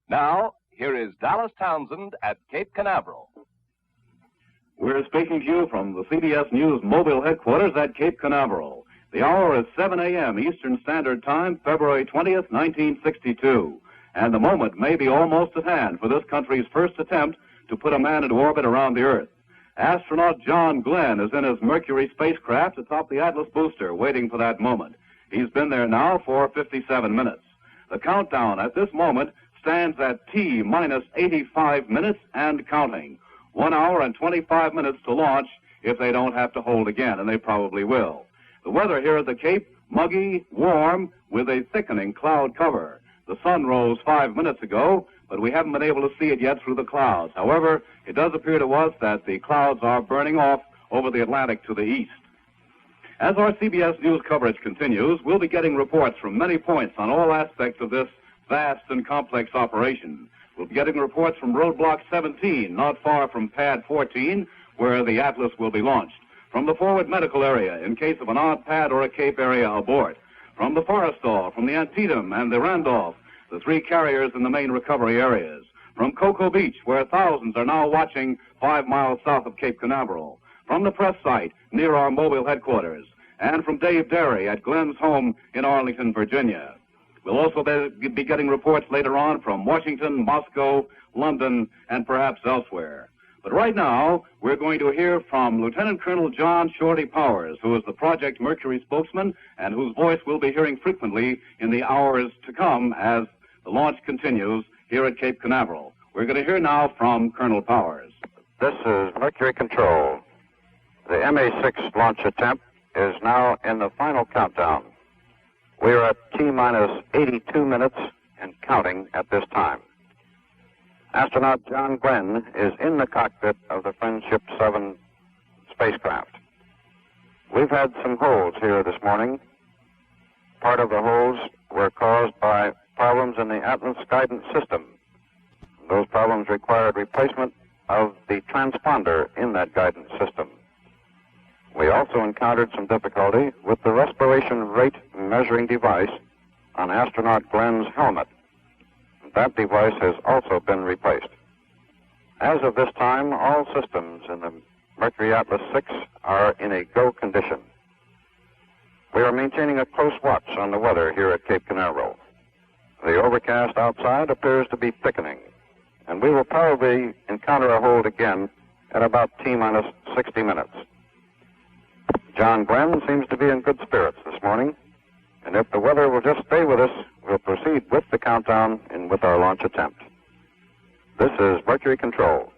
Now, here is Dallas Townsend at Cape Canaveral. We're speaking to you from the CBS News mobile headquarters at Cape Canaveral. The hour is 7 a.m. Eastern Standard Time, February 20th, 1962. And the moment may be almost at hand for this country's first attempt to put a man into orbit around the Earth. Astronaut John Glenn is in his Mercury spacecraft atop the Atlas booster, waiting for that moment. He's been there now for 57 minutes. The countdown at this moment stands at T-minus 85 minutes and counting. 1 hour and 25 minutes to launch if they don't have to hold again, and they probably will. The weather here at the Cape, muggy, warm, with a thickening cloud cover. The sun rose 5 minutes ago, but we haven't been able to see it yet through the clouds. However, it does appear to us that the clouds are burning off over the Atlantic to the east. As our CBS News coverage continues, we'll be getting reports from many points on all aspects of this vast and complex operation. We'll be getting reports from Roadblock 17, not far from Pad 14, where the Atlas will be launched. From the forward medical area, in case of an odd pad or a Cape area abort. From the Forrestal, from the Antietam and the Randolph, the three carriers in the main recovery areas. From Cocoa Beach, where thousands are now watching 5 miles south of Cape Canaveral. From the press site near our mobile headquarters. And from Dave Derry at Glenn's home in Arlington, Virginia. We'll also be getting reports later on from Washington, Moscow, London, and perhaps elsewhere. But right now, we're going to hear from Lieutenant Colonel John Shorty Powers, who is the Project Mercury spokesman and whose voice we'll be hearing frequently in the hours to come as the launch continues here at Cape Canaveral. We're going to hear now from Colonel Powers. This is Mercury Control. The MA-6 launch attempt is now in the final countdown. We are at T-minus 82 minutes and counting at this time. Astronaut John Glenn is in the cockpit of the Friendship 7 spacecraft. We've had some holes here this morning. Part of the holes were caused by problems in the Atlas guidance system. Those problems required replacement of the transponder in that guidance system. We also encountered some difficulty with the respiration rate measuring device on astronaut Glenn's helmet. That device has also been replaced. As of this time, all systems in the Mercury Atlas 6 are in a go condition. We are maintaining a close watch on the weather here at Cape Canaveral. The overcast outside appears to be thickening, and we will probably encounter a hold again at about T-minus 60 minutes. John Glenn seems to be in good spirits this morning, and if the weather will just stay with us, we'll proceed with the countdown and with our launch attempt. This is Mercury Control.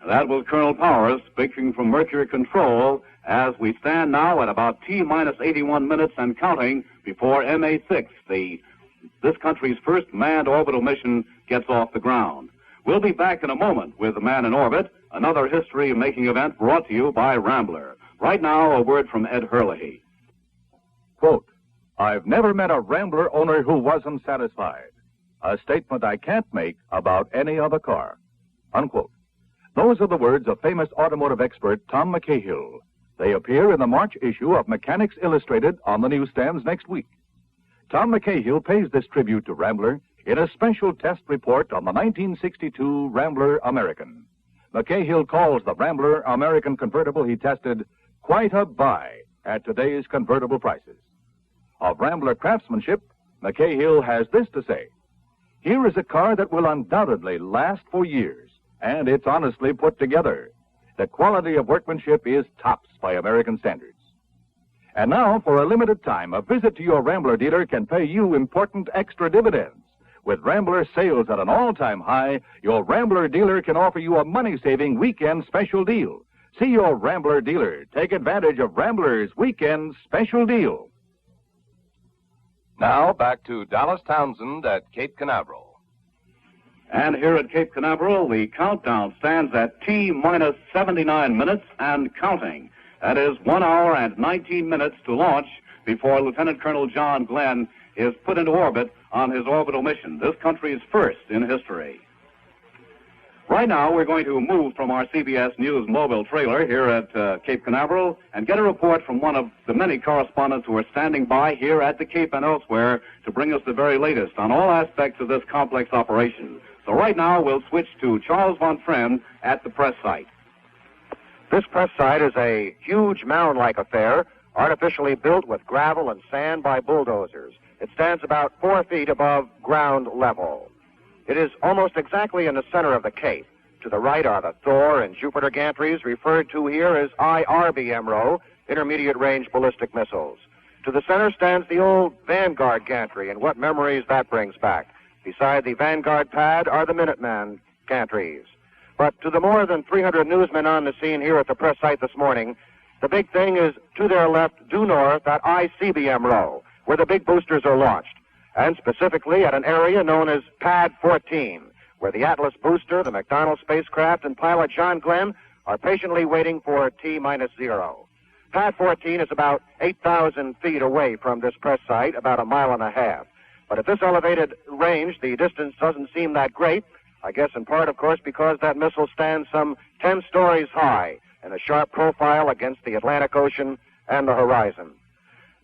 That was Colonel Powers speaking from Mercury Control as we stand now at about T-minus 81 minutes and counting before MA-6, this country's first manned orbital mission, gets off the ground. We'll be back in a moment with the Man in Orbit, another history-making event brought to you by Rambler. Right now, a word from Ed Hurley. Quote, "I've never met a Rambler owner who wasn't satisfied. A statement I can't make about any other car." Unquote. Those are the words of famous automotive expert Tom McCahill. They appear in the March issue of Mechanics Illustrated on the newsstands next week. Tom McCahill pays this tribute to Rambler in a special test report on the 1962 Rambler American. McCahill calls the Rambler American convertible he tested quite a buy at today's convertible prices. Of Rambler craftsmanship, McCahill has this to say: "Here is a car that will undoubtedly last for years, and it's honestly put together. The quality of workmanship is tops by American standards." And now, for a limited time, a visit to your Rambler dealer can pay you important extra dividends. With Rambler sales at an all-time high, your Rambler dealer can offer you a money-saving weekend special deal. See your Rambler dealer. Take advantage of Rambler's weekend special deal. Now back to Dallas Townsend at Cape Canaveral. And here at Cape Canaveral, the countdown stands at T-minus 79 minutes and counting. That is 1 hour and 19 minutes to launch before Lieutenant Colonel John Glenn is put into orbit on his orbital mission, this country's first in history. Right now, we're going to move from our CBS News mobile trailer here at Cape Canaveral and get a report from one of the many correspondents who are standing by here at the Cape and elsewhere to bring us the very latest on all aspects of this complex operation. So right now, we'll switch to Charles Von Friend at the press site. This press site is a huge mound-like affair, artificially built with gravel and sand by bulldozers. It stands about 4 feet above ground level. It is almost exactly in the center of the Cape. To the right are the Thor and Jupiter gantries, referred to here as IRBM-RO, Intermediate Range Ballistic Missiles. To the center stands the old Vanguard gantry, and what memories that brings back. Beside the Vanguard pad are the Minuteman gantries. But to the more than 300 newsmen on the scene here at the press site this morning, the big thing is to their left, due north, at ICBM-RO, where the big boosters are launched, and specifically at an area known as Pad 14, where the Atlas booster, the McDonnell spacecraft, and pilot John Glenn are patiently waiting for T-0. Pad 14 is about 8,000 feet away from this press site, about 1.5 miles. But at this elevated range, the distance doesn't seem that great, I guess in part, of course, because that missile stands some 10 stories high in a sharp profile against the Atlantic Ocean and the horizon.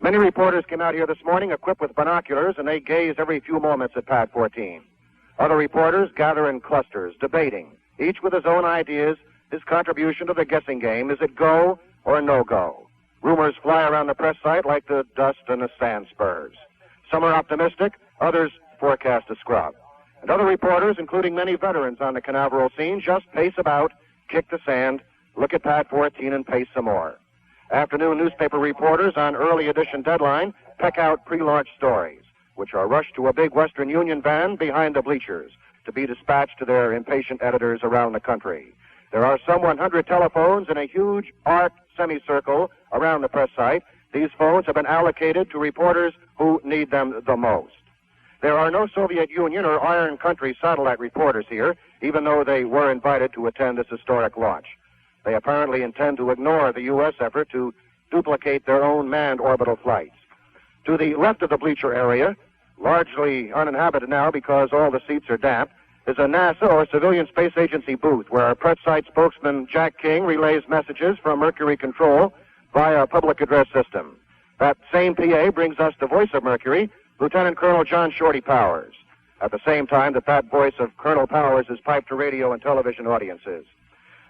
Many reporters came out here this morning equipped with binoculars, and they gaze every few moments at Pad 14. Other reporters gather in clusters, debating, each with his own ideas, his contribution to the guessing game. Is it go or no go? Rumors fly around the press site like the dust in the sand spurs. Some are optimistic, others forecast a scrub. And other reporters, including many veterans on the Canaveral scene, just pace about, kick the sand, look at Pad 14, and pace some more. Afternoon newspaper reporters on early edition deadline peck out pre-launch stories, which are rushed to a big Western Union van behind the bleachers to be dispatched to their impatient editors around the country. There are some 100 telephones in a huge arc semicircle around the press site. These phones have been allocated to reporters who need them the most. There are no Soviet Union or Iron Country satellite reporters here, even though they were invited to attend this historic launch. They apparently intend to ignore the U.S. effort to duplicate their own manned orbital flights. To the left of the bleacher area, largely uninhabited now because all the seats are damp, is a NASA or Civilian Space Agency booth where our press site spokesman Jack King relays messages from Mercury Control via a public address system. That same PA brings us the voice of Mercury, Lieutenant Colonel John Shorty Powers, at the same time that voice of Colonel Powers is piped to radio and television audiences.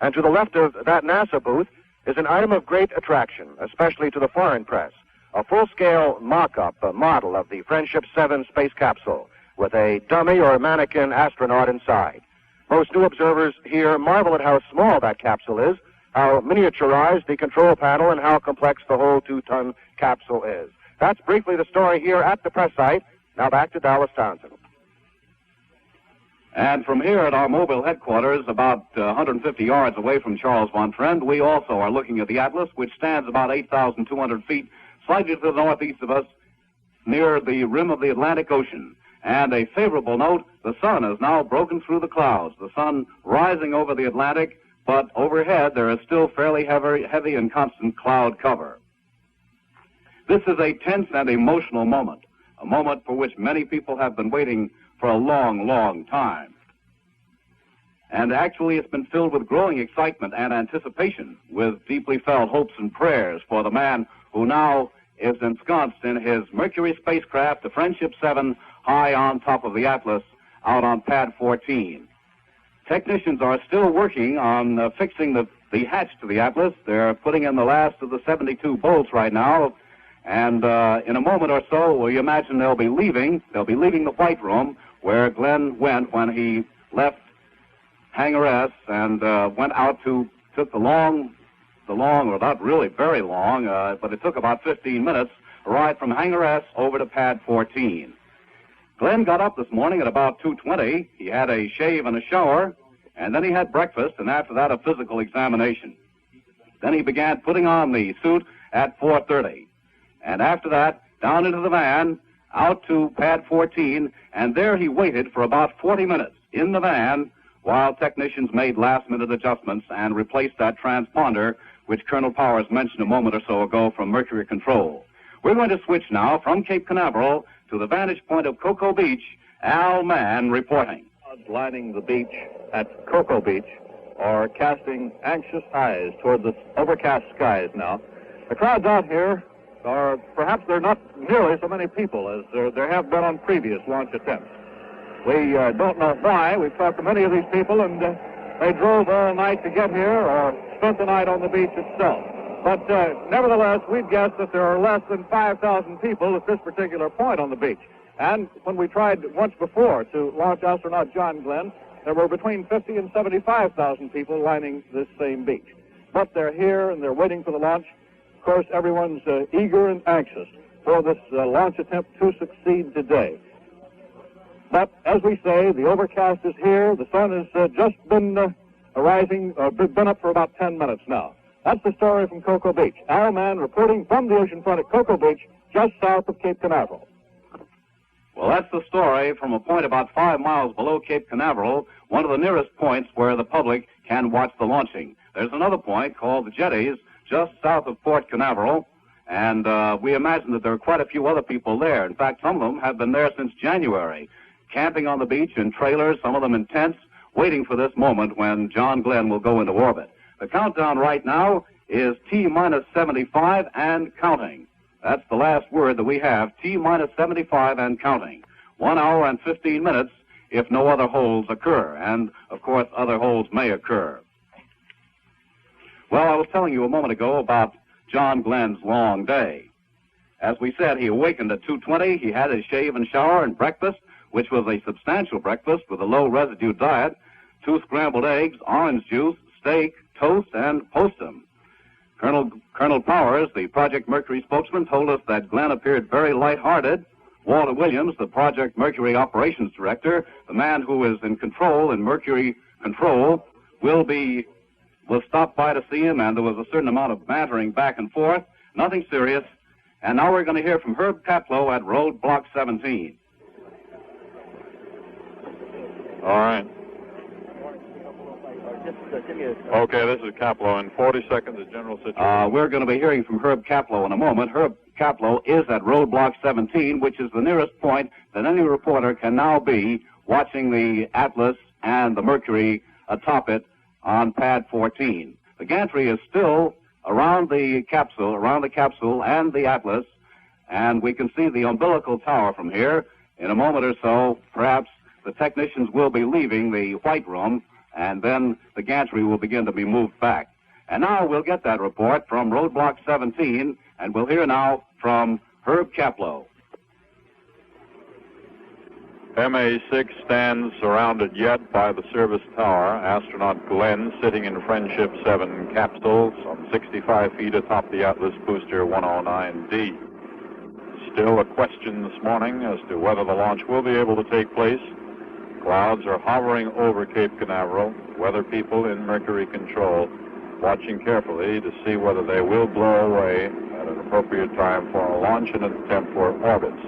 And to the left of that NASA booth is an item of great attraction, especially to the foreign press, a full-scale mock-up, a model of the Friendship 7 space capsule with a dummy or mannequin astronaut inside. Most new observers here marvel at how small that capsule is, how miniaturized the control panel, and how complex the whole 2-ton capsule is. That's briefly the story here at the press site. Now back to Dallas Townsend. And from here at our mobile headquarters, about 150 yards away from Charles Von Friend, we also are looking at the Atlas, which stands about 8,200 feet, slightly to the northeast of us, near the rim of the Atlantic Ocean. And a favorable note, the sun has now broken through the clouds, the sun rising over the Atlantic, but overhead there is still fairly heavy and constant cloud cover. This is a tense and emotional moment, a moment for which many people have been waiting for a long, long time. And actually it's been filled with growing excitement and anticipation, with deeply felt hopes and prayers for the man who now is ensconced in his Mercury spacecraft, the Friendship 7, high on top of the Atlas, out on Pad 14. Technicians are still working on fixing the hatch to the Atlas. They're putting in the last of the 72 bolts right now, and in a moment or so, we imagine they'll be leaving the White Room, where Glenn went when he left Hangar S and took the long, or not really very long, but it took about 15 minutes, a ride from Hangar S over to Pad 14. Glenn got up this morning at about 2:20. He had a shave and a shower, and then he had breakfast, and after that a physical examination. Then he began putting on the suit at 4:30. And after that, down into the van, out to Pad 14, and there he waited for about 40 minutes in the van while technicians made last-minute adjustments and replaced that transponder, which Colonel Powers mentioned a moment or so ago from Mercury Control. We're going to switch now from Cape Canaveral to the vantage point of Cocoa Beach. Al Mann reporting. lining the beach at Cocoa Beach are casting anxious eyes toward the overcast skies now. The crowds out here are, perhaps there are not nearly so many people as there have been on previous launch attempts. We don't know why. We've talked to many of these people, and they drove all night to get here or spent the night on the beach itself. But nevertheless, we'd guess that there are less than 5,000 people at this particular point on the beach. And when we tried once before to launch astronaut John Glenn, there were between 50 and 75,000 people lining this same beach. But they're here and they're waiting for the launch. Of course, everyone's eager and anxious for this launch attempt to succeed today. But as we say, the overcast is here. The sun has just been been up for about 10 minutes now. That's the story from Cocoa Beach. Our man reporting from the oceanfront at Cocoa Beach, just south of Cape Canaveral. Well, that's the story from a point about 5 miles below Cape Canaveral, one of the nearest points where the public can watch the launching. There's another point called the Jetties, just south of Port Canaveral, and we imagine that there are quite a few other people there. In fact, some of them have been there since January, camping on the beach in trailers, some of them in tents, waiting for this moment when John Glenn will go into orbit. The countdown right now is T-minus 75 and counting. That's the last word that we have, T-minus 75 and counting. 1 hour and 15 minutes if no other holes occur. And, of course, other holes may occur. Well, I was telling you a moment ago about John Glenn's long day. As we said, he awakened at 2:20. He had his shave and shower and breakfast, which was a substantial breakfast with a low-residue diet, 2 scrambled eggs, orange juice, steak, toast, and postum. Colonel Powers, the Project Mercury spokesman, told us that Glenn appeared very lighthearted. Walter Williams, the Project Mercury operations director, the man who is in control in Mercury Control, will stop by to see him, and there was a certain amount of bantering back and forth. Nothing serious. And now we're going to hear from Herb Kaplow at Roadblock 17. All right. Okay, this is Kaplow. In 40 seconds, the general situation. We're going to be hearing from Herb Kaplow in a moment. Herb Kaplow is at Roadblock 17, which is the nearest point that any reporter can now be watching the Atlas and the Mercury atop it on pad 14. The gantry is still around the capsule and the Atlas, and we can see the umbilical tower from here. In a moment or so, perhaps, the technicians will be leaving the White Room, and then the gantry will begin to be moved back. And now we'll get that report from Roadblock 17, and we'll hear now from Herb Kaplow. MA6 stands surrounded yet by the service tower. Astronaut Glenn sitting in Friendship 7 capsule some 65 feet atop the Atlas booster 109D. Still a question this morning as to whether the launch will be able to take place. Clouds are hovering over Cape Canaveral. Weather people in Mercury Control watching carefully to see whether they will blow away at an appropriate time for a launch and an attempt for orbits.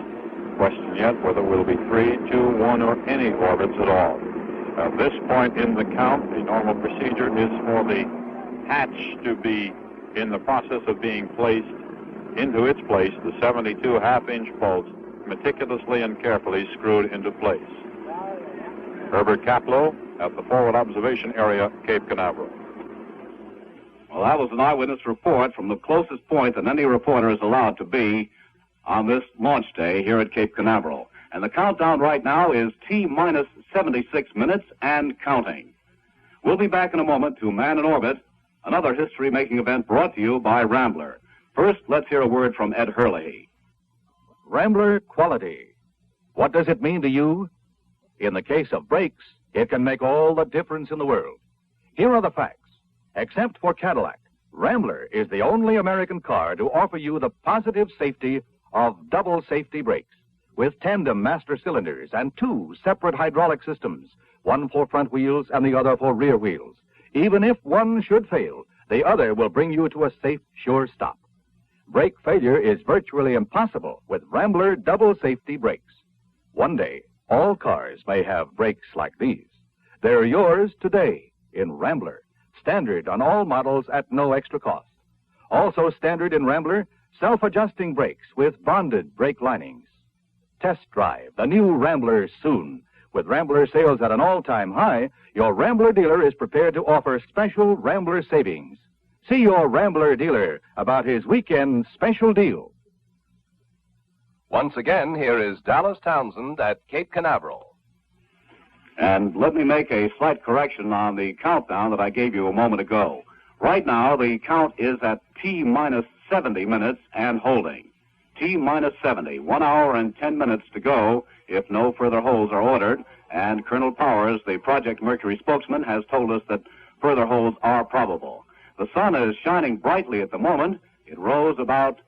Question yet whether we'll be 3, 2, 1, or any orbits at all. At this point in the count, the normal procedure is for the hatch to be in the process of being placed into its place, the 72 half-inch bolts meticulously and carefully screwed into place. Herbert Kaplow at the forward observation area, Cape Canaveral. Well, that was an eyewitness report from the closest point that any reporter is allowed to be on this launch day here at Cape Canaveral. And the countdown right now is T-minus 76 minutes and counting. We'll be back in a moment to Man in Orbit, another history-making event brought to you by Rambler. First, let's hear a word from Ed Hurley. Rambler quality. What does it mean to you? In the case of brakes, it can make all the difference in the world. Here are the facts. Except for Cadillac, Rambler is the only American car to offer you the positive safety of double safety brakes with tandem master cylinders and 2 separate hydraulic systems, one for front wheels and the other for rear wheels. Even if one should fail, the other will bring you to a safe, sure stop. Brake failure is virtually impossible with Rambler double safety brakes. One day, all cars may have brakes like these. They're yours today in Rambler, standard on all models at no extra cost. Also standard in Rambler, self-adjusting brakes with bonded brake linings. Test drive the new Rambler soon With Rambler sales at an all-time high, your Rambler dealer is prepared to offer special Rambler savings. See your Rambler dealer about his weekend special deal. Once again, here is Dallas Townsend at Cape Canaveral. And let me make a slight correction on the countdown that I gave you a moment ago. Right now, the count is at T-minus 70 minutes and holding. T-minus 70, 1 hour and 10 minutes to go if no further holes are ordered. And Colonel Powers, the Project Mercury spokesman, has told us that further holes are probable. The sun is shining brightly at the moment. It rose about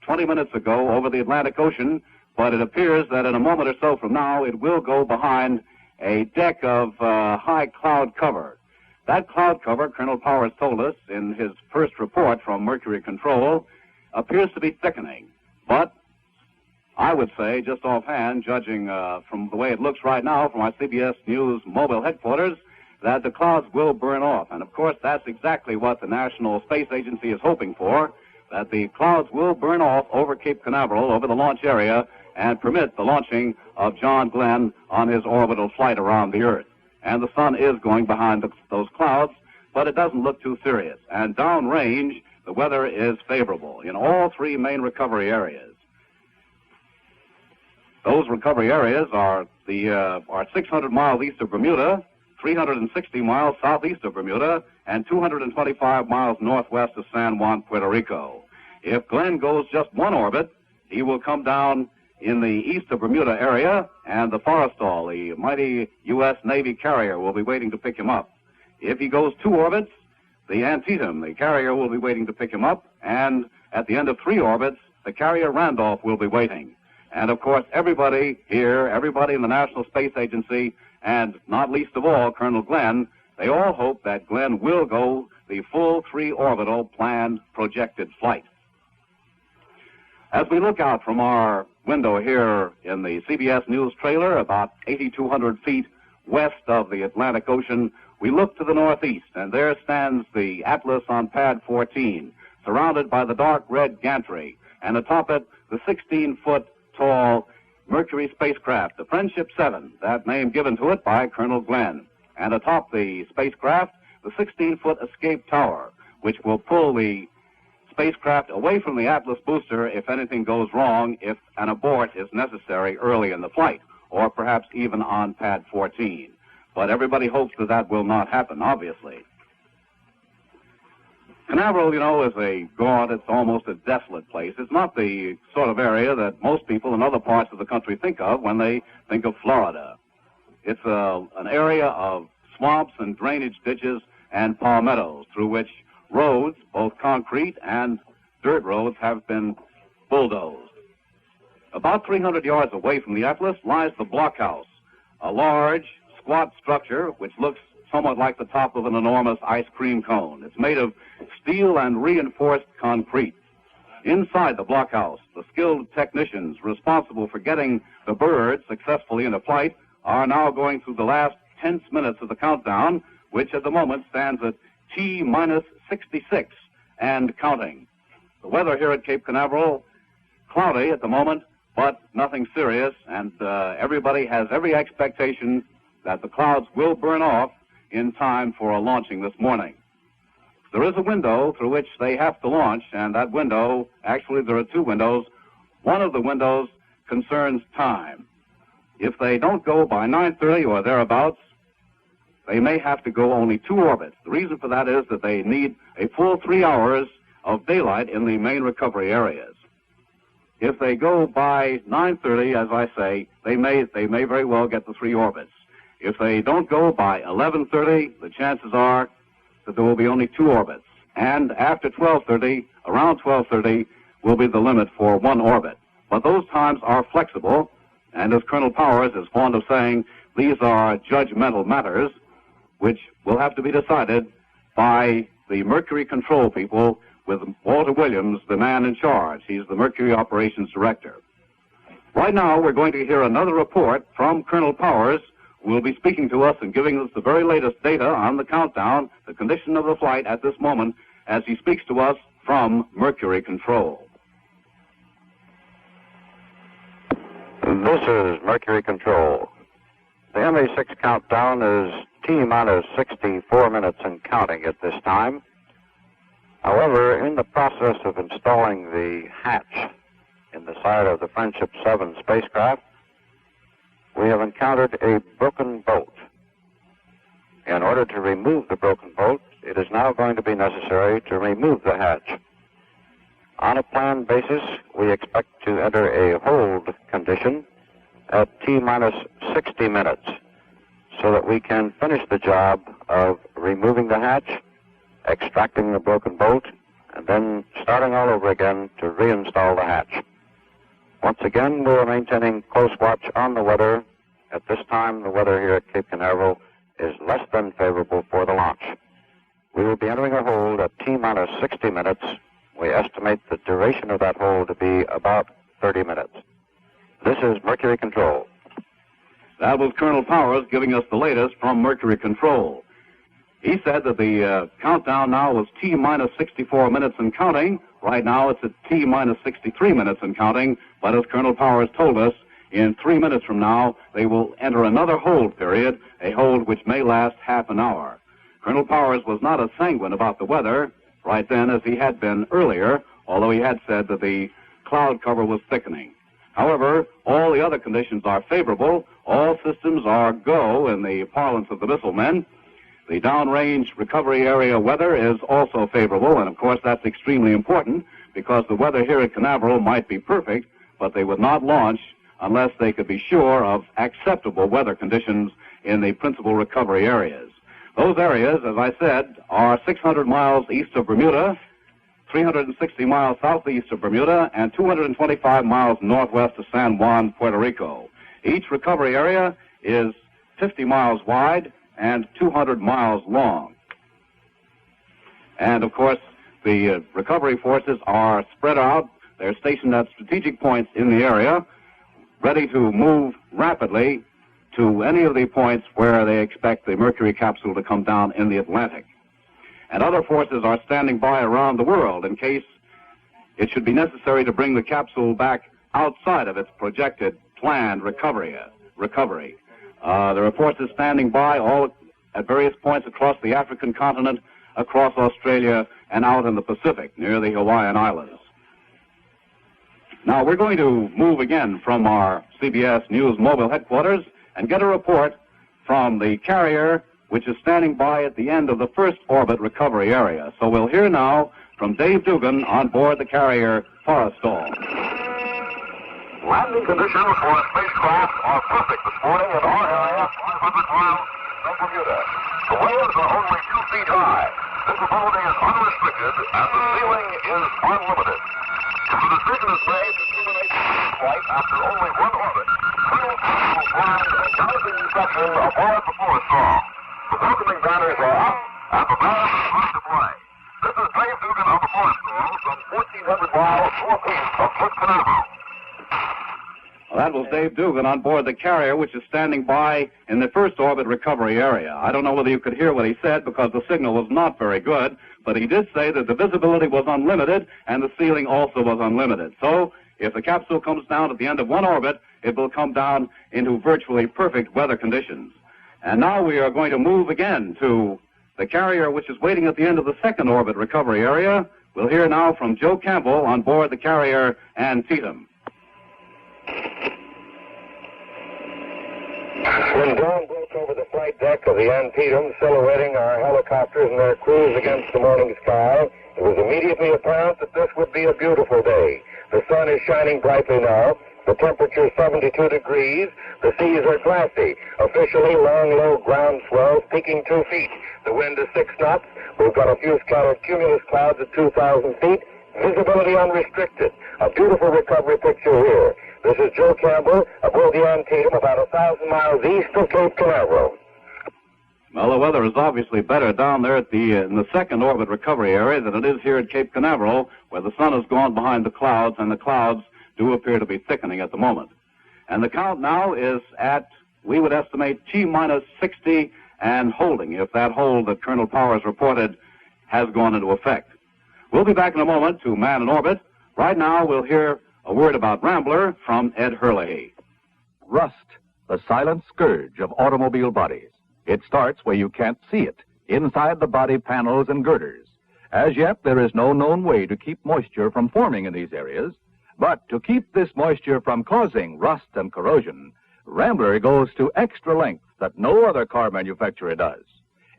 20 minutes ago over the Atlantic Ocean, but it appears that in a moment or so from now, it will go behind a deck of high cloud cover. That cloud cover, Colonel Powers told us in his first report from Mercury Control, appears to be thickening. But I would say, just offhand, judging from the way it looks right now from our CBS News mobile headquarters, that the clouds will burn off. And, of course, that's exactly what the National Space Agency is hoping for, that the clouds will burn off over Cape Canaveral, over the launch area, and permit the launching of John Glenn on his orbital flight around the Earth. And the sun is going behind those clouds, but it doesn't look too serious. And downrange, the weather is favorable in all three main recovery areas. Those recovery areas are 600 miles east of Bermuda, 360 miles southeast of Bermuda, and 225 miles northwest of San Juan, Puerto Rico. If Glenn goes just one orbit, he will come down in the east of Bermuda area, and the Forrestal, the mighty U.S. Navy carrier, will be waiting to pick him up. If he goes 2 orbits, the Antietam, the carrier, will be waiting to pick him up, and at the end of 3 orbits, the carrier Randolph will be waiting. And, of course, everybody here, everybody in the National Space Agency, and not least of all, Colonel Glenn, they all hope that Glenn will go the full 3-orbital planned projected flight. As we look out from our window here in the CBS News trailer, about 8,200 feet west of the Atlantic Ocean, we look to the northeast, and there stands the Atlas on pad 14, surrounded by the dark red gantry, and atop it, the 16-foot tall Mercury spacecraft, the Friendship 7, that name given to it by Colonel Glenn. And atop the spacecraft, the 16-foot escape tower, which will pull the spacecraft away from the Atlas booster if anything goes wrong, if an abort is necessary early in the flight, or perhaps even on pad 14. But everybody hopes that that will not happen, obviously. Canaveral, is a gaunt, it's almost a desolate place. It's not the sort of area that most people in other parts of the country think of when they think of Florida. It's an area of swamps and drainage ditches and palmettos through which roads, both concrete and dirt roads, have been bulldozed. About 300 yards away from the Atlas lies the blockhouse, a large, squat structure which looks somewhat like the top of an enormous ice cream cone. It's made of steel and reinforced concrete. Inside the blockhouse, the skilled technicians responsible for getting the bird successfully into flight are now going through the last tense minutes of the countdown, which at the moment stands at T-minus 66 and counting. The weather here at Cape Canaveral, cloudy at the moment, but nothing serious, and everybody has every expectation that the clouds will burn off in time for a launching this morning. There is a window through which they have to launch, and that window, actually there are 2 windows. One of the windows concerns time. If they don't go by 9:30 or thereabouts, they may have to go only 2 orbits. The reason for that is that they need a full 3 hours of daylight in the main recovery areas. If they go by 9:30, as I say, they may very well get the 3 orbits. If they don't go by 11:30, the chances are that there will be only 2 orbits. And after 12:30, around 12:30, will be the limit for 1 orbit. But those times are flexible, and as Colonel Powers is fond of saying, these are judgmental matters, which will have to be decided by the Mercury Control people with Walter Williams, the man in charge. He's the Mercury Operations Director. Right now, we're going to hear another report from Colonel Powers, who will be speaking to us and giving us the very latest data on the countdown, the condition of the flight at this moment, as he speaks to us from Mercury Control. This is Mercury Control. The MA6 countdown is T-minus 64 minutes and counting at this time. However, in the process of installing the hatch in the side of the Friendship 7 spacecraft, we have encountered a broken bolt. In order to remove the broken bolt, it is now going to be necessary to remove the hatch. On a planned basis, we expect to enter a hold condition at T-minus 60 minutes so that we can finish the job of removing the hatch, extracting the broken bolt, and then starting all over again to reinstall the hatch. Once again, we are maintaining close watch on the weather. At this time, the weather here at Cape Canaveral is less than favorable for the launch. We will be entering a hold at T-minus 60 minutes. We estimate the duration of that hold to be about 30 minutes. This is Mercury Control. That was Colonel Powers giving us the latest from Mercury Control. He said that the countdown now was T-minus 64 minutes and counting. Right now it's at T-minus 63 minutes and counting. But as Colonel Powers told us, in 3 minutes from now, they will enter another hold period, a hold which may last half an hour. Colonel Powers was not as sanguine about the weather right then as he had been earlier, although he had said that the cloud cover was thickening. However, all the other conditions are favorable. All systems are go in the parlance of the missile men. The downrange recovery area weather is also favorable, and of course that's extremely important because the weather here at Canaveral might be perfect, but they would not launch unless they could be sure of acceptable weather conditions in the principal recovery areas. Those areas, as I said, are 600 miles east of Bermuda, 360 miles southeast of Bermuda, and 225 miles northwest of San Juan, Puerto Rico. Each recovery area is 50 miles wide and 200 miles long. And, of course, the recovery forces are spread out. They're stationed at strategic points in the area, ready to move rapidly to any of the points where they expect the Mercury capsule to come down in the Atlantic. And other forces are standing by around the world in case it should be necessary to bring the capsule back outside of its projected planned recovery. There are forces standing by all at various points across the African continent, across Australia, and out in the Pacific near the Hawaiian Islands. Now, we're going to move again from our CBS News mobile headquarters and get a report from the carrier which is standing by at the end of the first orbit recovery area. So we'll hear now from Dave Dugan on board the carrier Forrestal. Landing conditions for a spacecraft are perfect this morning in our area, 500 miles from Bermuda. The waves are only 2 feet high. Visibility is unrestricted, and the ceiling is unlimited. If the decision is made to terminate the flight after only one orbit, Colonel Powers will fly a dowsing section aboard the Forrestal. The welcoming banners are up, and the band is ready to play. This is Dave Dugan on the Forrestal from 1,400 miles northeast of Cape Canaveral. Well, that was Dave Dugan on board the carrier, which is standing by in the first orbit recovery area. I don't know whether you could hear what he said because the signal was not very good, but he did say that the visibility was unlimited and the ceiling also was unlimited. So, if the capsule comes down at the end of one orbit, it will come down into virtually perfect weather conditions. And now we are going to move again to the carrier, which is waiting at the end of the second orbit recovery area. We'll hear now from Joe Campbell on board the carrier Antietam. When dawn broke over the flight deck of the Antietam, silhouetting our helicopters and their crews against the morning sky, it was immediately apparent that this would be a beautiful day. The sun is shining brightly now. The temperature is 72 degrees. The seas are glassy. Officially, long, low ground swells peaking 2 feet. The wind is 6 knots. We've got a few scattered cumulus clouds at 2,000 feet. Visibility unrestricted. A beautiful recovery picture here. This is Joe Campbell aboard the Antietam, about 1,000 miles east of Cape Canaveral. Well, the weather is obviously better down there at in the second orbit recovery area than it is here at Cape Canaveral, where the sun has gone behind the clouds, and the clouds do appear to be thickening at the moment. And the count now is at, we would estimate, T-minus 60 and holding, if that hold that Colonel Powers reported has gone into effect. We'll be back in a moment to Man in Orbit. Right now, we'll hear a word about Rambler from Ed Hurley. Rust the silent scourge of automobile bodies. It starts where you can't see it, inside the body panels and girders. As yet, there is no known way to keep moisture from forming in these areas, but to keep this moisture from causing rust and corrosion, Rambler goes to extra lengths that no other car manufacturer does.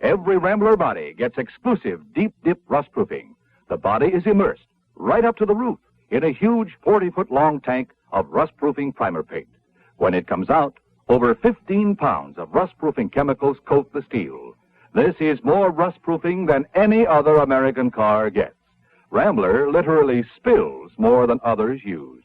Every Rambler body gets exclusive deep dip rust proofing. The body is immersed right up to the roof in a huge 40-foot-long tank of rust-proofing primer paint. When it comes out, over 15 pounds of rust-proofing chemicals coat the steel. This is more rust-proofing than any other American car gets. Rambler literally spills more than others use.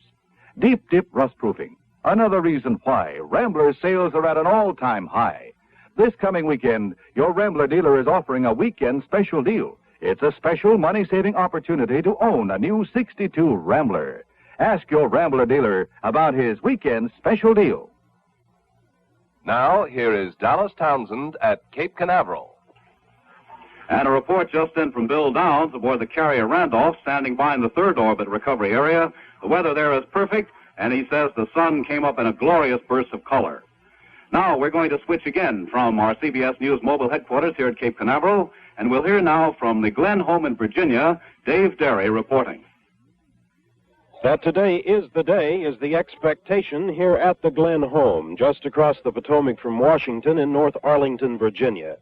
Deep dip rust-proofing, another reason why Rambler sales are at an all-time high. This coming weekend, your Rambler dealer is offering a weekend special deal. It's a special money-saving opportunity to own a new 62 Rambler. Ask your Rambler dealer about his weekend special deal. Now, here is Dallas Townsend at Cape Canaveral. And a report just in from Bill Downs aboard the carrier Randolph, standing by in the third orbit recovery area. The weather there is perfect, and he says the sun came up in a glorious burst of color. Now, we're going to switch again from our CBS News mobile headquarters here at Cape Canaveral, and we'll hear now from the Glen home in Virginia, Dave Derry reporting. That today is the day is the expectation here at the Glen home, just across the Potomac from Washington in North Arlington, Virginia.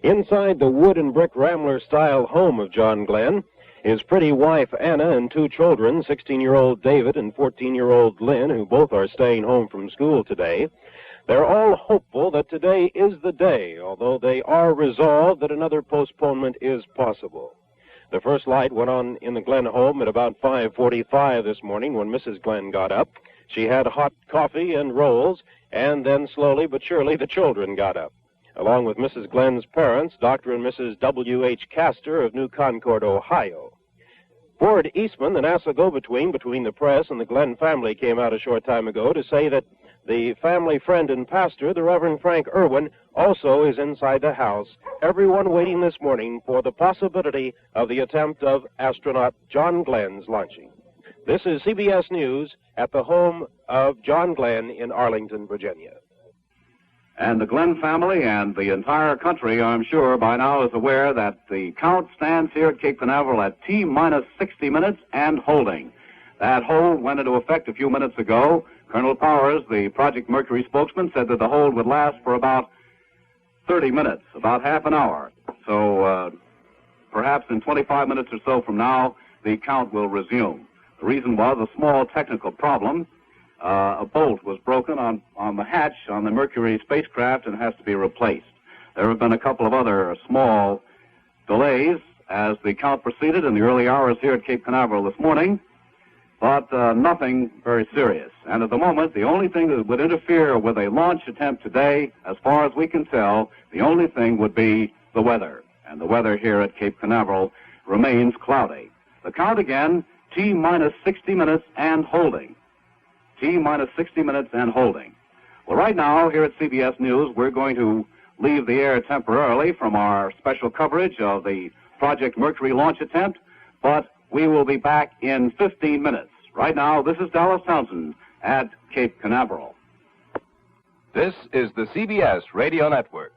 Inside the wood and brick Rambler-style home of John Glen, his pretty wife Anna and two children, 16-year-old David and 14-year-old Lynn, who both are staying home from school today. They're all hopeful that today is the day, although they are resolved that another postponement is possible. The first light went on in the Glen home at about 5:45 this morning when Mrs. Glen got up. She had hot coffee and rolls, and then slowly but surely the children got up, along with Mrs. Glen's parents, Dr. and Mrs. W.H. Castor of New Concord, Ohio. Ford Eastman, the NASA go-between between the press and the Glen family, came out a short time ago to say that the family friend and pastor, the Reverend Frank Irwin, also is inside the house, everyone waiting this morning for the possibility of the attempt of astronaut John Glen's launching. This is CBS News at the home of John Glen in Arlington, Virginia. And the Glen family and the entire country, I'm sure, by now is aware that the count stands here at Cape Canaveral at T-minus 60 minutes and holding. That hold went into effect a few minutes ago. Colonel Powers, the Project Mercury spokesman, said that the hold would last for about 30 minutes, about half an hour. So perhaps in 25 minutes or so from now, the count will resume. The reason was a small technical problem. A bolt was broken on the hatch on the Mercury spacecraft and has to be replaced. There have been a couple of other small delays as the count proceeded in the early hours here at Cape Canaveral this morning, but nothing very serious. And at the moment, the only thing that would interfere with a launch attempt today, as far as we can tell, the only thing would be the weather. And the weather here at Cape Canaveral remains cloudy. The count again, T-minus 60 minutes and holding. T-minus 60 minutes and holding. Well, right now, here at CBS News, we're going to leave the air temporarily from our special coverage of the Project Mercury launch attempt, but we will be back in 15 minutes. Right now, this is Dallas Townsend at Cape Canaveral. This is the CBS Radio Network.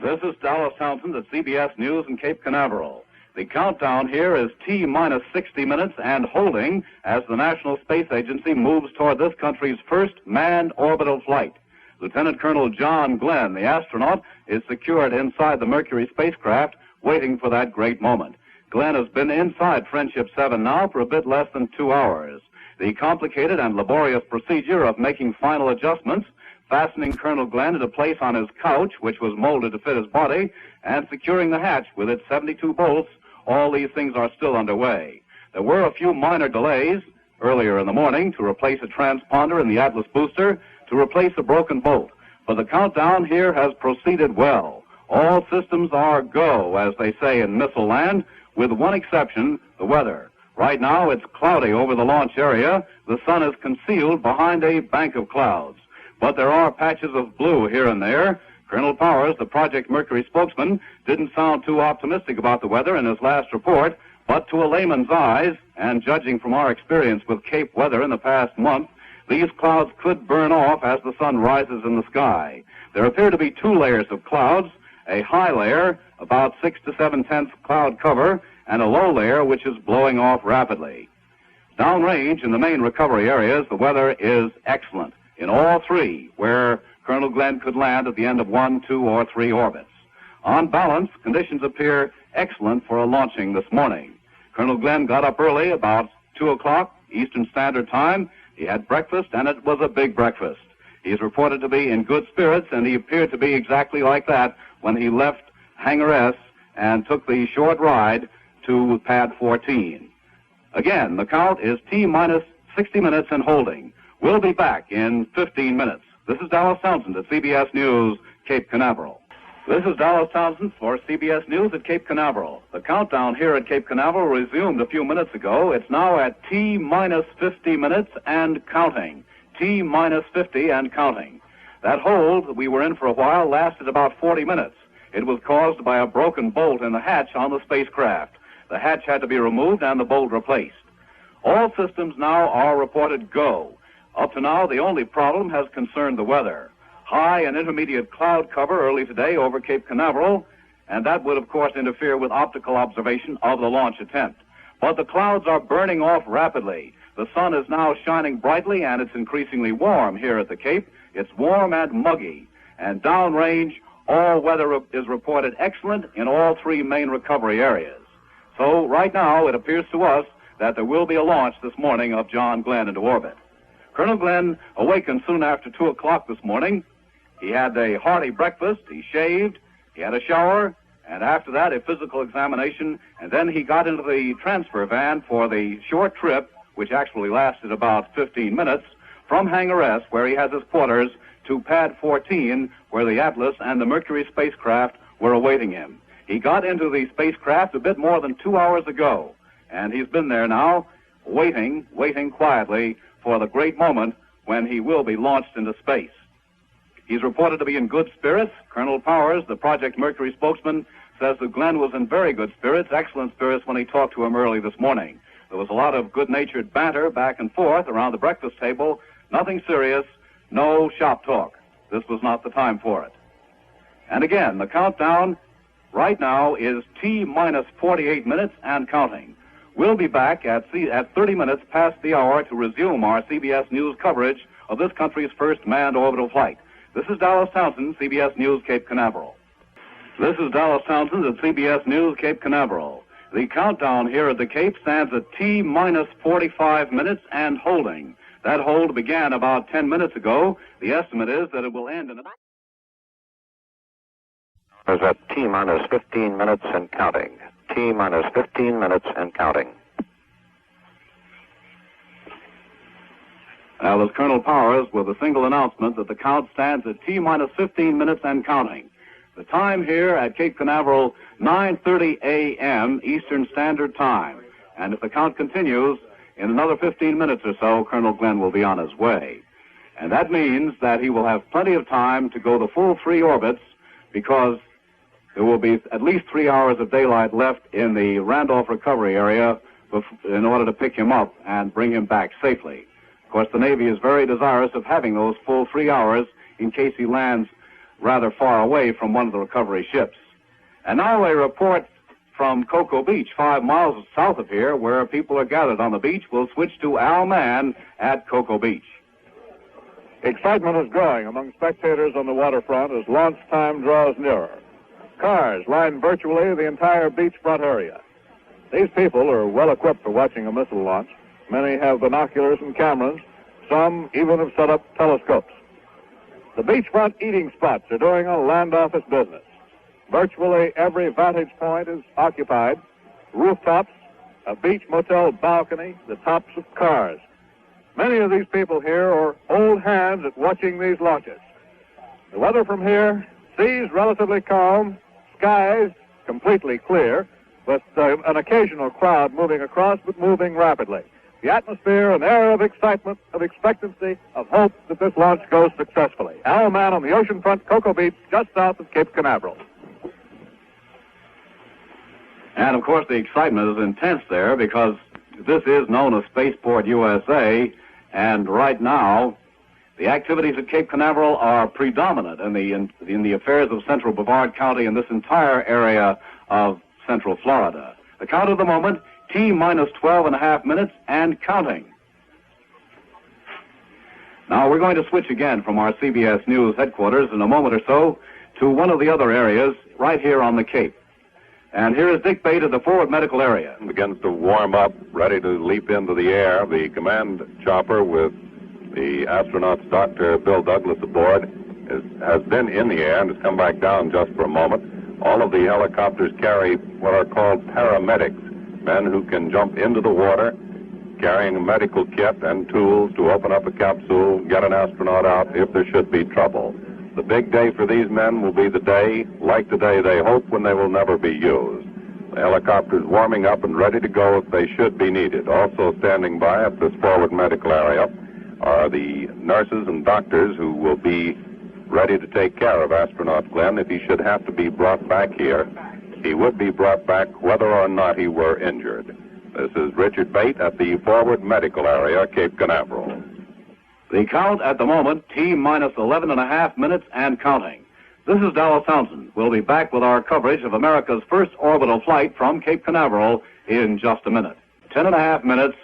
This is Dallas Townsend at CBS News in Cape Canaveral. The countdown here is T-minus 60 minutes and holding as the National Space Agency moves toward this country's first manned orbital flight. Lieutenant Colonel John Glen, the astronaut, is secured inside the Mercury spacecraft, waiting for that great moment. Glen has been inside Friendship 7 now for a bit less than 2 hours. The complicated and laborious procedure of making final adjustments, fastening Colonel Glen into place on his couch, which was molded to fit his body, and securing the hatch with its 72 bolts, all these things are still underway. There were a few minor delays earlier in the morning to replace a transponder in the Atlas booster, to replace a broken bolt. But the countdown here has proceeded well. All systems are go, as they say in missile land, with one exception, the weather. Right now, it's cloudy over the launch area. The sun is concealed behind a bank of clouds. But there are patches of blue here and there. Colonel Powers, the Project Mercury spokesman, didn't sound too optimistic about the weather in his last report, but to a layman's eyes, and judging from our experience with Cape weather in the past month, These clouds could burn off as the sun rises in the sky. There appear to be two layers of clouds, a high layer, about 6 to 7/10 cloud cover, and a low layer which is blowing off rapidly. Downrange in the main recovery areas, the weather is excellent in all three, where Colonel Glenn could land at the end of 1, 2, or 3 orbits. On balance, conditions appear excellent for a launching this morning. Colonel Glenn got up early, about 2 o'clock Eastern Standard Time. He had breakfast, and it was a big breakfast. He is reported to be in good spirits, and he appeared to be exactly like that when he left Hangar S and took the short ride to Pad 14. Again, the count is T-minus 60 minutes and holding. We'll be back in 15 minutes. This is Dallas Townsend at CBS News, Cape Canaveral. This is Dallas Townsend for CBS News at Cape Canaveral. The countdown here at Cape Canaveral resumed a few minutes ago. It's now at T-minus 50 minutes and counting. T-minus 50 and counting. That hold we were in for a while lasted about 40 minutes. It was caused by a broken bolt in the hatch on the spacecraft. The hatch had to be removed and the bolt replaced. All systems now are reported go. Up to now, the only problem has concerned the weather. High and intermediate cloud cover early today over Cape Canaveral, and that would, of course, interfere with optical observation of the launch attempt. But the clouds are burning off rapidly. The sun is now shining brightly, and it's increasingly warm here at the Cape. It's warm and muggy. And downrange, all weather is reported excellent in all three main recovery areas. So right now, it appears to us that there will be a launch this morning of John Glenn into orbit. Colonel Glenn awakened soon after 2 o'clock this morning. He had a hearty breakfast, he shaved, he had a shower, and after that a physical examination, and then he got into the transfer van for the short trip, which actually lasted about 15 minutes, from Hangar S, where he has his quarters, to Pad 14, where the Atlas and the Mercury spacecraft were awaiting him. He got into the spacecraft a bit more than 2 hours ago, and he's been there now, waiting quietly for the great moment when he will be launched into space. He's reported to be in good spirits. Colonel Powers, the Project Mercury spokesman, says that Glenn was in very good spirits, excellent spirits, when he talked to him early this morning. There was a lot of good-natured banter back and forth around the breakfast table. Nothing serious, no shop talk. This was not the time for it. And again, the countdown right now is T-minus 48 minutes and counting. We'll be back at 30 minutes past the hour to resume our CBS News coverage of this country's first manned orbital flight. This is Dallas Townsend, CBS News, Cape Canaveral. This is Dallas Townsend at CBS News, Cape Canaveral. The countdown here at the Cape stands at T-minus 45 minutes and holding. That hold began about 10 minutes ago. The estimate is that it will end in about... Is at T-minus 15 minutes and counting. T-minus 15 minutes and counting. Now, there's Colonel Powers with a single announcement that the count stands at T-minus 15 minutes and counting. The time here at Cape Canaveral, 9:30 a.m. Eastern Standard Time. And if the count continues, in another 15 minutes or so, Colonel Glenn will be on his way. And that means that he will have plenty of time to go the full 3 orbits, because there will be at least 3 hours of daylight left in the Randolph recovery area in order to pick him up and bring him back safely. Of course, the Navy is very desirous of having those full 3 hours in case he lands rather far away from one of the recovery ships. And now a report from Cocoa Beach, 5 miles south of here, where people are gathered on the beach. We'll switch to Al Mann at Cocoa Beach. Excitement is growing among spectators on the waterfront as launch time draws nearer. Cars line virtually the entire beachfront area. These people are well equipped for watching a missile launch. Many have binoculars and cameras. Some even have set up telescopes. The beachfront eating spots are doing a land office business. Virtually every vantage point is occupied. Rooftops, a beach motel balcony, the tops of cars. Many of these people here are old hands at watching these launches. The weather from here, seas relatively calm, skies completely clear, with an occasional cloud moving across, but moving rapidly. The atmosphere, an air of excitement, of expectancy, of hope that this launch goes successfully. Al Mann on the oceanfront, Cocoa Beach, just south of Cape Canaveral. And, of course, the excitement is intense there because this is known as Spaceport USA, And right now, the activities at Cape Canaveral are predominant in the affairs of central Brevard County and this entire area of central Florida. The count of the moment, T-minus 12.5 minutes and counting. Now, we're going to switch again from our CBS News headquarters in a moment or so to one of the other areas right here on the Cape. And here is Dick Bate of the forward medical area. Begins to warm up, ready to leap into the air. The command chopper with the astronauts, Dr. Bill Douglas aboard, has been in the air and has come back down just for a moment. All of the helicopters carry what are called paramedics, men who can jump into the water, carrying a medical kit and tools to open up a capsule, get an astronaut out if there should be trouble. The big day for these men will be the day, like the day they hope, when they will never be used. The helicopters warming up and ready to go if they should be needed. Also standing by at this forward medical area are the nurses and doctors who will be ready to take care of astronaut Glenn if he should have to be brought back here. He would be brought back whether or not he were injured. This is Richard Bate at the forward medical area, Cape Canaveral. The count at the moment, T-minus 11.5 minutes and counting. This is Dallas Townsend. We'll be back with our coverage of America's first orbital flight from Cape Canaveral in just a minute. 10.5 minutes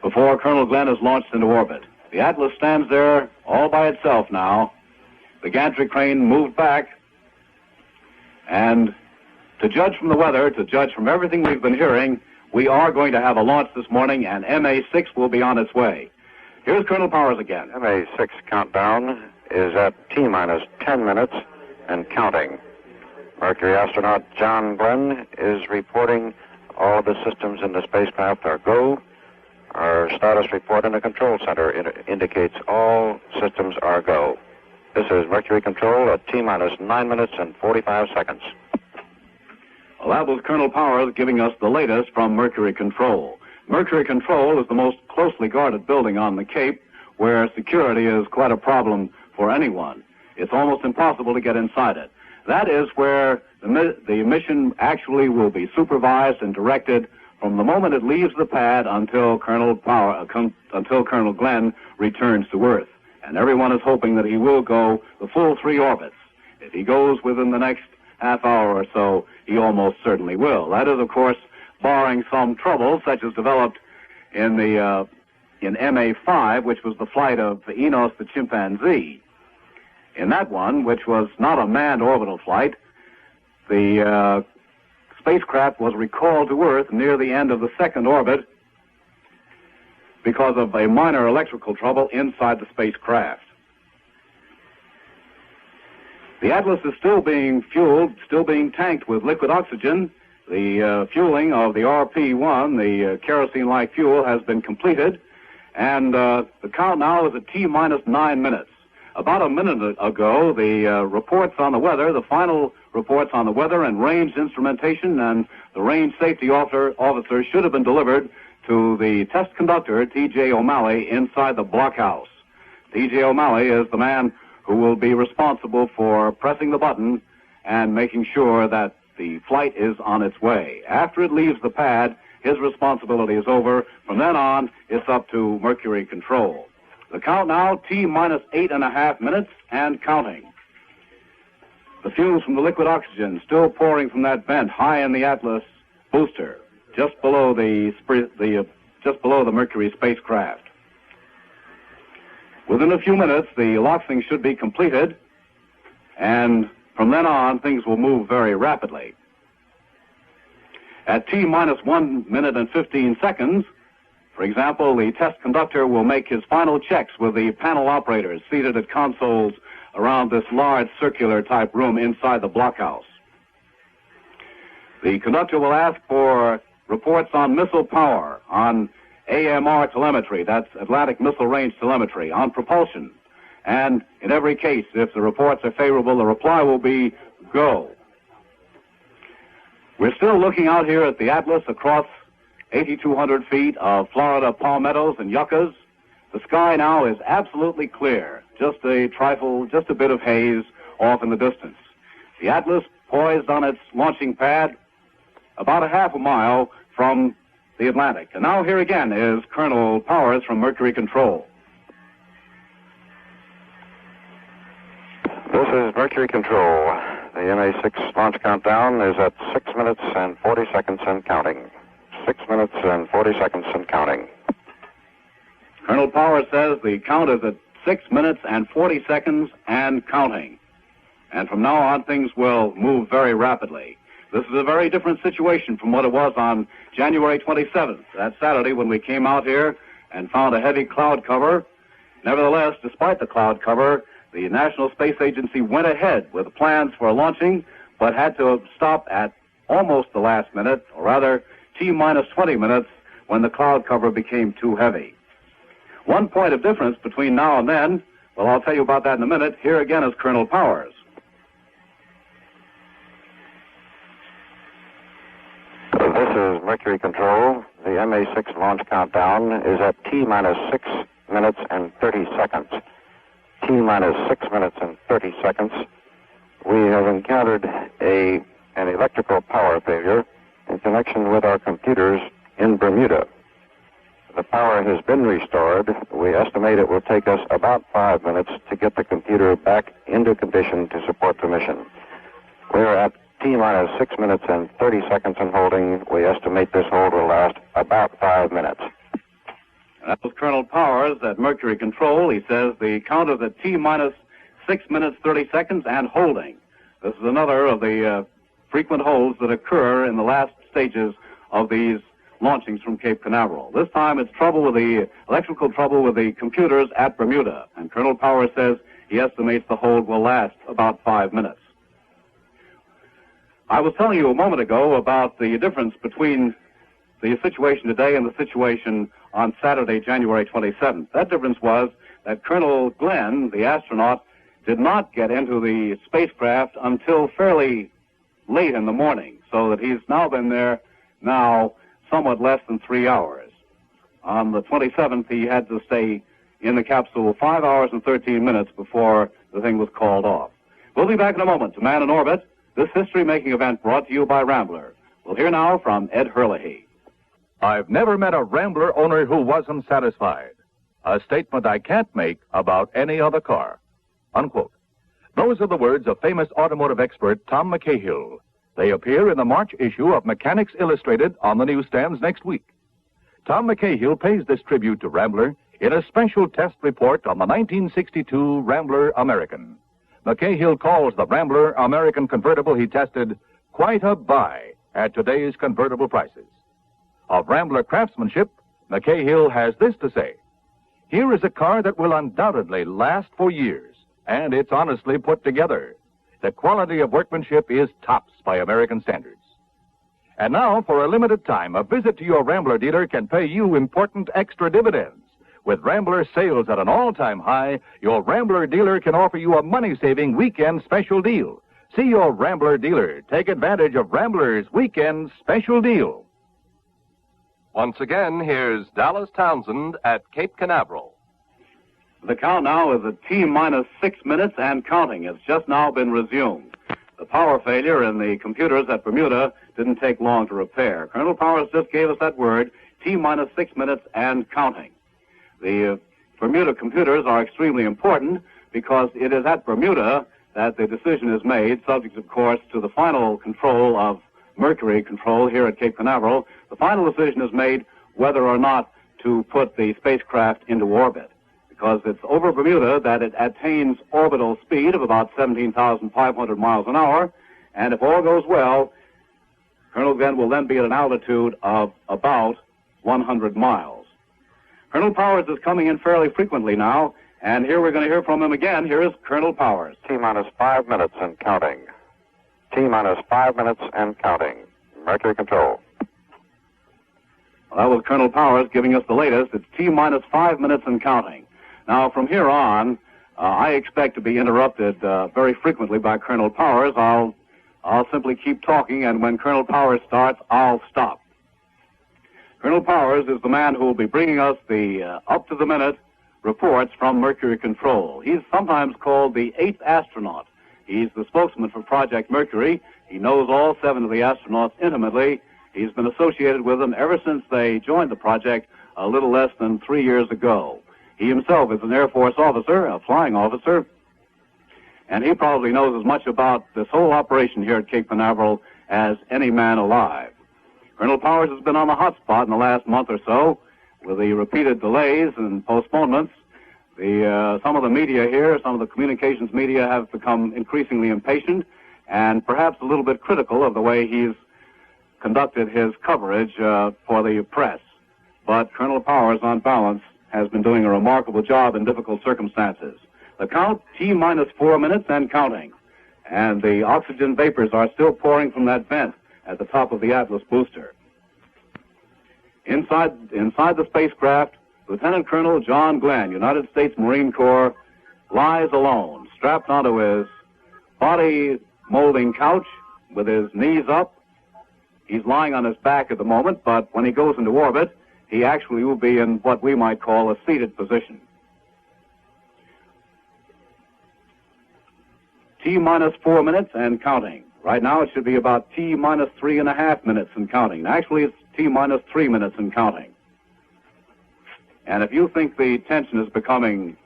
before Colonel Glenn is launched into orbit. The Atlas stands there all by itself now. The gantry crane moved back. And to judge from the weather, to judge from everything we've been hearing, we are going to have a launch this morning, and MA-6 will be on its way. Here's Colonel Powers again. MA-6 countdown is at T-minus 10 minutes and counting. Mercury astronaut John Glenn is reporting all the systems in the spacecraft are go. Our status report in the control center indicates all systems are go. This is Mercury Control at T-minus 9 minutes and 45 seconds. Well, that was Colonel Powers giving us the latest from Mercury Control. Mercury Control is the most closely guarded building on the Cape, where security is quite a problem for anyone. It's almost impossible to get inside it. That is where the mission actually will be supervised and directed from the moment it leaves the pad until Colonel Glenn returns to Earth. And everyone is hoping that he will go the full 3 orbits. If he goes within the next half hour or so, he almost certainly will. That is, of course, barring some trouble, such as developed in MA-5, which was the flight of Enos the chimpanzee. In that one, which was not a manned orbital flight, the spacecraft was recalled to Earth near the end of the 2nd orbit because of a minor electrical trouble inside the spacecraft. The Atlas is still being fueled, still being tanked with liquid oxygen. The fueling of the RP-1, the kerosene-like fuel, has been completed, and the count now is at T-minus 9 minutes. About a minute ago, the reports on the weather, the final reports on the weather and range instrumentation and the range safety officer should have been delivered to the test conductor, T.J. O'Malley, inside the blockhouse. T.J. O'Malley is the man who will be responsible for pressing the button and making sure that the flight is on its way. After it leaves the pad, his responsibility is over. From then on, it's up to Mercury Control. The count now, T-minus 8.5 minutes and counting. The fumes from the liquid oxygen still pouring from that vent high in the Atlas booster, just below the Mercury spacecraft. Within a few minutes, the loxing should be completed, and from then on, things will move very rapidly. At T-minus 1 minute and 15 seconds, for example, the test conductor will make his final checks with the panel operators seated at consoles around this large circular-type room inside the blockhouse. The conductor will ask for reports on missile power, on AMR telemetry, that's Atlantic Missile Range telemetry, on propulsion. And in every case, if the reports are favorable, the reply will be go. We're still looking out here at the Atlas across 8,200 feet of Florida palmettos and yuccas. The sky now is absolutely clear, just a trifle, just a bit of haze off in the distance. The Atlas poised on its launching pad about a half a mile from the Atlantic. And now here again is Colonel Powers from Mercury Control. This is Mercury Control. The MA6 launch countdown is at 6 minutes and 40 seconds and counting. 6 minutes and 40 seconds and counting. Colonel Powers says the count is at 6 minutes and 40 seconds and counting. And from now on, things will move very rapidly. This is a very different situation from what it was on January 27th, that Saturday when we came out here and found a heavy cloud cover. Nevertheless, despite the cloud cover, the National Space Agency went ahead with plans for launching, but had to stop at almost the last minute, or rather T-minus 20 minutes, when the cloud cover became too heavy. One point of difference between now and then, well, I'll tell you about that in a minute. Here again is Colonel Powers. This is Mercury Control. The MA6 launch countdown is at T-minus 6 minutes and 30 seconds. T-minus 6 minutes and 30 seconds. We have encountered an electrical power failure in connection with our computers in Bermuda. The power has been restored. We estimate it will take us about 5 minutes to get the computer back into condition to support the mission. We're at T-minus 6 minutes and 30 seconds and holding. We estimate this hold will last about 5 minutes. That was Colonel Powers at Mercury Control. He says the count is at T-minus 6 minutes, 30 seconds and holding. This is another of the frequent holds that occur in the last stages of these launchings from Cape Canaveral. This time it's electrical trouble with the computers at Bermuda. And Colonel Powers says he estimates the hold will last about 5 minutes. I was telling you a moment ago about the difference between the situation today and the situation on Saturday, January 27th. That difference was that Colonel Glenn, the astronaut, did not get into the spacecraft until fairly late in the morning, so that he's now been there somewhat less than 3 hours. On the 27th, he had to stay in the capsule 5 hours and 13 minutes before the thing was called off. We'll be back in a moment to Man in Orbit, this history-making event brought to you by Rambler. We'll hear now from Ed Hurley. I've never met a Rambler owner who wasn't satisfied. A statement I can't make about any other car. Unquote. Those are the words of famous automotive expert Tom McCahill. They appear in the March issue of Mechanics Illustrated on the newsstands next week. Tom McCahill pays this tribute to Rambler in a special test report on the 1962 Rambler American. McCahill calls the Rambler American convertible he tested quite a buy at today's convertible prices. Of Rambler craftsmanship, McCahill has this to say. Here is a car that will undoubtedly last for years, and it's honestly put together. The quality of workmanship is tops by American standards. And now, for a limited time, a visit to your Rambler dealer can pay you important extra dividends. With Rambler sales at an all-time high, your Rambler dealer can offer you a money-saving weekend special deal. See your Rambler dealer. Take advantage of Rambler's weekend special deal. Once again, here's Dallas Townsend at Cape Canaveral. The count now is at T-minus 6 minutes and counting. It's just now been resumed. The power failure in the computers at Bermuda didn't take long to repair. Colonel Powers just gave us that word, T-minus 6 minutes and counting. The Bermuda computers are extremely important because it is at Bermuda that the decision is made, subject, of course, to the final control of Mercury Control here at Cape Canaveral. The final decision is made whether or not to put the spacecraft into orbit, because it's over Bermuda that it attains orbital speed of about 17,500 miles an hour, and if all goes well, Colonel Glenn will then be at an altitude of about 100 miles. Colonel Powers is coming in fairly frequently now, and here we're going to hear from him again. Here is Colonel Powers. T-minus 5 minutes and counting. T-minus 5 minutes and counting. Mercury Control. Well, that was Colonel Powers giving us the latest. It's T-minus 5 minutes and counting. Now, from here on, I expect to be interrupted very frequently by Colonel Powers. I'll simply keep talking, and when Colonel Powers starts, I'll stop. Colonel Powers is the man who will be bringing us the up-to-the-minute reports from Mercury Control. He's sometimes called the 8th astronaut. He's the spokesman for Project Mercury. He knows all 7 of the astronauts intimately, He's been associated with them ever since they joined the project a little less than 3 years ago. He himself is an Air Force officer, a flying officer, and he probably knows as much about this whole operation here at Cape Canaveral as any man alive. Colonel Powers has been on the hot spot in the last month or so with the repeated delays and postponements. Some of the media here, some of the communications media have become increasingly impatient and perhaps a little bit critical of the way he's conducted his coverage for the press. But Colonel Powers, on balance, has been doing a remarkable job in difficult circumstances. The count, T-minus 4 minutes and counting. And the oxygen vapors are still pouring from that vent at the top of the Atlas booster. Inside the spacecraft, Lieutenant Colonel John Glenn, United States Marine Corps, lies alone, strapped onto his body-molding couch with his knees up. He's lying on his back at the moment, but when he goes into orbit, he actually will be in what we might call a seated position. T-minus 4 minutes and counting. Right now it should be about T-minus 3.5 minutes and counting. Actually, it's T-minus 3 minutes and counting. And if you think the tension is becoming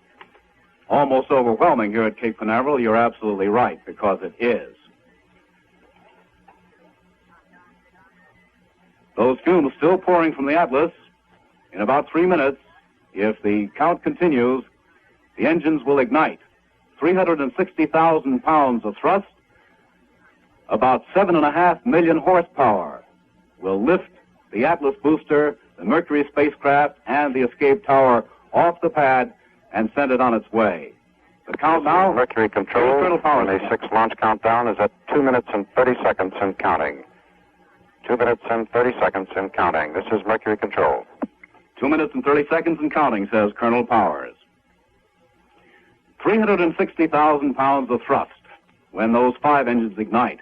almost overwhelming here at Cape Canaveral, you're absolutely right, because it is. Those fumes still pouring from the Atlas. In about 3 minutes, if the count continues, the engines will ignite. 360,000 pounds of thrust, about 7.5 million horsepower will lift the Atlas booster, the Mercury spacecraft, and the escape tower off the pad and send it on its way. The count now... Mercury Control, MA6 launch countdown is at 2 minutes and 30 seconds and counting. 2 minutes and 30 seconds and counting. This is Mercury Control. 2 minutes and 30 seconds and counting, says Colonel Powers. 360,000 pounds of thrust when those 5 engines ignite.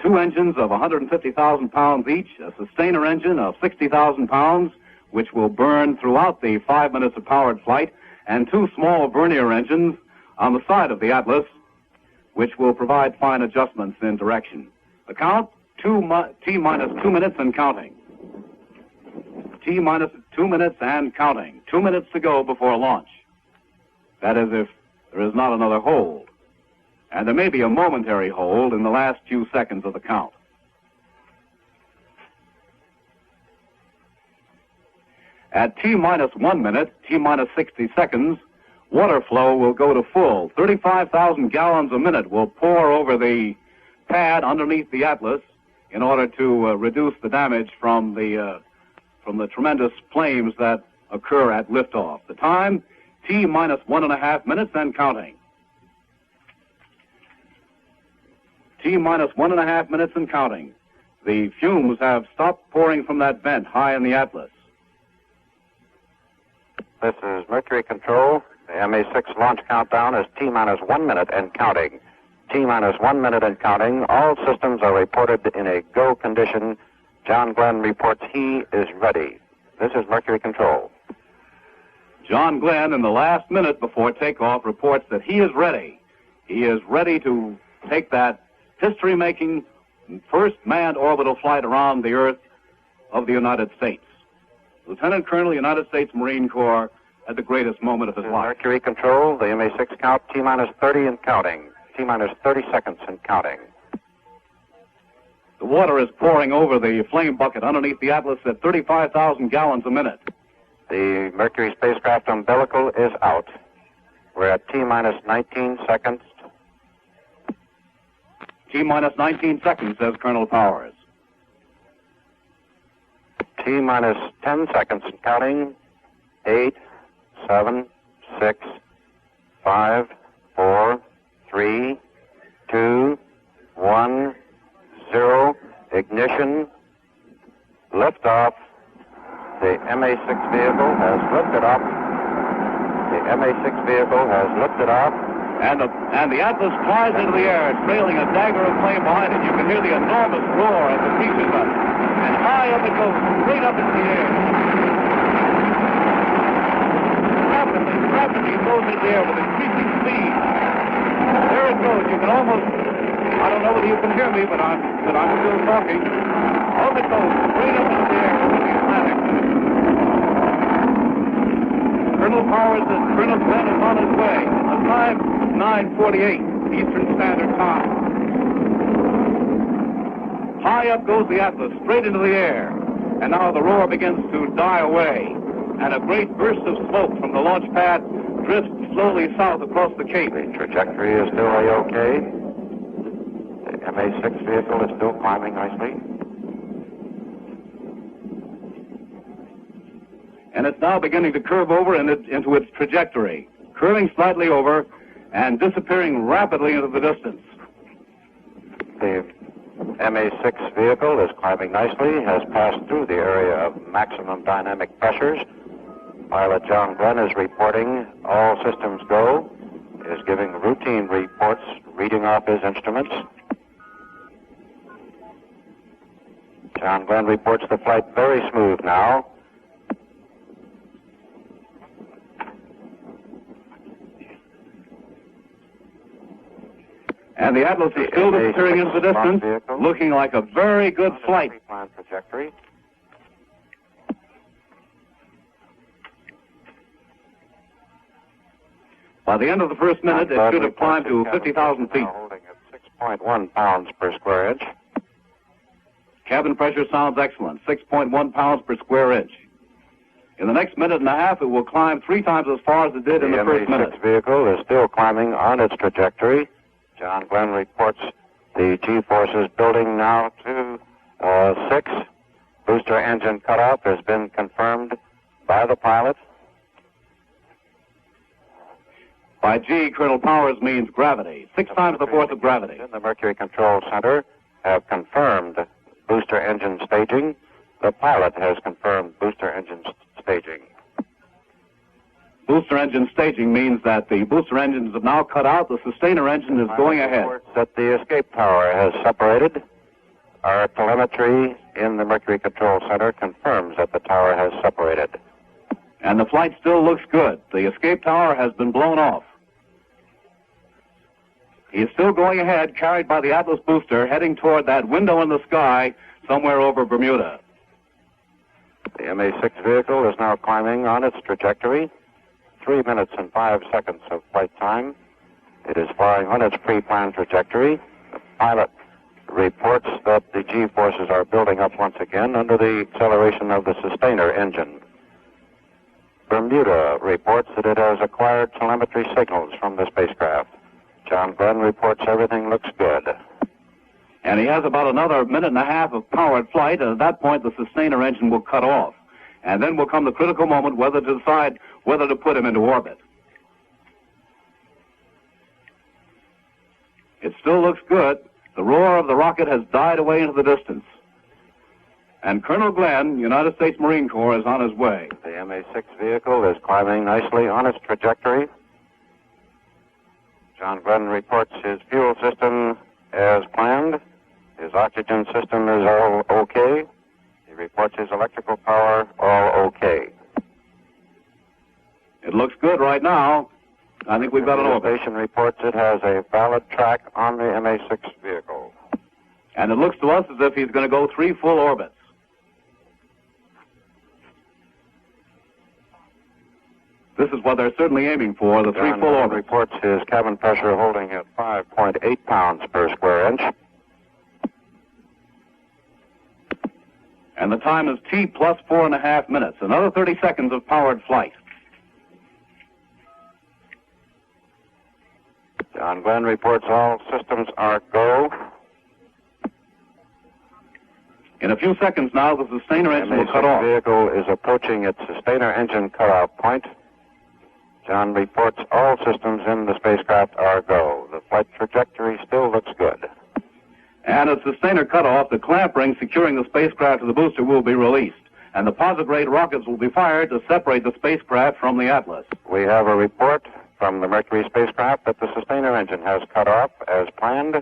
2 engines of 150,000 pounds each, a sustainer engine of 60,000 pounds, which will burn throughout the 5 minutes of powered flight, and 2 small vernier engines on the side of the Atlas, which will provide fine adjustments in direction. The count, T-minus 2 minutes and counting. T-minus 2 minutes and counting. 2 minutes to go before launch. That is, if there is not another hold. And there may be a momentary hold in the last few seconds of the count. At T-minus 1 minute, T-minus 60 seconds, water flow will go to full. 35,000 gallons a minute will pour over the pad underneath the Atlas in order to reduce the damage from the tremendous flames that occur at liftoff. The time, T-minus 1.5 minutes and counting. T-minus 1.5 minutes and counting. The fumes have stopped pouring from that vent high in the Atlas. This is Mercury Control. The MA6 launch countdown is T-minus 1 minute and counting. T-minus 1 minute and counting. All systems are reported in a go condition. John Glenn reports he is ready. This is Mercury Control. John Glenn, in the last minute before takeoff, reports that he is ready. He is ready to take that history-making first manned orbital flight around the Earth of the United States. Lieutenant Colonel, United States Marine Corps, at the greatest moment of his life. Mercury Control, the MA6 count, T-minus 30 and counting. T-minus 30 seconds and counting. The water is pouring over the flame bucket underneath the Atlas at 35,000 gallons a minute. The Mercury spacecraft umbilical is out. We're at T-minus 19 seconds. T-minus 19 seconds, says Colonel Powers. T-minus 10 seconds and counting. 8, 7, 6, 5, 4, 3, 2, 1, 0. Ignition. Liftoff. The MA6 vehicle has lifted off. The MA6 vehicle has lifted off. And the Atlas flies into the air, trailing a dagger of flame behind it. You can hear the enormous roar as it reaches up. And high up it goes, straight up into the air. Rapidly it goes into the air with increasing speed. There it goes. You can almost I don't know whether you can hear me, but I'm still talking. Off it goes, straight up into the air over the Atlantic. Colonel Powers and Colonel Glenn is on his way. The time, 9:48 Eastern Standard Time. High up goes the Atlas, straight into the air. And now the roar begins to die away. And a great burst of smoke from the launch pad drifts slowly south across the Cape. The trajectory is still A-OK. The MA-6 vehicle is still climbing nicely. And it's now beginning to curve over into its trajectory, curving slightly over and disappearing rapidly into the distance. The MA-6 vehicle is climbing nicely, has passed through the area of maximum dynamic pressures. Pilot John Glenn is reporting all systems go, is giving routine reports, reading off his instruments. John Glenn reports the flight very smooth now. And the Atlas is still disappearing into the distance, looking like a very good flight. Trajectory. By the end of the first minute, it should have climbed to 50,000 feet. Holding at 6.1 pounds per square inch. Cabin pressure sounds excellent, 6.1 pounds per square inch. In the next minute and a half, it will climb 3 times as far as it did in the first minute. The MA-6 vehicle is still climbing on its trajectory. John Glenn reports the G-forces building now to 6. Booster engine cutoff has been confirmed by the pilot. By G, Colonel Powers means gravity, 6 times the force of gravity. In the Mercury Control Center have confirmed booster engine staging. The pilot has confirmed booster engine staging. Booster engine staging means that the booster engines have now cut out. The sustainer engine is going ahead. That the escape tower has separated. Our telemetry in the Mercury Control Center confirms that the tower has separated. And the flight still looks good. The escape tower has been blown off. He is still going ahead, carried by the Atlas booster, heading toward that window in the sky somewhere over Bermuda. The MA-6 vehicle is now climbing on its trajectory. 3 minutes and 5 seconds of flight time. It is flying on its pre-planned trajectory. The pilot reports that the G-forces are building up once again under the acceleration of the sustainer engine. Bermuda reports that it has acquired telemetry signals from the spacecraft. John Glenn reports everything looks good. And he has about another minute and a half of powered flight, and at that point the sustainer engine will cut off. And then will come the critical moment whether to decide whether to put him into orbit. It still looks good. The roar of the rocket has died away into the distance. And Colonel Glenn, United States Marine Corps, is on his way. The MA-6 vehicle is climbing nicely on its trajectory. John Glenn reports his fuel system as planned. His oxygen system is all okay. He reports his electrical power all okay. It looks good right now. I think we've got an orbit. The station reports it has a valid track on the MA-6 vehicle. And it looks to us as if he's going to go 3 full orbits. This is what they're certainly aiming for, the 3 full orbits. Reports his cabin pressure holding at 5.8 pounds per square inch. And the time is T plus 4.5 minutes. Another 30 seconds of powered flight. John Glenn reports all systems are go. In a few seconds now, the sustainer engine will cut off. The vehicle is approaching its sustainer engine cutoff point. John reports all systems in the spacecraft are go. The flight trajectory still looks good. And at sustainer cutoff, the clamp ring securing the spacecraft to the booster will be released. And the positive-rate rockets will be fired to separate the spacecraft from the Atlas. We have a report from the Mercury spacecraft that the sustainer engine has cut off as planned.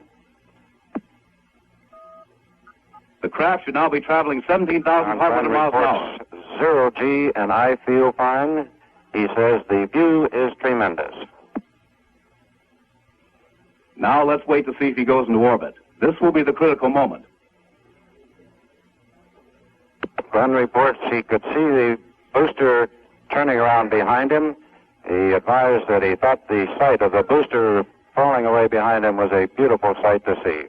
The craft should now be traveling 17,500 miles an hour. 0G, and I feel fine. He says the view is tremendous. Now let's wait to see if he goes into orbit. This will be the critical moment. Glenn reports he could see the booster turning around behind him. He advised that he thought the sight of the booster falling away behind him was a beautiful sight to see.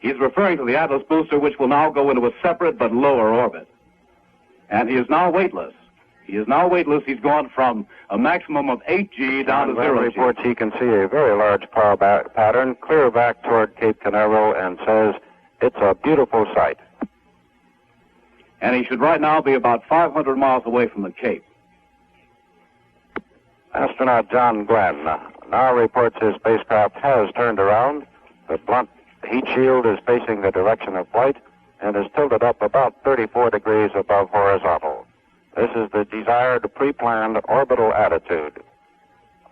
He's referring to the Atlas booster, which will now go into a separate but lower orbit. And he is now weightless. He's gone from a maximum of 8G down to 0G. Glenn reports he can see a very large power pattern clear back toward Cape Canaveral and says it's a beautiful sight. And he should right now be about 500 miles away from the Cape. Astronaut John Glenn now reports his spacecraft has turned around. The blunt heat shield is facing the direction of flight and is tilted up about 34 degrees above horizontal. This is the desired pre-planned orbital attitude.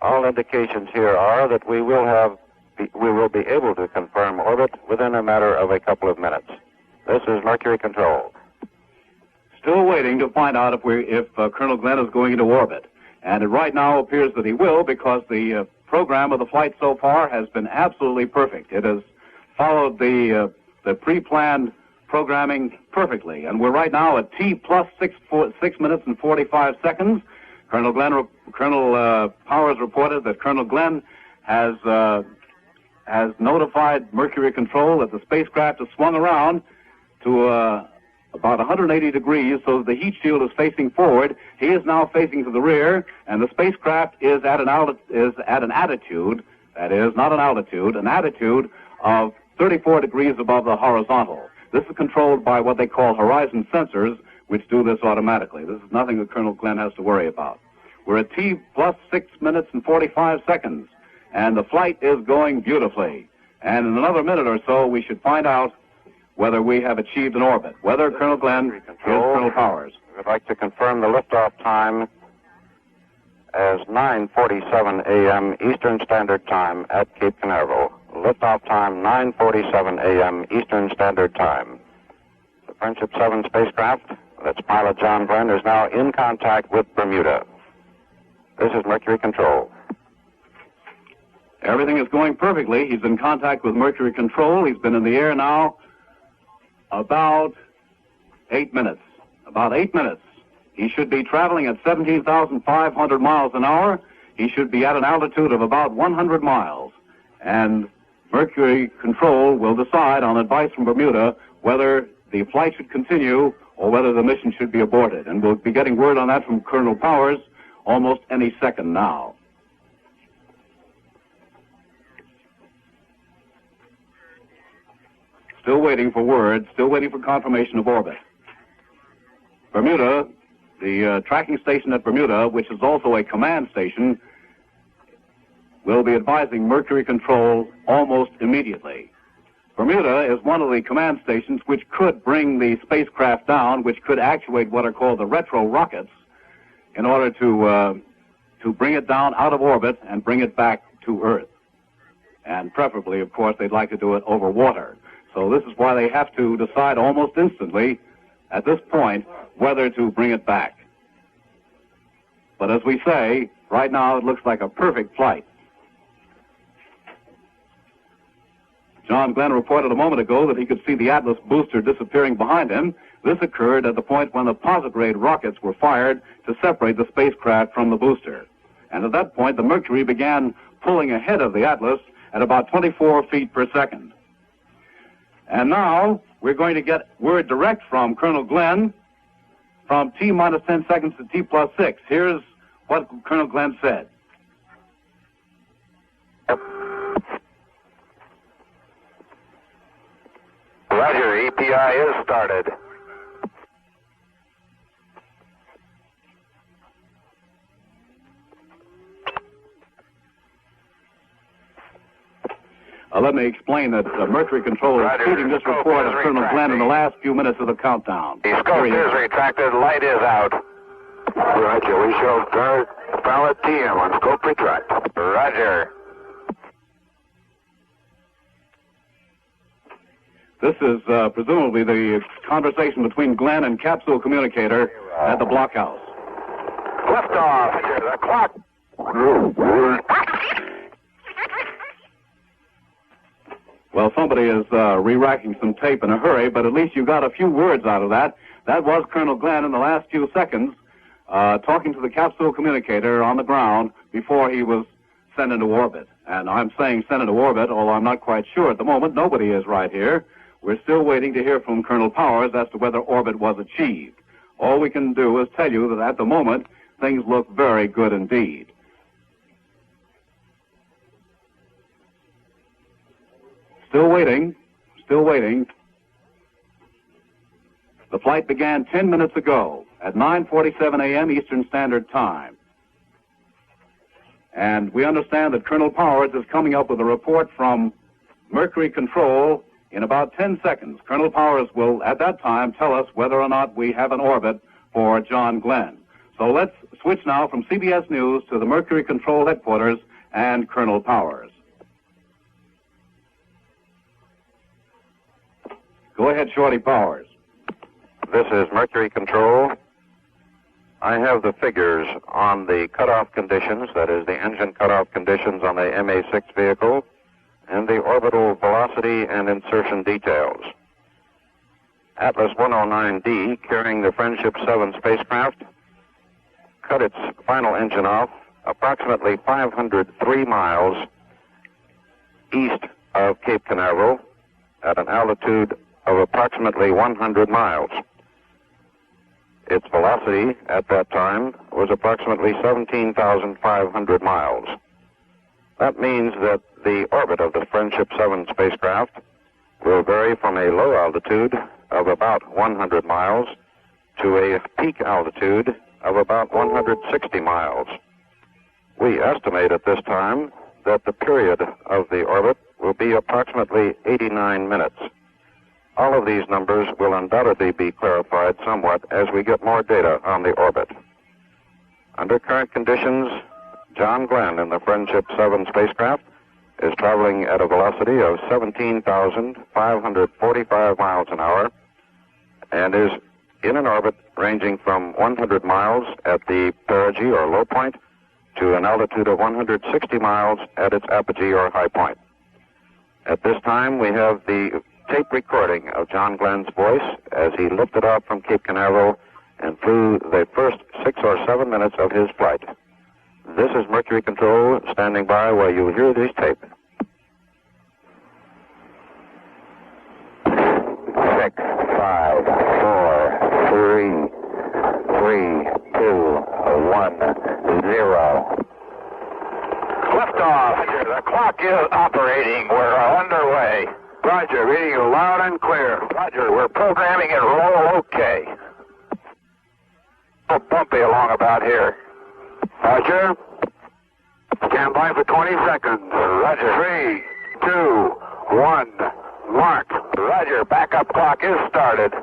All indications here are that we will be able to confirm orbit within a matter of a couple of minutes. This is Mercury Control. Still waiting to find out if Colonel Glenn is going into orbit. And it right now appears that he will, because the program of the flight so far has been absolutely perfect. It has followed the pre-planned programming perfectly. And we're right now at T plus 6 minutes and 45 seconds. Colonel Powers reported that Colonel Glenn has notified Mercury Control that the spacecraft has swung around to about 180 degrees, so that the heat shield is facing forward. He is now facing to the rear, and the spacecraft is at an attitude, that is, not an altitude, an attitude of 34 degrees above the horizontal. This is controlled by what they call horizon sensors, which do this automatically. This is nothing that Colonel Glenn has to worry about. We're at T plus 6 minutes and 45 seconds, and the flight is going beautifully. And in another minute or so, we should find out whether we have achieved an orbit, whether Colonel Glenn is Colonel Powers. I'd like to confirm the liftoff time as 9:47 a.m. Eastern Standard Time at Cape Canaveral. Liftoff time 9:47 a.m. Eastern Standard Time. The Friendship 7 spacecraft, that's pilot John Glenn, is now in contact with Bermuda. This is Mercury Control. Everything is going perfectly. He's in contact with Mercury Control. He's been in the air now about 8 minutes. About 8 minutes. He should be traveling at 17,500 miles an hour. He should be at an altitude of about 100 miles. And Mercury Control will decide, on advice from Bermuda, whether the flight should continue or whether the mission should be aborted. And we'll be getting word on that from Colonel Powers almost any second now. Still waiting for word, still waiting for confirmation of orbit. Bermuda, the tracking station at Bermuda, which is also a command station, will be advising Mercury Control almost immediately. Bermuda is one of the command stations which could bring the spacecraft down, which could actuate what are called the retro rockets in order to bring it down out of orbit and bring it back to Earth. And preferably, of course, they'd like to do it over water. So this is why they have to decide almost instantly, at this point, whether to bring it back. But as we say, right now it looks like a perfect flight. John Glenn reported a moment ago that he could see the Atlas booster disappearing behind him. This occurred at the point when the positrade rockets were fired to separate the spacecraft from the booster. And at that point, the Mercury began pulling ahead of the Atlas at about 24 feet per second. And now we're going to get word direct from Colonel Glenn from T minus 10 seconds to T plus 6. Here's what Colonel Glenn said. Roger, EPI is started. Let me explain that Mercury Control is feeding this report of Colonel Glenn in the last few minutes of the countdown. The scope is retracted, light is out. Roger, we show guard valid TM on scope retract. Roger. This is presumably the conversation between Glenn and capsule communicator at the blockhouse. Liftoff. The clock. Well, somebody is re-racking some tape in a hurry, but at least you got a few words out of that. That was Colonel Glenn in the last few seconds talking to the capsule communicator on the ground before he was sent into orbit. And I'm saying sent into orbit, although I'm not quite sure at the moment. Nobody is right here. We're still waiting to hear from Colonel Powers as to whether orbit was achieved. All we can do is tell you that at the moment, things look very good indeed. Still waiting. Still waiting. The flight began 10 minutes ago at 9:47 a.m. Eastern Standard Time. And we understand that Colonel Powers is coming up with a report from Mercury Control in about 10 seconds. Colonel Powers will, at that time, tell us whether or not we have an orbit for John Glenn. So let's switch now from CBS News to the Mercury Control headquarters and Colonel Powers. Go ahead, Shorty Powers. This is Mercury Control. I have the figures on the cutoff conditions, that is, the engine cutoff conditions on the MA-6 vehicle, and the orbital velocity and insertion details. Atlas 109D, carrying the Friendship 7 spacecraft, cut its final engine off approximately 503 miles east of Cape Canaveral at an altitude of approximately 100 miles. Its velocity at that time was approximately 17,500 miles. That means that the orbit of the Friendship 7 spacecraft will vary from a low altitude of about 100 miles to a peak altitude of about 160 miles. We estimate at this time that the period of the orbit will be approximately 89 minutes. All of these numbers will undoubtedly be clarified somewhat as we get more data on the orbit. Under current conditions, John Glenn in the Friendship 7 spacecraft is traveling at a velocity of 17,545 miles an hour and is in an orbit ranging from 100 miles at the perigee or low point to an altitude of 160 miles at its apogee or high point. At this time, we have the tape recording of John Glenn's voice as he lifted off from Cape Canaveral and flew the first 6 or 7 minutes of his flight. This is Mercury Control standing by while you hear this tape. 6, 5, 4, 3, 2, 1, 0. Liftoff. The clock is operating. We're underway. Roger, reading you loud and clear. Roger, we're programming it roll okay. A little bumpy along about here. Roger. Stand by for 20 seconds. Roger. 3, 2, 1. Mark. Roger, backup clock is started.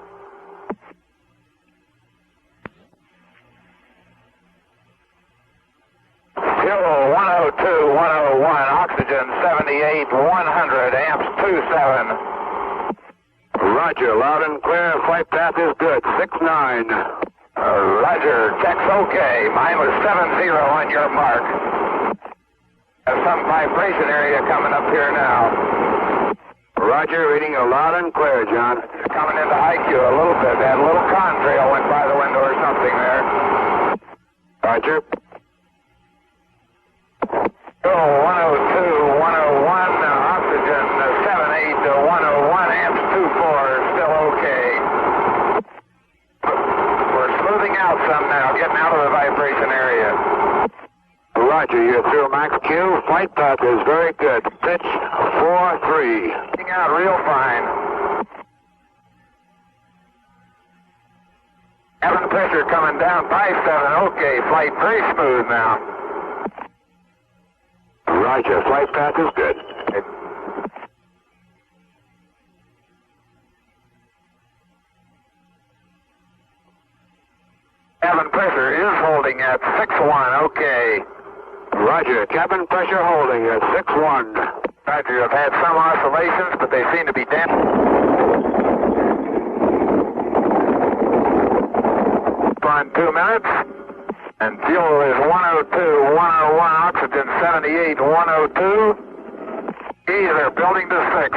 Fuel 102, 101, oxygen 78, 100, amps 27. Roger, loud and clear. Flight path is good. 6-9. Roger, checks okay. Mine was 70 on your mark. There's some vibration area coming up here now. Roger, reading you loud and clear, John. It's coming into IQ a little bit. That little contrail went by the window or something there. Roger. Fuel 102, 101, oxygen 78 to 101, amps 24, still okay. We're smoothing out some now, getting out of the vibration area. Roger, you're through max Q. Flight path is very good. Pitch 4-3. Getting out real fine. Cabin pressure coming down 5-7, okay. Flight very smooth now. Roger, flight path is good. Cabin pressure is holding at 6-1, okay. Roger, cabin pressure holding at 6-1. Roger, I've had some oscillations, but they seem to be damp. On 2 minutes. And fuel is 102, 101, oxygen 78, 102. They're building to 6.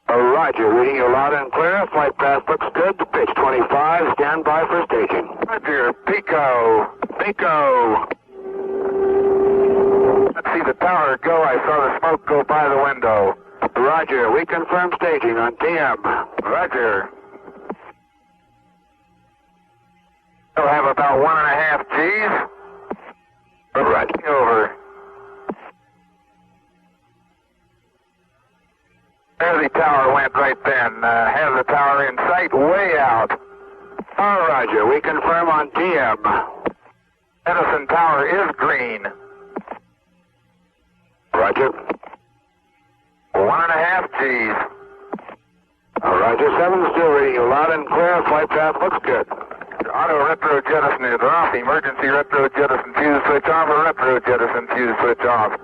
Roger, reading you loud and clear. Flight path looks good. Pitch 25, stand by for staging. Roger, Pico. Let's see the tower go. I saw the smoke go by the window. Roger, we confirm staging on TM. Roger. We'll have about 1.5 Gs. Roger. Over. There the tower went right then. Have the tower in sight, way out. Roger, we confirm on TM. Edison Tower is green. Roger. 1.5 Gs. Roger, 7 still reading you loud and clear. Flight path looks good. Auto retro jettison is off. Emergency retro jettison fuse switch off. Or retro jettison fuse switch off.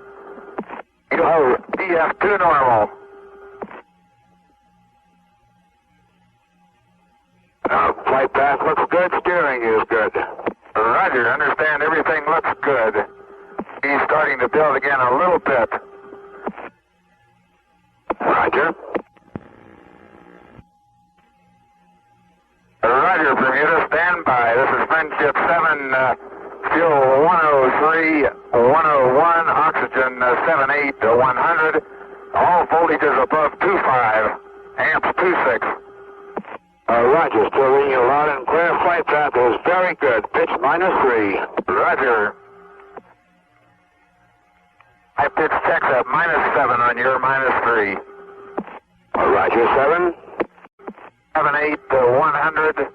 DF2 normal. Flight path looks good. Steering is good. Roger, understand everything looks good. He's starting to build again a little bit. Roger. Roger, Bermuda, stand by. This is Friendship 7, fuel 103, 101, oxygen 78, 100. All voltages above 25, amps 26. Roger, still reading you loud and clear. Flight path is very good. Pitch -3. Roger. I pitch checks at -7 on your -3. Roger, 7. 78 to 100,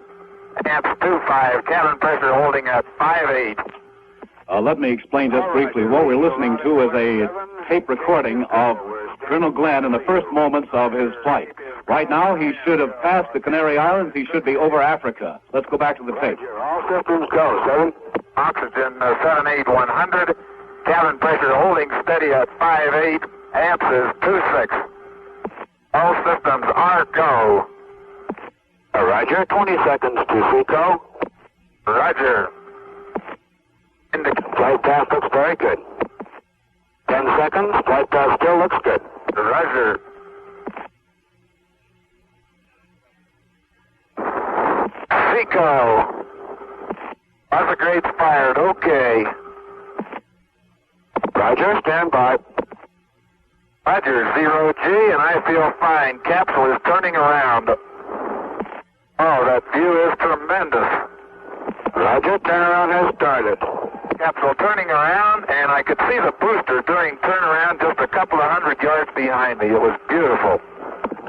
amps 25, cabin pressure holding at 5.8. Let me explain just briefly. What we're listening to is a tape recording of Colonel Glenn in the first moments of his flight. Right now, he should have passed the Canary Islands. He should be over Africa. Let's go back to the tape. All systems go, 7. Oxygen 78, 100, cabin pressure holding steady at 5.8, amps is 26. All systems are go. Roger, 20 seconds to Seco. Roger. Flight path looks very good. 10 seconds, flight path still looks good. Roger. Seco. Lots of grades fired, okay. Roger, stand by. Roger, 0G, and I feel fine. Capsule is turning around. Oh, that view is tremendous. Roger, turnaround has started. Capsule turning around, and I could see the booster during turnaround just a couple of 100 yards behind me. It was beautiful.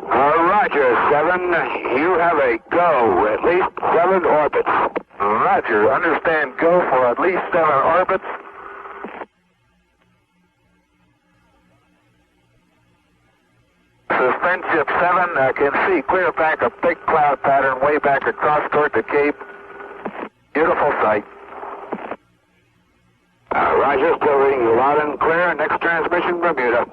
Roger, 7. You have a go. At least 7 orbits. Roger, understand go for at least 7 orbits. This is Friendship 7. I can see clear back a big cloud pattern way back across toward the Cape. Beautiful sight. Roger, still reading you loud and clear. Next transmission, Bermuda.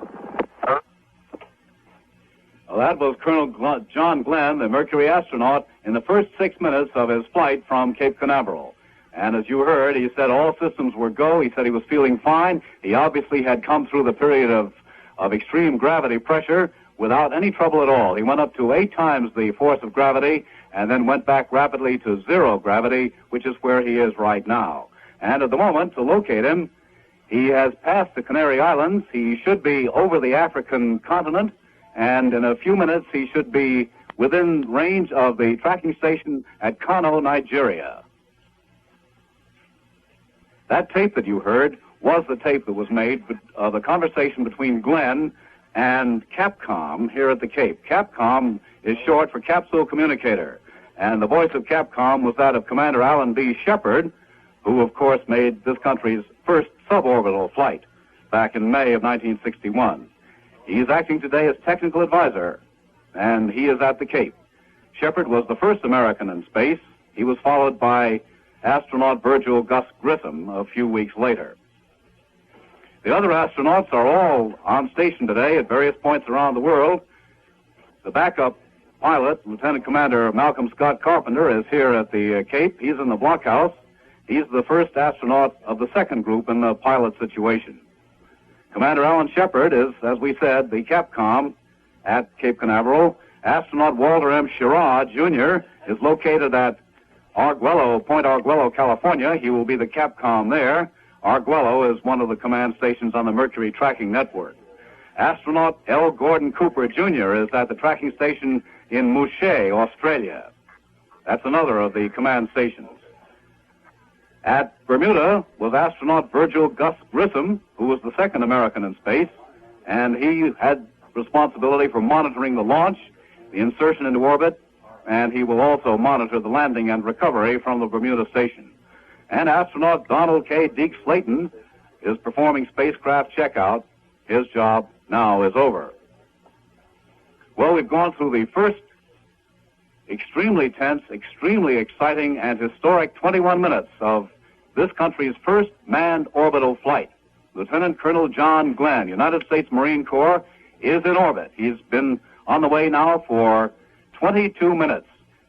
Well, that was Colonel John Glenn, the Mercury astronaut, in the first 6 minutes of his flight from Cape Canaveral. And as you heard, he said all systems were go. He said he was feeling fine. He obviously had come through the period of extreme gravity pressure without any trouble at all. He went up to 8 times the force of gravity and then went back rapidly to 0 gravity, which is where he is right now. And at the moment, to locate him, he has passed the Canary Islands. He should be over the African continent, and in a few minutes he should be within range of the tracking station at Kano, Nigeria. That tape that you heard was the tape that was made of the conversation between Glenn and Capcom here at the Cape. Capcom is short for Capsule Communicator, and the voice of Capcom was that of Commander Alan B. Shepard, who, of course, made this country's first suborbital flight back in May of 1961. He is acting today as technical advisor, and he is at the Cape. Shepard was the first American in space. He was followed by astronaut Virgil Gus Grissom a few weeks later. The other astronauts are all on station today at various points around the world. The backup pilot, Lieutenant Commander Malcolm Scott Carpenter, is here at the Cape. He's in the blockhouse. He's the first astronaut of the second group in the pilot situation. Commander Alan Shepard is, as we said, the Capcom at Cape Canaveral. Astronaut Walter M. Sherrod, Jr. is located at Point Arguello, California. He will be the Capcom there. Arguello is one of the command stations on the Mercury tracking network. Astronaut L. Gordon Cooper, Jr. is at the tracking station in Mouchet, Australia. That's another of the command stations. At Bermuda was astronaut Virgil Gus Grissom, who was the second American in space, and he had responsibility for monitoring the launch, the insertion into orbit, and he will also monitor the landing and recovery from the Bermuda station. And astronaut Donald K. Deke Slayton is performing spacecraft checkout. His job now is over. Well, we've gone through the first extremely tense, extremely exciting, and historic 21 minutes of this country's first manned orbital flight. Lieutenant Colonel John Glenn, United States Marine Corps, is in orbit. He's been on the way now for 22 minutes.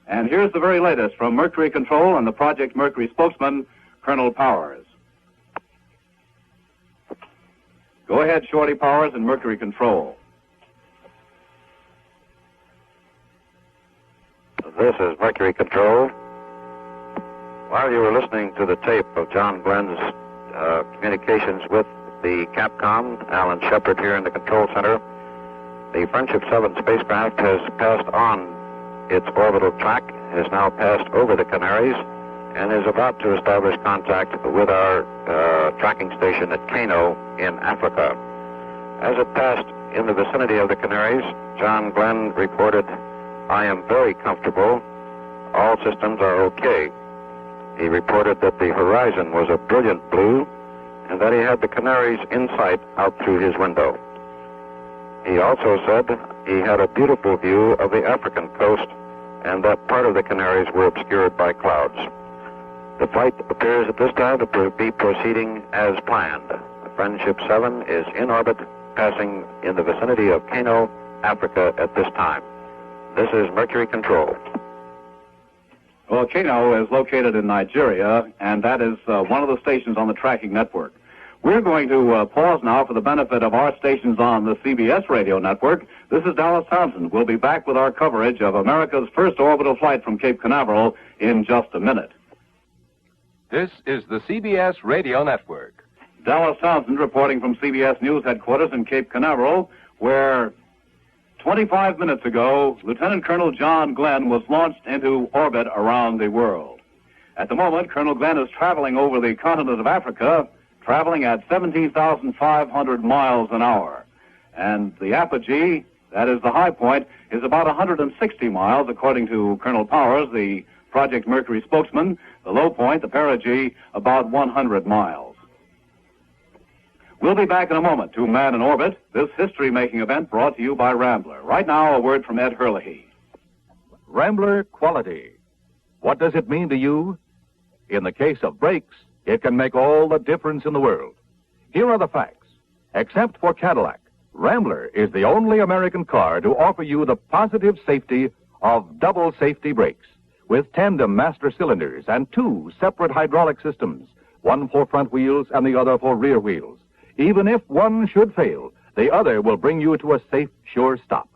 And here's the very latest from Mercury Control and the Project Mercury spokesman, Colonel Powers. Go ahead, Shorty Powers and Mercury Control. This is Mercury Control. While you were listening to the tape of John Glenn's communications with the Capcom, Alan Shepard here in the control center, the Friendship 7 spacecraft has passed on its orbital track, has now passed over the Canaries, and is about to establish contact with our tracking station at Kano in Africa. As it passed in the vicinity of the Canaries, John Glenn reported, "I am very comfortable. All systems are okay." He reported that the horizon was a brilliant blue and that he had the Canaries in sight out through his window. He also said he had a beautiful view of the African coast and that part of the Canaries were obscured by clouds. The flight appears at this time to be proceeding as planned. The Friendship 7 is in orbit, passing in the vicinity of Kano, Africa at this time. This is Mercury Control. Well, Kano is located in Nigeria, and that is one of the stations on the tracking network. We're going to pause now for the benefit of our stations on the CBS radio network. This is Dallas Townsend. We'll be back with our coverage of America's first orbital flight from Cape Canaveral in just a minute. This is the CBS Radio Network. Dallas Townsend reporting from CBS News headquarters in Cape Canaveral, where 25 minutes ago, Lieutenant Colonel John Glenn was launched into orbit around the world. At the moment, Colonel Glenn is traveling over the continent of Africa, traveling at 17,500 miles an hour. And the apogee, that is the high point, is about 160 miles, according to Colonel Powers, the Project Mercury spokesman. The low point, the perigee, about 100 miles. We'll be back in a moment to Man in Orbit, this history-making event brought to you by Rambler. Right now, a word from Ed Hurley. Rambler quality. What does it mean to you? In the case of brakes, it can make all the difference in the world. Here are the facts. Except for Cadillac, Rambler is the only American car to offer you the positive safety of double safety brakes with tandem master cylinders and two separate hydraulic systems, one for front wheels and the other for rear wheels. Even if one should fail, the other will bring you to a safe, sure stop.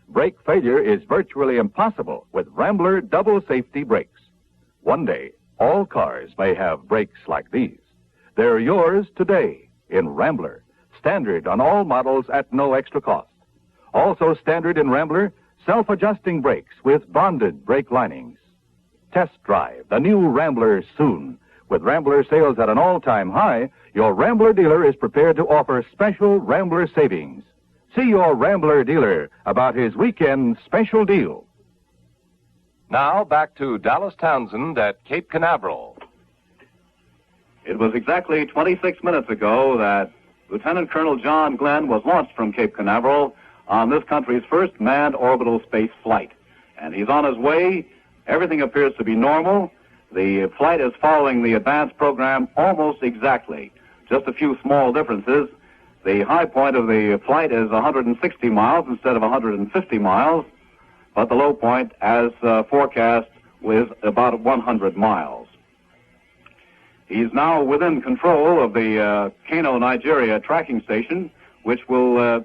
Brake failure is virtually impossible with Rambler double safety brakes. One day, all cars may have brakes like these. They're yours today in Rambler, standard on all models at no extra cost. Also standard in Rambler, self-adjusting brakes with bonded brake linings. Test drive the new Rambler soon. With Rambler sales at an all-time high, your Rambler dealer is prepared to offer special Rambler savings. See your Rambler dealer about his weekend special deal. Now back to Dallas Townsend at Cape Canaveral. It was exactly 26 minutes ago that Lieutenant Colonel John Glenn was launched from Cape Canaveral on this country's first manned orbital space flight. And he's on his way. Everything appears to be normal. The flight is following the advanced program almost exactly. Just a few small differences. The high point of the flight is 160 miles instead of 150 miles, but the low point, as forecast, was about 100 miles. He's now within control of the Kano, Nigeria tracking station, which will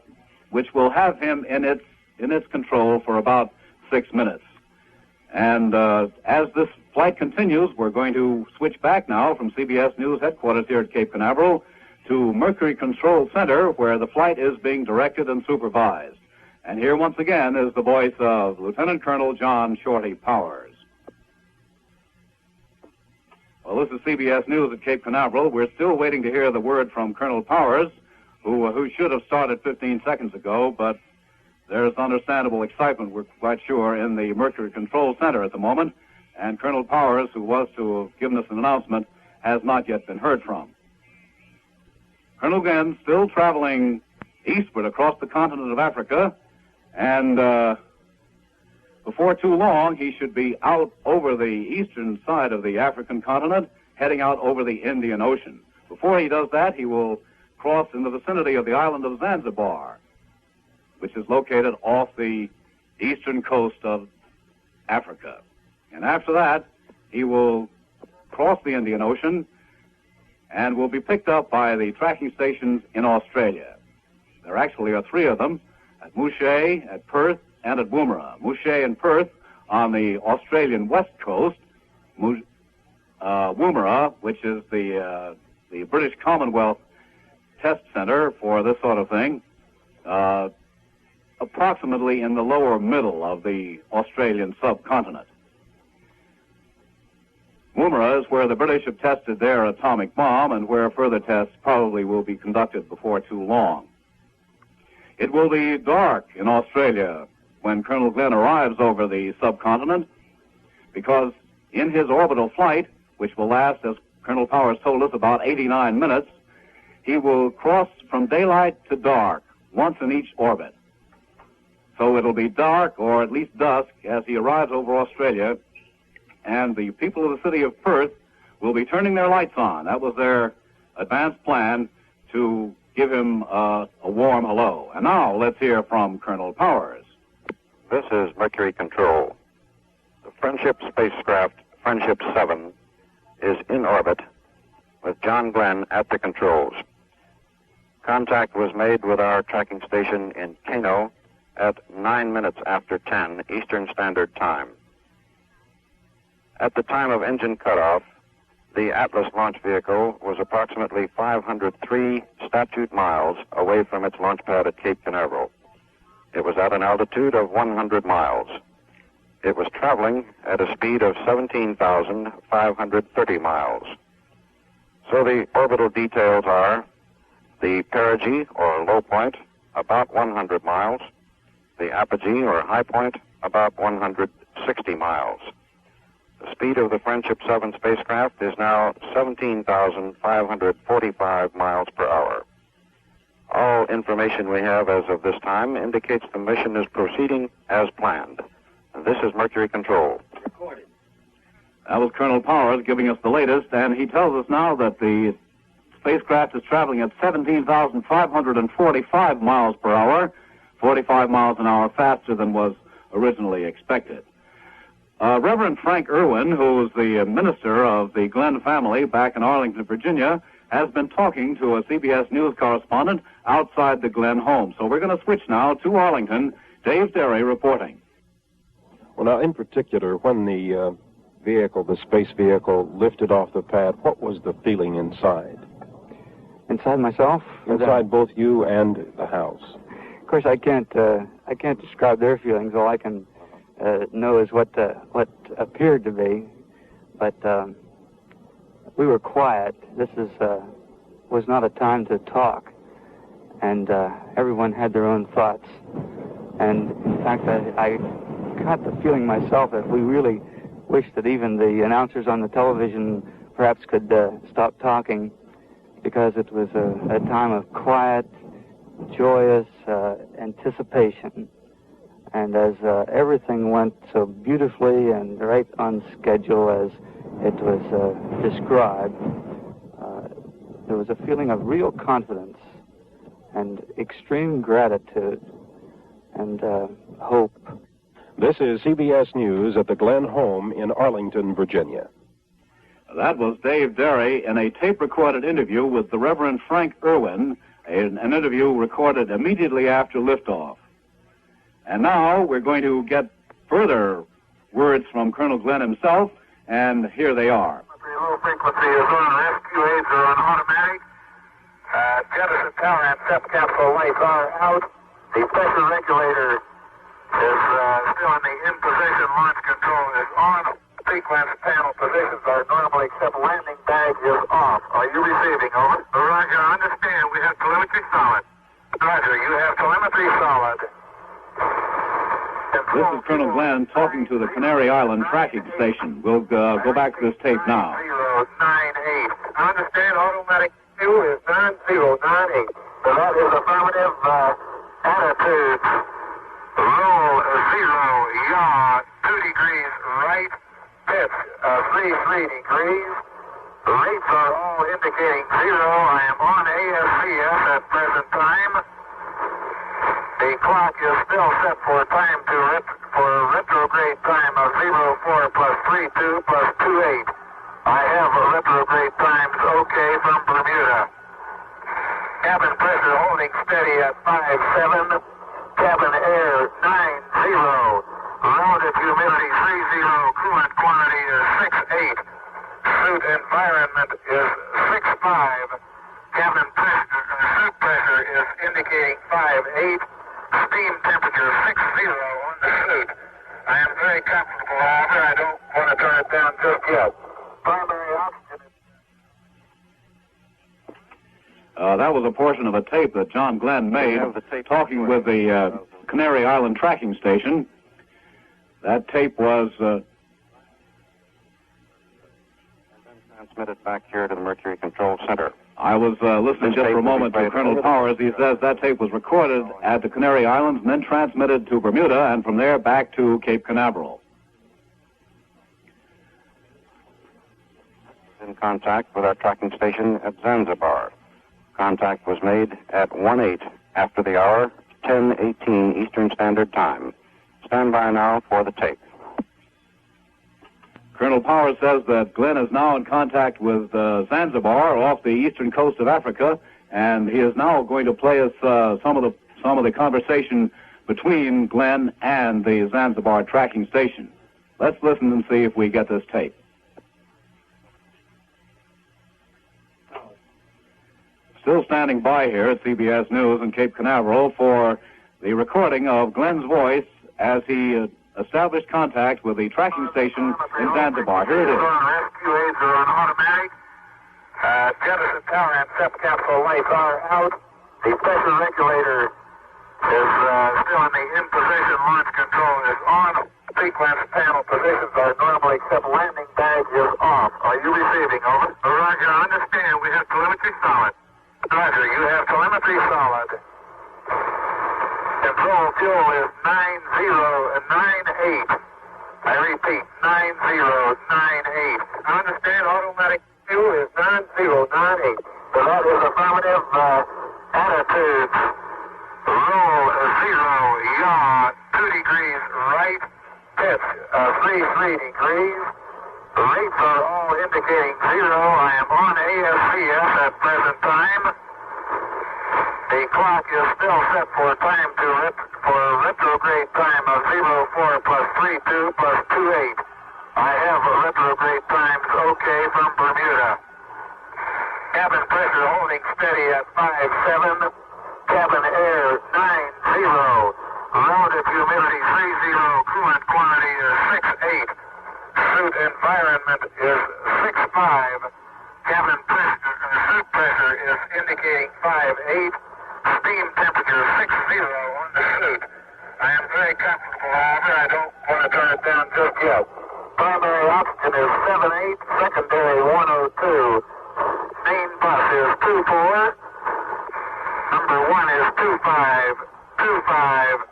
have him in its in its control for about 6 minutes. And as this flight continues, we're going to switch back now from CBS News headquarters here at Cape Canaveral to Mercury Control Center, where the flight is being directed and supervised. And here once again is the voice of Lieutenant Colonel John Shorty Powers. Well, this is CBS News at Cape Canaveral. We're still waiting to hear the word from Colonel Powers, who should have started 15 seconds ago, but there's understandable excitement, we're quite sure, in the Mercury Control Center at the moment, and Colonel Powers, who was to have given us an announcement, has not yet been heard from. Colonel Glenn still traveling eastward across the continent of Africa, and before too long, he should be out over the eastern side of the African continent, heading out over the Indian Ocean. Before he does that, he will cross in the vicinity of the island of Zanzibar, which is located off the eastern coast of Africa. And after that, he will cross the Indian Ocean and will be picked up by the tracking stations in Australia. There actually are 3 of them, at Mouchet, at Perth, and at Woomera. Mouchet and Perth on the Australian west coast, Woomera, which is the British Commonwealth test center for this sort of thing, approximately in the lower middle of the Australian subcontinent. Woomera is where the British have tested their atomic bomb and where further tests probably will be conducted before too long. It will be dark in Australia when Colonel Glenn arrives over the subcontinent, because in his orbital flight, which will last, as Colonel Powers told us, about 89 minutes, he will cross from daylight to dark once in each orbit. So it'll be dark, or at least dusk, as he arrives over Australia, and the people of the city of Perth will be turning their lights on. That was their advanced plan to give him a warm hello. And now let's hear from Colonel Powers. This is Mercury Control. The Friendship spacecraft, Friendship 7, is in orbit with John Glenn at the controls. Contact was made with our tracking station in Kano at 9 minutes after 10 Eastern Standard Time. At the time of engine cutoff, the Atlas launch vehicle was approximately 503 statute miles away from its launch pad at Cape Canaveral. It was at an altitude of 100 miles. It was traveling at a speed of 17,530 miles. So the orbital details are the perigee, or low point, about 100 miles, the apogee, or high point, about 160 miles. The speed of the Friendship 7 spacecraft is now 17,545 miles per hour. All information we have as of this time indicates the mission is proceeding as planned. And this is Mercury Control. Recorded. That was Colonel Powers giving us the latest, and he tells us now that the spacecraft is traveling at 17,545 miles per hour, 45 miles an hour faster than was originally expected. Reverend Frank Irwin, who is the minister of the Glenn family back in Arlington, Virginia, has been talking to a CBS News correspondent outside the Glenn home. So we're going to switch now to Arlington. Dave Derry reporting. Well, now, in particular, when the space vehicle, lifted off the pad, what was the feeling inside? Inside myself? Inside both you and the house. Of course, I can't describe their feelings. All I can know is what appeared to be. But we were quiet. This was not a time to talk, and everyone had their own thoughts. And in fact, I got the feeling myself that we really wished that even the announcers on the television perhaps could stop talking, because it was a time of quiet, joyous anticipation. And as everything went so beautifully and right on schedule as it was described, there was a feeling of real confidence and extreme gratitude and hope. This is CBS News at the Glenn home in Arlington, Virginia. That was Dave Derry in a tape-recorded interview with the Reverend Frank Irwin, an interview recorded immediately after liftoff. And now we're going to get further words from Colonel Glenn himself, and here they are. Low frequency is on. Rescue aids are on automatic. Jettison tower and SEP capsule lights are out. The pressure regulator is still in the in-position. Launch control is on. Sequence panel positions are normal except landing bag is off. Are you receiving? Over. Roger, understand. We have telemetry solid. Roger, you have telemetry solid. This is Colonel Glenn talking to the Canary Island tracking station. We'll go back to this tape now. 098. Understand, automatic fuel is 9098. So that is affirmative. Attitude. Roll 0, yaw, 2 degrees right. Pitch 33 degrees. Rates are all indicating 0. I am on ASCS at present time. The clock is still set for time for retrograde time of 04 plus 32 plus 28. I have retrograde times okay from Bermuda. Cabin pressure holding steady at 57. Cabin air 90. Relative humidity 30. Coolant quantity is 68. Suit environment is 65. Cabin pressure, suit pressure is indicating 58. Steam temperature 60 on the suit. I am very comfortable, however. I don't want to turn it down just yet. Primary oxygen. That was a portion of a tape that John Glenn made talking with the Canary Island tracking station. That tape was transmitted back here to the Mercury Control Center. I was listening just for a moment to Colonel Powers. He says that tape was recorded at the Canary Islands and then transmitted to Bermuda and from there back to Cape Canaveral. In contact with our tracking station at Zanzibar. Contact was made at 1:08 after the hour, 10:18 Eastern Standard Time. Stand by now for the tape. Colonel Powers says that Glenn is now in contact with Zanzibar off the eastern coast of Africa, and he is now going to play us some of the conversation between Glenn and the Zanzibar tracking station. Let's listen and see if we get this tape. Still standing by here at CBS News in Cape Canaveral for the recording of Glenn's voice as he established contact with the tracking station in Zanzibar. Here it is. Rescue aids are on automatic. Jettison tower and SEP capsule lights are out. The pressure regulator is still in the in-position. Launch control is on. Sequence panel positions are normal except landing bag is off. Are you receiving? Over. Roger, understand. We have telemetry solid. Roger, you have telemetry solid. Control fuel is 9098. I repeat, 9098. Understand, automatic fuel is 9098. So that is affirmative. Attitude. Roll 0, yaw, 2 degrees right. Pitch 33 degrees. Rates are all indicating 0. I am on ASCS at present time. The clock is still set for time for retrograde time of 04 plus 32 plus 28. I have retrograde times okay from Bermuda. Cabin pressure holding steady at 57. Cabin air 90. Relative humidity 30. Coolant quantity is 68. Suit environment is 65. Cabin pressure, suit pressure is indicating 58. Steam temperature 60 on the suit. I am very comfortable, however. I don't want to turn it down just yet. Primary oxygen is 78, secondary 102. Main bus is 24. Number 1 is 25, 25,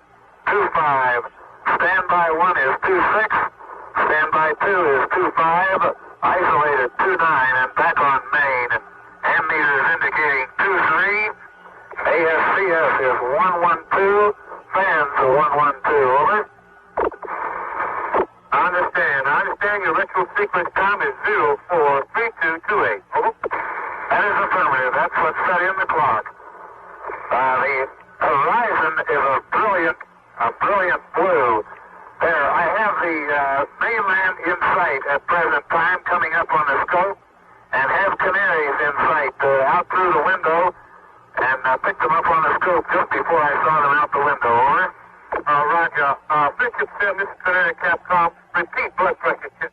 25. Standby 1 is 26. Standby 2 is 25. Isolated 29 and back on main. Ammeter is indicating 23. ASCS is 112. Fans are 112. Over. I understand your retro sequence time is 043228. Over. That is affirmative. That's what's set in the clock. The horizon is a brilliant a brilliant blue. There, I have the mainland in sight at present time coming up on the scope, and have canaries in sight out through the window, and picked them up on the scope just before I saw them out the window. Over. Roger. Bishop said, Mr. Canary Capcom, repeat blood pressure check.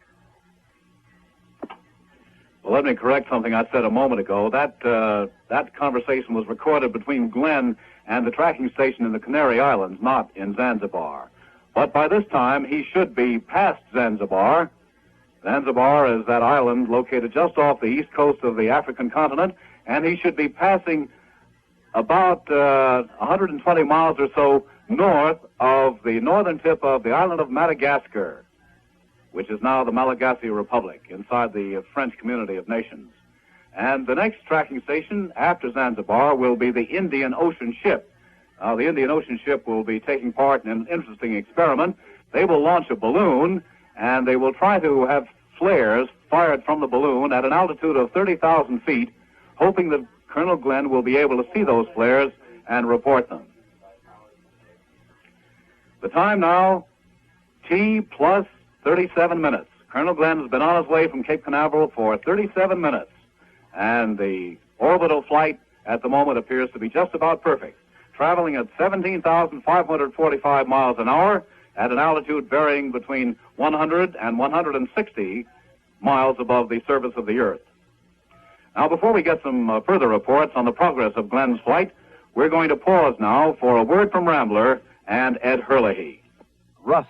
Well, let me correct something I said a moment ago. That conversation was recorded between Glenn and the tracking station in the Canary Islands, not in Zanzibar. But by this time, he should be past Zanzibar. Zanzibar is that island located just off the east coast of the African continent, and he should be passing about 120 miles or so north of the northern tip of the island of Madagascar, which is now the Malagasy Republic, inside the French Community of Nations. And the next tracking station after Zanzibar will be the Indian Ocean ship. Now, the Indian Ocean ship will be taking part in an interesting experiment. They will launch a balloon, and they will try to have flares fired from the balloon at an altitude of 30,000 feet, hoping that Colonel Glenn will be able to see those flares and report them. The time now, T plus 37 minutes. Colonel Glenn has been on his way from Cape Canaveral for 37 minutes, and the orbital flight at the moment appears to be just about perfect, traveling at 17,545 miles an hour at an altitude varying between 100 and 160 miles above the surface of the Earth. Now, before we get some further reports on the progress of Glenn's flight, we're going to pause now for a word from Rambler and Ed Herlihy. Rust,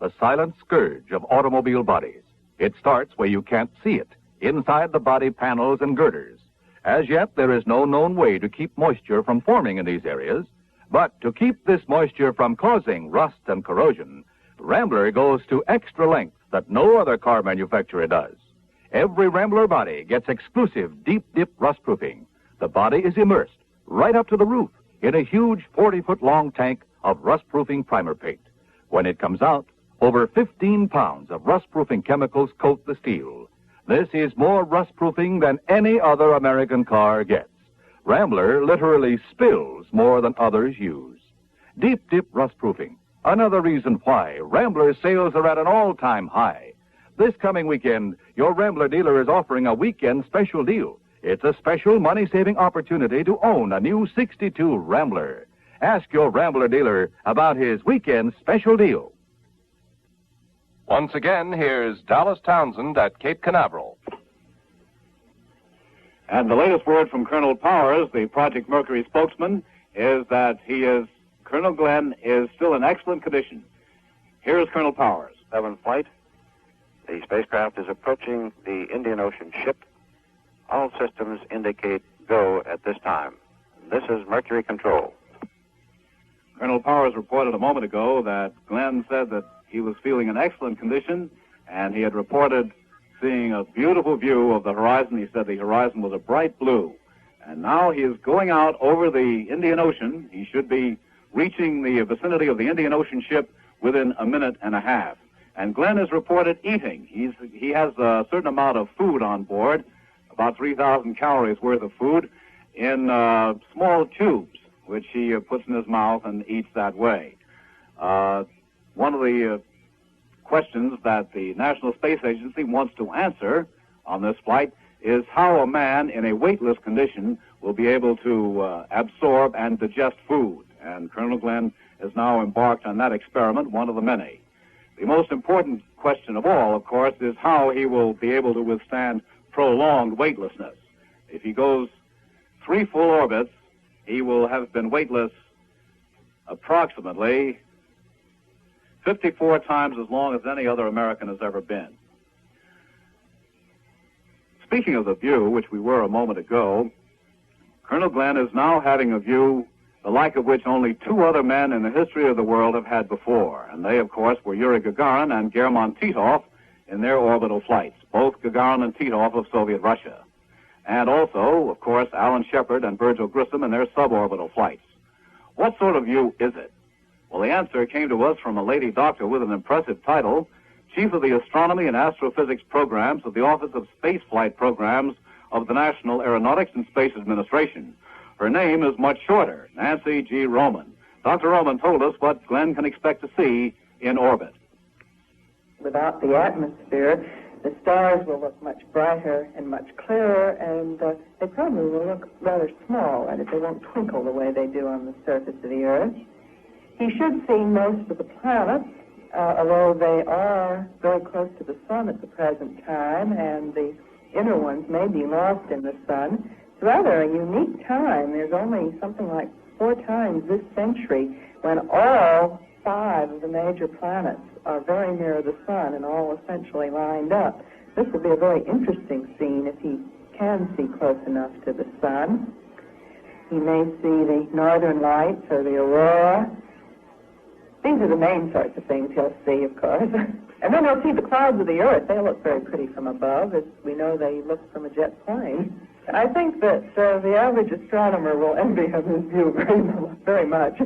the silent scourge of automobile bodies. It starts where you can't see it, inside the body panels and girders. As yet, there is no known way to keep moisture from forming in these areas, but to keep this moisture from causing rust and corrosion, Rambler goes to extra lengths that no other car manufacturer does. Every Rambler body gets exclusive deep-dip rust-proofing. The body is immersed right up to the roof in a huge 40-foot-long tank of rust-proofing primer paint. When it comes out, over 15 pounds of rust-proofing chemicals coat the steel. This is more rust-proofing than any other American car gets. Rambler literally spills more than others use. Deep-dip rust-proofing, another reason why Rambler sales are at an all-time high. This coming weekend, your Rambler dealer is offering a weekend special deal. It's a special money-saving opportunity to own a new 62 Rambler. Ask your Rambler dealer about his weekend special deal. Once again, here's Dallas Townsend at Cape Canaveral. And the latest word from Colonel Powers, the Project Mercury spokesman, is that Colonel Glenn is still in excellent condition. Here is Colonel Powers. 7 flight. The spacecraft is approaching the Indian Ocean ship. All systems indicate go at this time. This is Mercury Control. Colonel Powers reported a moment ago that Glenn said that he was feeling in excellent condition, and he had reported seeing a beautiful view of the horizon. He said the horizon was a bright blue. And now he is going out over the Indian Ocean. He should be reaching the vicinity of the Indian Ocean ship within a minute and a half. And Glenn is reported eating. He has a certain amount of food on board, about 3,000 calories worth of food, in small tubes, which he puts in his mouth and eats that way. One of the questions that the National Space Agency wants to answer on this flight is how a man in a weightless condition will be able to absorb and digest food. And Colonel Glenn is now embarked on that experiment, one of the many. The most important question of all, of course, is how he will be able to withstand prolonged weightlessness. If he goes 3 full orbits, he will have been weightless approximately 54 times as long as any other American has ever been. Speaking of the view, which we were a moment ago, Colonel Glenn is now having a view the like of which only 2 other men in the history of the world have had before. And they, of course, were Yuri Gagarin and German Titov in their orbital flights, both Gagarin and Titov of Soviet Russia. And also, of course, Alan Shepard and Virgil Grissom in their suborbital flights. What sort of view is it? Well, the answer came to us from a lady doctor with an impressive title, Chief of the Astronomy and Astrophysics Programs of the Office of Space Flight Programs of the National Aeronautics and Space Administration. Her name is much shorter, Nancy G. Roman. Dr. Roman told us what Glenn can expect to see in orbit. Without the atmosphere, the stars will look much brighter and much clearer, and they probably will look rather small, and they won't twinkle the way they do on the surface of the Earth. He should see most of the planets, although they are very close to the sun at the present time, and the inner ones may be lost in the sun. It's rather a unique time. There's only something like 4 times this century when all 5 of the major planets are very near the sun and all essentially lined up. This will be a very interesting scene if he can see close enough to the sun. He may see the northern lights or the aurora. These are the main sorts of things he'll see, of course. And then he'll see the clouds of the Earth. They look very pretty from above, as we know they look from a jet plane. I think that the average astronomer will envy him his view very much.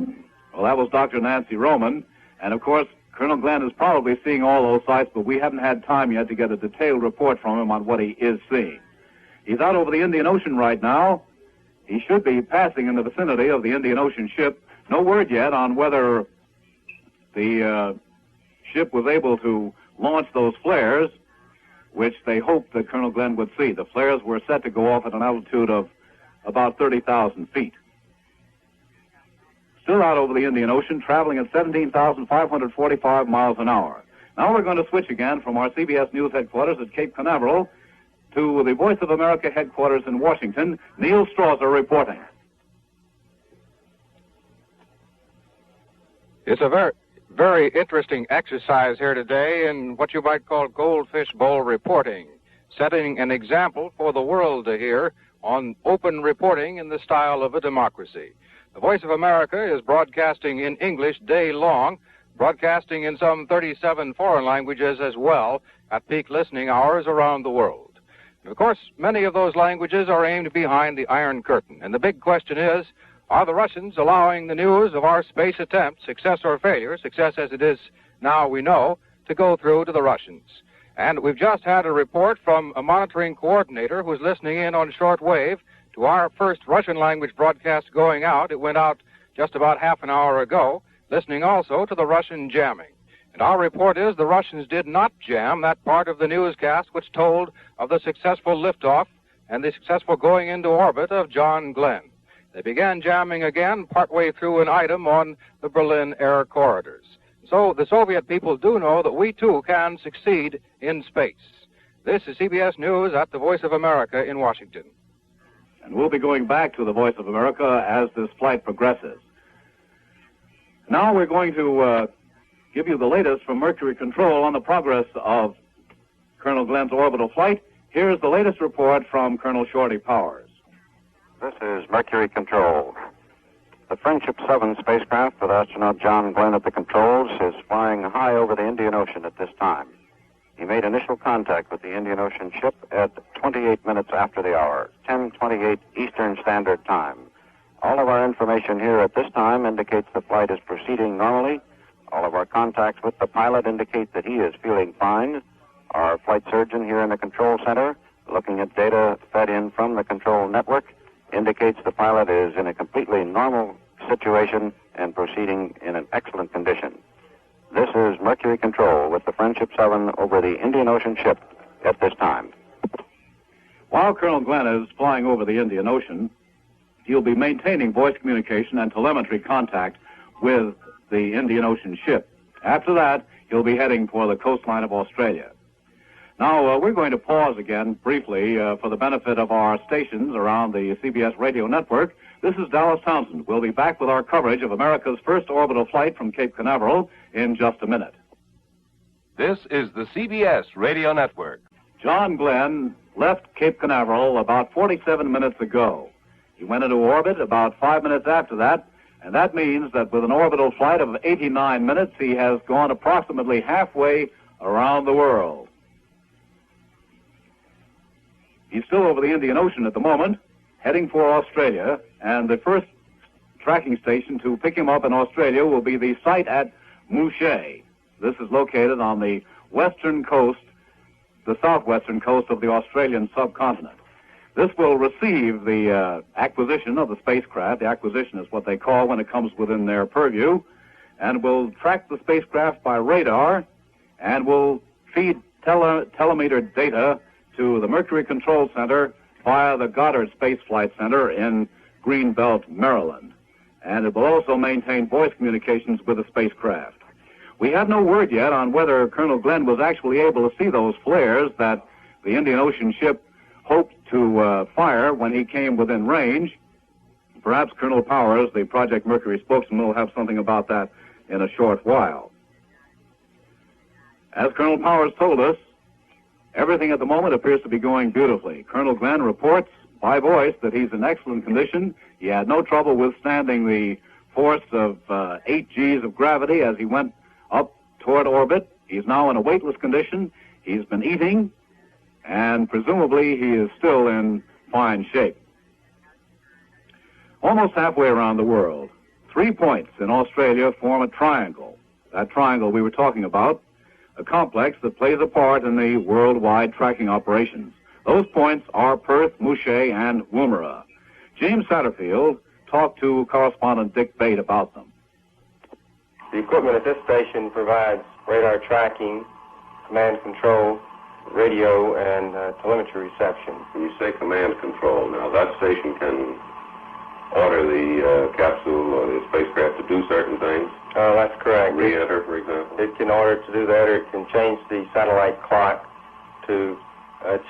Well, that was Dr. Nancy Roman. And, of course, Colonel Glenn is probably seeing all those sights, but we haven't had time yet to get a detailed report from him on what he is seeing. He's out over the Indian Ocean right now. He should be passing in the vicinity of the Indian Ocean ship. No word yet on whether the ship was able to launch those flares, which they hoped that Colonel Glenn would see. The flares were set to go off at an altitude of about 30,000 feet. Still out over the Indian Ocean, traveling at 17,545 miles an hour. Now we're going to switch again from our CBS News headquarters at Cape Canaveral to the Voice of America headquarters in Washington. Neil Strasser reporting. It's a very interesting exercise here today in what you might call goldfish bowl reporting, setting an example for the world to hear on open reporting in the style of a democracy. The Voice of America is broadcasting in English day long, broadcasting in some 37 foreign languages as well at peak listening hours around the world. And of course, many of those languages are aimed behind the Iron Curtain. And the big question is, are the Russians allowing the news of our space attempt, success or failure, success as it is now we know, to go through to the Russians? And we've just had a report from a monitoring coordinator who's listening in on shortwave to our first Russian language broadcast going out. It went out just about half an hour ago, listening also to the Russian jamming. And our report is the Russians did not jam that part of the newscast which told of the successful liftoff and the successful going into orbit of John Glenn. They began jamming again partway through an item on the Berlin air corridors. So the Soviet people do know that we too can succeed in space. This is CBS News at the Voice of America in Washington. And we'll be going back to the Voice of America as this flight progresses. Now we're going to give you the latest from Mercury Control on the progress of Colonel Glenn's orbital flight. Here's the latest report from Colonel Shorty Powers. This is Mercury Control. The Friendship 7 spacecraft with astronaut John Glenn at the controls is flying high over the Indian Ocean at this time. He made initial contact with the Indian Ocean ship at 28 minutes after the hour, 10:28 Eastern Standard Time. All of our information here at this time indicates the flight is proceeding normally. All of our contacts with the pilot indicate that he is feeling fine. Our flight surgeon here in the control center, looking at data fed in from the control network, indicates the pilot is in a completely normal situation and proceeding in an excellent condition. This is Mercury Control with the Friendship 7 over the Indian Ocean ship at this time. While Colonel Glenn is flying over the Indian Ocean, he'll be maintaining voice communication and telemetry contact with the Indian Ocean ship. After that, he'll be heading for the coastline of Australia. Now, we're going to pause again briefly for the benefit of our stations around the CBS Radio network. This is Dallas Townsend. We'll be back with our coverage of America's first orbital flight from Cape Canaveral in just a minute. This is the CBS Radio network. John Glenn left Cape Canaveral about 47 minutes ago. He went into orbit about 5 minutes after that, and that means that with an orbital flight of 89 minutes, he has gone approximately halfway around the world. He's still over the Indian Ocean at the moment, heading for Australia, and the first tracking station to pick him up in Australia will be the site at Mouchet. This is located on the western coast, the southwestern coast of the Australian subcontinent. This will receive the acquisition of the spacecraft. The acquisition is what they call when it comes within their purview, and will track the spacecraft by radar and will feed telemeter data to the Mercury Control Center via the Goddard Space Flight Center in Greenbelt, Maryland. And it will also maintain voice communications with the spacecraft. We have no word yet on whether Colonel Glenn was actually able to see those flares that the Indian Ocean ship hoped to fire when he came within range. Perhaps Colonel Powers, the Project Mercury spokesman, will have something about that in a short while. As Colonel Powers told us, everything at the moment appears to be going beautifully. Colonel Glenn reports by voice that he's in excellent condition. He had no trouble withstanding the force of 8 Gs of gravity as he went up toward orbit. He's now in a weightless condition. He's been eating, and presumably he is still in fine shape. Almost halfway around the world, 3 points in Australia form a triangle. That triangle we were talking about, a complex that plays a part in the worldwide tracking operations. Those points are Perth, Mouchet, and Woomera. James Satterfield talked to correspondent Dick Bate about them. The equipment at this station provides radar tracking, command control, radio, and telemetry reception. When you say command control, now that station can order the capsule or the spacecraft to do certain things? That's correct. Re-enter, for example? It can order to do that, or it can change the satellite clock to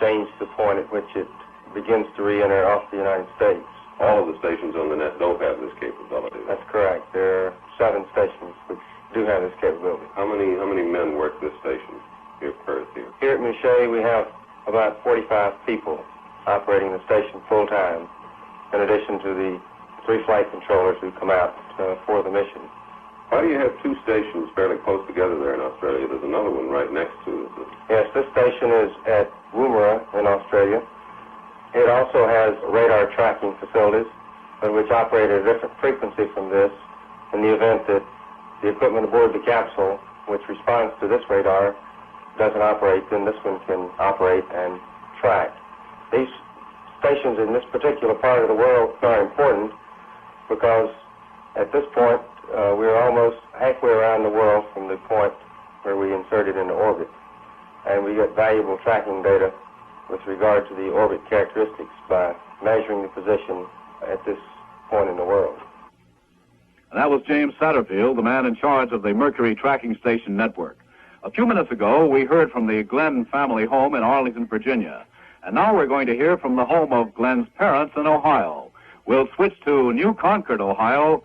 change the point at which it begins to re-enter off the United States. All of the stations on the net don't have this capability. That's correct. There are 7 stations which do have this capability. How many men work this station here at Perth here? Here at Mouchet, we have about 45 people operating the station full-time, in addition to the 3 flight controllers who come out for the mission. Why do you have 2 stations fairly close together there in Australia? There's another one right next to it. Yes, this station is at Woomera in Australia. It also has radar tracking facilities, which operate at a different frequency from this. In the event that the equipment aboard the capsule, which responds to this radar, doesn't operate, then this one can operate and track. These stations in this particular part of the world are important because at this point, we're almost halfway around the world from the point where we inserted into orbit. And we get valuable tracking data with regard to the orbit characteristics by measuring the position at this point in the world. And that was James Satterfield, the man in charge of the Mercury Tracking Station Network. A few minutes ago, we heard from the Glenn family home in Arlington, Virginia. And now we're going to hear from the home of Glenn's parents in Ohio. We'll switch to New Concord, Ohio,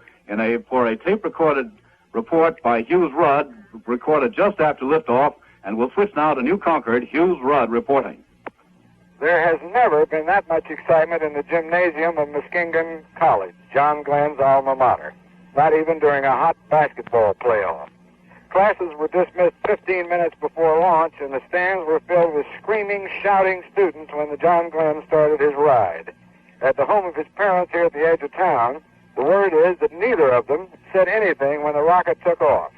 for a tape-recorded report by Hughes Rudd, recorded just after liftoff. And we'll switch now to New Concord, Hughes Rudd reporting. There has never been that much excitement in the gymnasium of Muskingum College, John Glenn's alma mater, not even during a hot basketball playoff. Classes were dismissed 15 minutes before launch, and the stands were filled with screaming, shouting students when the John Glenn started his ride. At the home of his parents here at the edge of town, the word is that neither of them said anything when the rocket took off.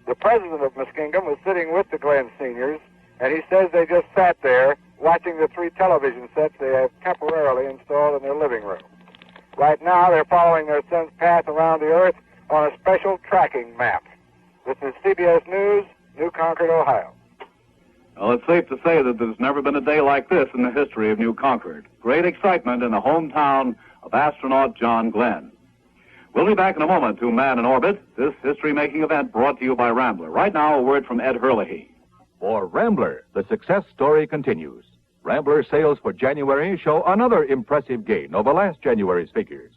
The president of Muskingum was sitting with the Glenn seniors, and he says they just sat there watching the 3 television sets they have temporarily installed in their living room. Right now, they're following their son's path around the Earth on a special tracking map. This is CBS News, New Concord, Ohio. Well, it's safe to say that there's never been a day like this in the history of New Concord. Great excitement in the hometown of astronaut John Glenn. We'll be back in a moment to Man in Orbit, this history-making event brought to you by Rambler. Right now, a word from Ed Hurley. For Rambler, the success story continues. Rambler sales for January show another impressive gain over last January's figures.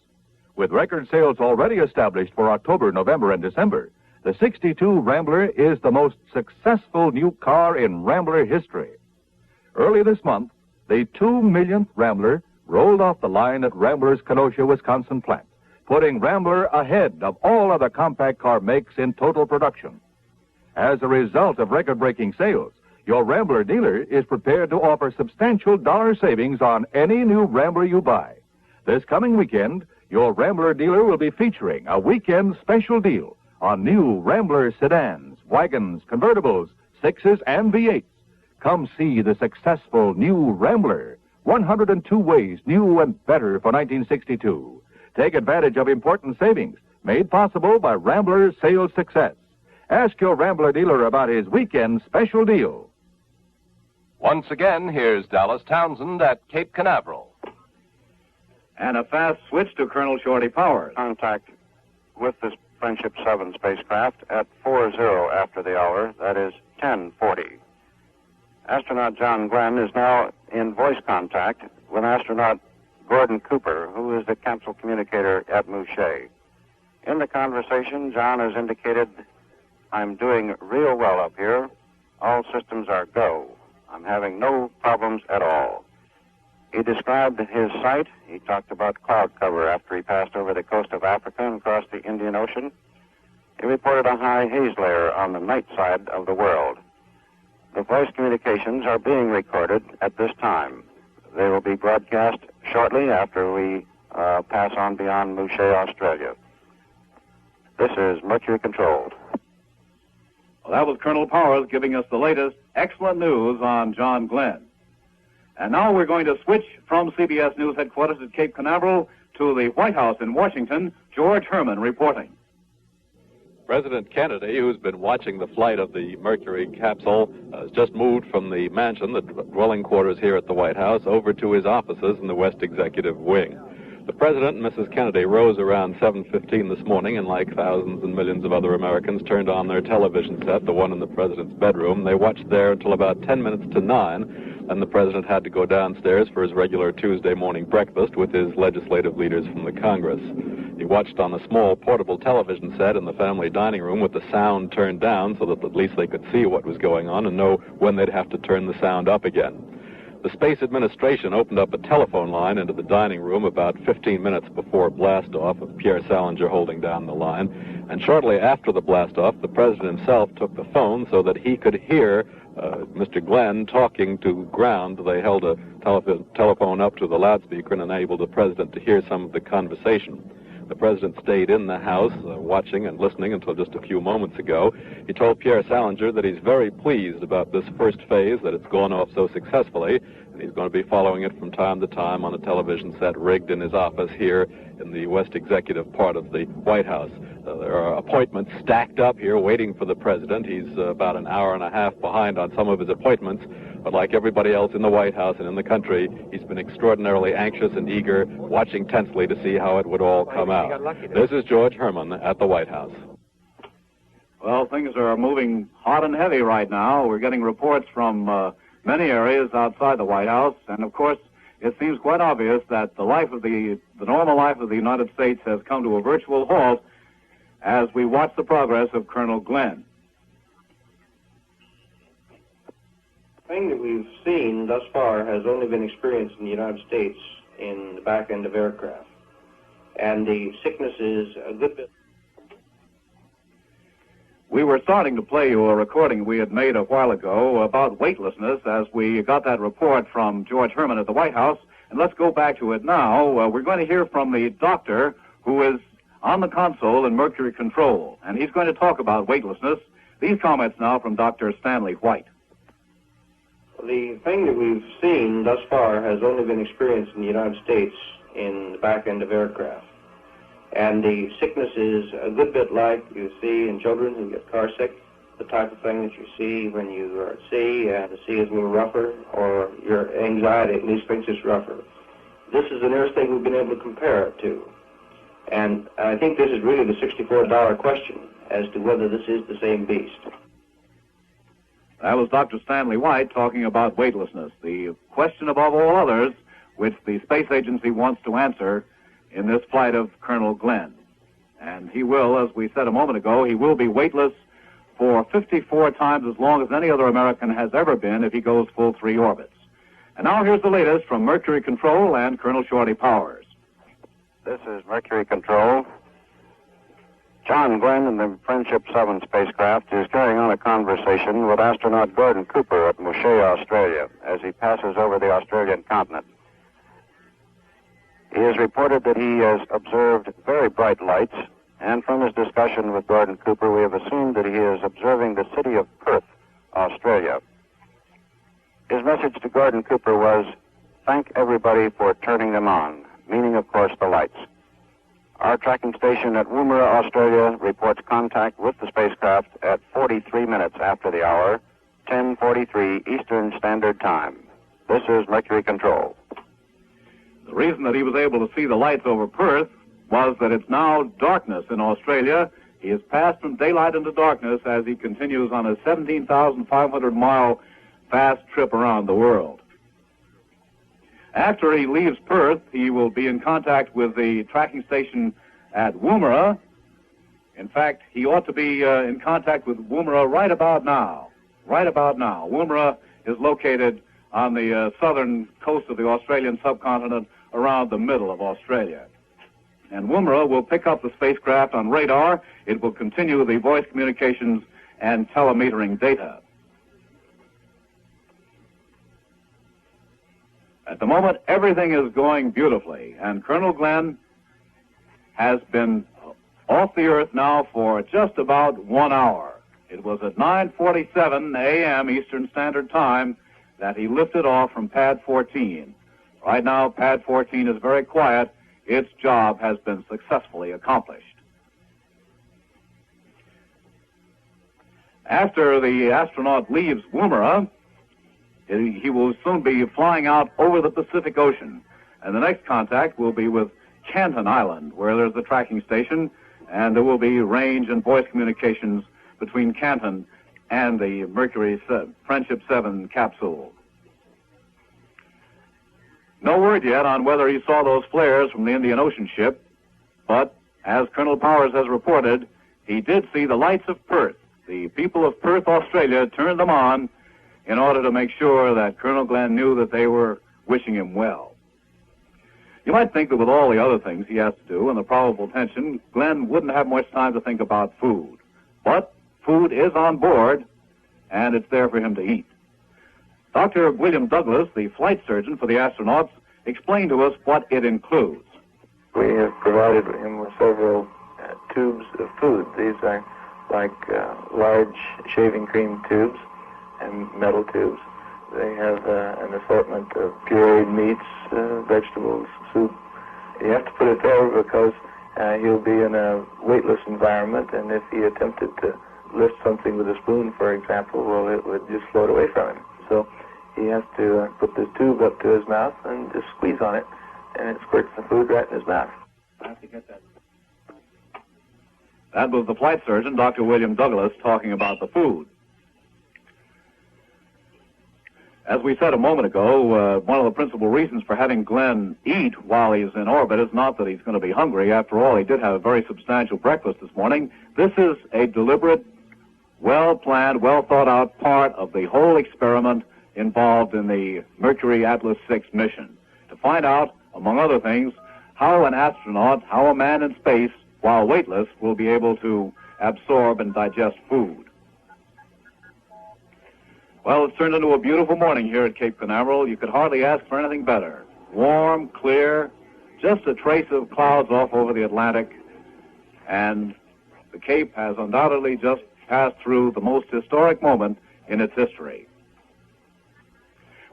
With record sales already established for October, November, and December, the 62 Rambler is the most successful new car in Rambler history. Early this month, the 2 millionth Rambler rolled off the line at Rambler's Kenosha, Wisconsin plant, putting Rambler ahead of all other compact car makes in total production. As a result of record-breaking sales, your Rambler dealer is prepared to offer substantial dollar savings on any new Rambler you buy. This coming weekend, your Rambler dealer will be featuring a weekend special deal on new Rambler sedans, wagons, convertibles, 6s, and V8s. Come see the successful new Rambler 102 ways new and better for 1962. Take advantage of important savings made possible by Rambler's sales success. Ask your Rambler dealer about his weekend special deal. Once again, here's Dallas Townsend at Cape Canaveral. And a fast switch to Colonel Shorty Powers. Contact with this Friendship 7 spacecraft at 40 after the hour, that is 10:40. Astronaut John Glenn is now in voice contact with astronaut Gordon Cooper, who is the capsule communicator at Mouchet. In the conversation, John has indicated, "I'm doing real well up here. All systems are go. I'm having no problems at all." He described his sight. He talked about cloud cover after he passed over the coast of Africa and crossed the Indian Ocean. He reported a high haze layer on the night side of the world. The voice communications are being recorded at this time. They will be broadcast shortly after we pass on beyond Mouchet, Australia. This is Mercury Control. Well, that was Colonel Powers giving us the latest excellent news on John Glenn. And now we're going to switch from CBS News headquarters at Cape Canaveral to the White House in Washington. George Herman reporting. President Kennedy, who's been watching the flight of the Mercury capsule, has just moved from the mansion, the dwelling quarters here at the White House, over to his offices in the West Executive Wing. The President and Mrs. Kennedy rose around 7:15 this morning and, like thousands and millions of other Americans, turned on their television set, the one in the President's bedroom. They watched there until about 10 minutes to 9, and the President had to go downstairs for his regular Tuesday morning breakfast with his legislative leaders from the Congress. He watched on a small portable television set in the family dining room with the sound turned down so that at least they could see what was going on and know when they'd have to turn the sound up again. The Space Administration opened up a telephone line into the dining room about 15 minutes before blastoff, with Pierre Salinger holding down the line. And shortly after the blastoff, the President himself took the phone so that he could hear Mr. Glenn talking to ground. They held a telephone up to the loudspeaker and enabled the President to hear some of the conversation. The President stayed in the House, watching and listening until just a few moments ago. He told Pierre Salinger that he's very pleased about this first phase, that it's gone off so successfully, and he's going to be following it from time to time on a television set rigged in his office here in the West Executive part of the White House. There are appointments stacked up here waiting for the President. He's about an hour and a half behind on some of his appointments, but like everybody else in the White House and in the country, he's been extraordinarily anxious and eager, watching tensely to see how it would all come out. This is George Herman at the White House. Well, things are moving hot and heavy right now. We're getting reports from many areas outside the White House, and of course, it seems quite obvious that the normal life of the United States has come to a virtual halt as we watch the progress of Colonel Glenn. The thing that we've seen thus far has only been experienced in the United States in the back end of aircraft. And the sickness is a good bit. We were starting to play you a recording we had made a while ago about weightlessness as we got that report from George Herman at the White House. And let's go back to it now. We're going to hear from the doctor who is on the console in Mercury Control, and he's going to talk about weightlessness. These comments now from Dr. Stanley White. The thing that we've seen thus far has only been experienced in the United States in the back end of aircraft. And the sickness is a good bit like you see in children who get car sick, the type of thing that you see when you are at sea and the sea is a little rougher, or your anxiety at least thinks it's rougher. This is the nearest thing we've been able to compare it to. And I think this is really the $64 question as to whether this is the same beast. That was Dr. Stanley White talking about weightlessness, the question above all others which the Space Agency wants to answer in this flight of Colonel Glenn. And he will, as we said a moment ago, he will be weightless for 54 times as long as any other American has ever been if he goes full 3 orbits. And now here's the latest from Mercury Control and Colonel Shorty Powers. This is Mercury Control. John Glenn in the Friendship 7 spacecraft is carrying on a conversation with astronaut Gordon Cooper at Mouchet, Australia, as he passes over the Australian continent. He has reported that he has observed very bright lights, and from his discussion with Gordon Cooper, we have assumed that he is observing the city of Perth, Australia. His message to Gordon Cooper was, thank everybody for turning them on, meaning, of course, the lights. Our tracking station at Woomera, Australia, reports contact with the spacecraft at 43 minutes after the hour, 10:43 Eastern Standard Time. This is Mercury Control. The reason that he was able to see the lights over Perth was that it's now darkness in Australia. He has passed from daylight into darkness as he continues on his 17,500-mile fast trip around the world. After he leaves Perth, he will be in contact with the tracking station at Woomera. In fact, he ought to be in contact with Woomera right about now. Right about now. Woomera is located on the southern coast of the Australian subcontinent around the middle of Australia. And Woomera will pick up the spacecraft on radar. It will continue the voice communications and telemetering data. At the moment, everything is going beautifully, and Colonel Glenn has been off the Earth now for just about 1 hour. It was at 9:47 a.m. Eastern Standard Time that he lifted off from Pad 14. Right now, Pad 14 is very quiet. Its job has been successfully accomplished. After the astronaut leaves Woomera, he will soon be flying out over the Pacific Ocean. And the next contact will be with Canton Island, where there's the tracking station, and there will be range and voice communications between Canton and the Mercury Friendship 7 capsule. No word yet on whether he saw those flares from the Indian Ocean ship, but as Colonel Powers has reported, he did see the lights of Perth. The people of Perth, Australia, turned them on in order to make sure that Colonel Glenn knew that they were wishing him well. You might think that with all the other things he has to do and the probable tension, Glenn wouldn't have much time to think about food. But food is on board, and it's there for him to eat. Dr. William Douglas, the flight surgeon for the astronauts, explained to us what it includes. We have provided him with several tubes of food. These are like large shaving cream tubes and metal tubes. They have an assortment of pureed meats, vegetables, soup. You have to put it there because he'll be in a weightless environment, and if he attempted to lift something with a spoon, for example, well, it would just float away from him. So he has to put this tube up to his mouth and just squeeze on it, and it squirts the food right in his mouth. I have to get that. That was the flight surgeon, Dr. William Douglas, talking about the food. As we said a moment ago, one of the principal reasons for having Glenn eat while he's in orbit is not that he's going to be hungry. After all, he did have a very substantial breakfast this morning. This is a deliberate, well-planned, well-thought-out part of the whole experiment involved in the Mercury Atlas 6 mission, to find out, among other things, how an astronaut, how a man in space, while weightless, will be able to absorb and digest food. Well, it's turned into a beautiful morning here at Cape Canaveral. You could hardly ask for anything better. Warm, clear, just a trace of clouds off over the Atlantic, and the Cape has undoubtedly just passed through the most historic moment in its history.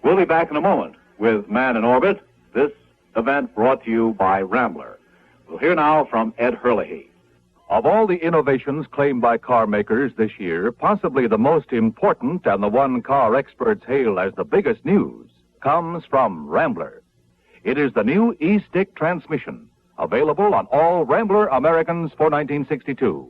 We'll be back in a moment with Man in Orbit, this event brought to you by Rambler. We'll hear now from Ed Herlihy. Of all the innovations claimed by car makers this year, possibly the most important and the one car experts hail as the biggest news comes from Rambler. It is the new E-Stick transmission, available on all Rambler Americans for 1962.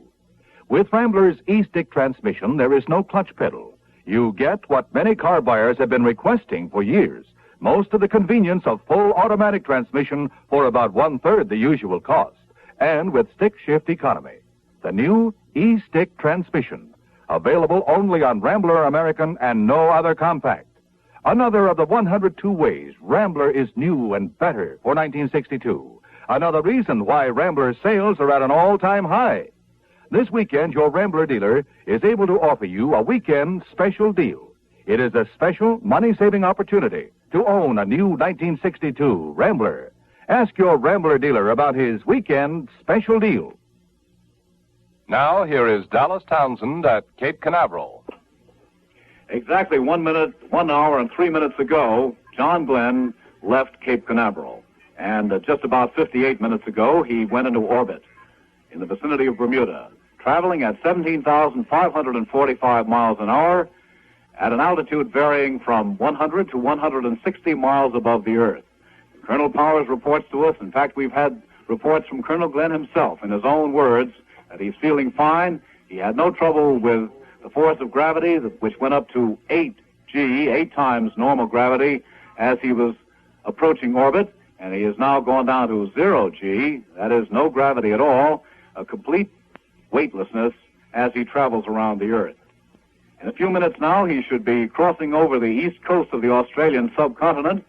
With Rambler's E-Stick transmission, there is no clutch pedal. You get what many car buyers have been requesting for years, most of the convenience of full automatic transmission for about one-third the usual cost, and with stick-shift economy. The new E-Stick transmission, available only on Rambler American and no other compact. Another of the 102 ways Rambler is new and better for 1962. Another reason why Rambler sales are at an all-time high. This weekend, your Rambler dealer is able to offer you a weekend special deal. It is a special money-saving opportunity to own a new 1962 Rambler. Ask your Rambler dealer about his weekend special deal. Now, here is Dallas Townsend at Cape Canaveral. Exactly 1 hour and 3 minutes ago, John Glenn left Cape Canaveral. And just about 58 minutes ago, he went into orbit in the vicinity of Bermuda, traveling at 17,545 miles an hour at an altitude varying from 100 to 160 miles above the Earth. Colonel Powers reports to us, in fact, we've had reports from Colonel Glenn himself, in his own words, that he's feeling fine. He had no trouble with the force of gravity, which went up to 8G, 8 times normal gravity, as he was approaching orbit, and he has now gone down to 0G, that is no gravity at all, a complete weightlessness as he travels around the Earth. In a few minutes now, he should be crossing over the east coast of the Australian subcontinent,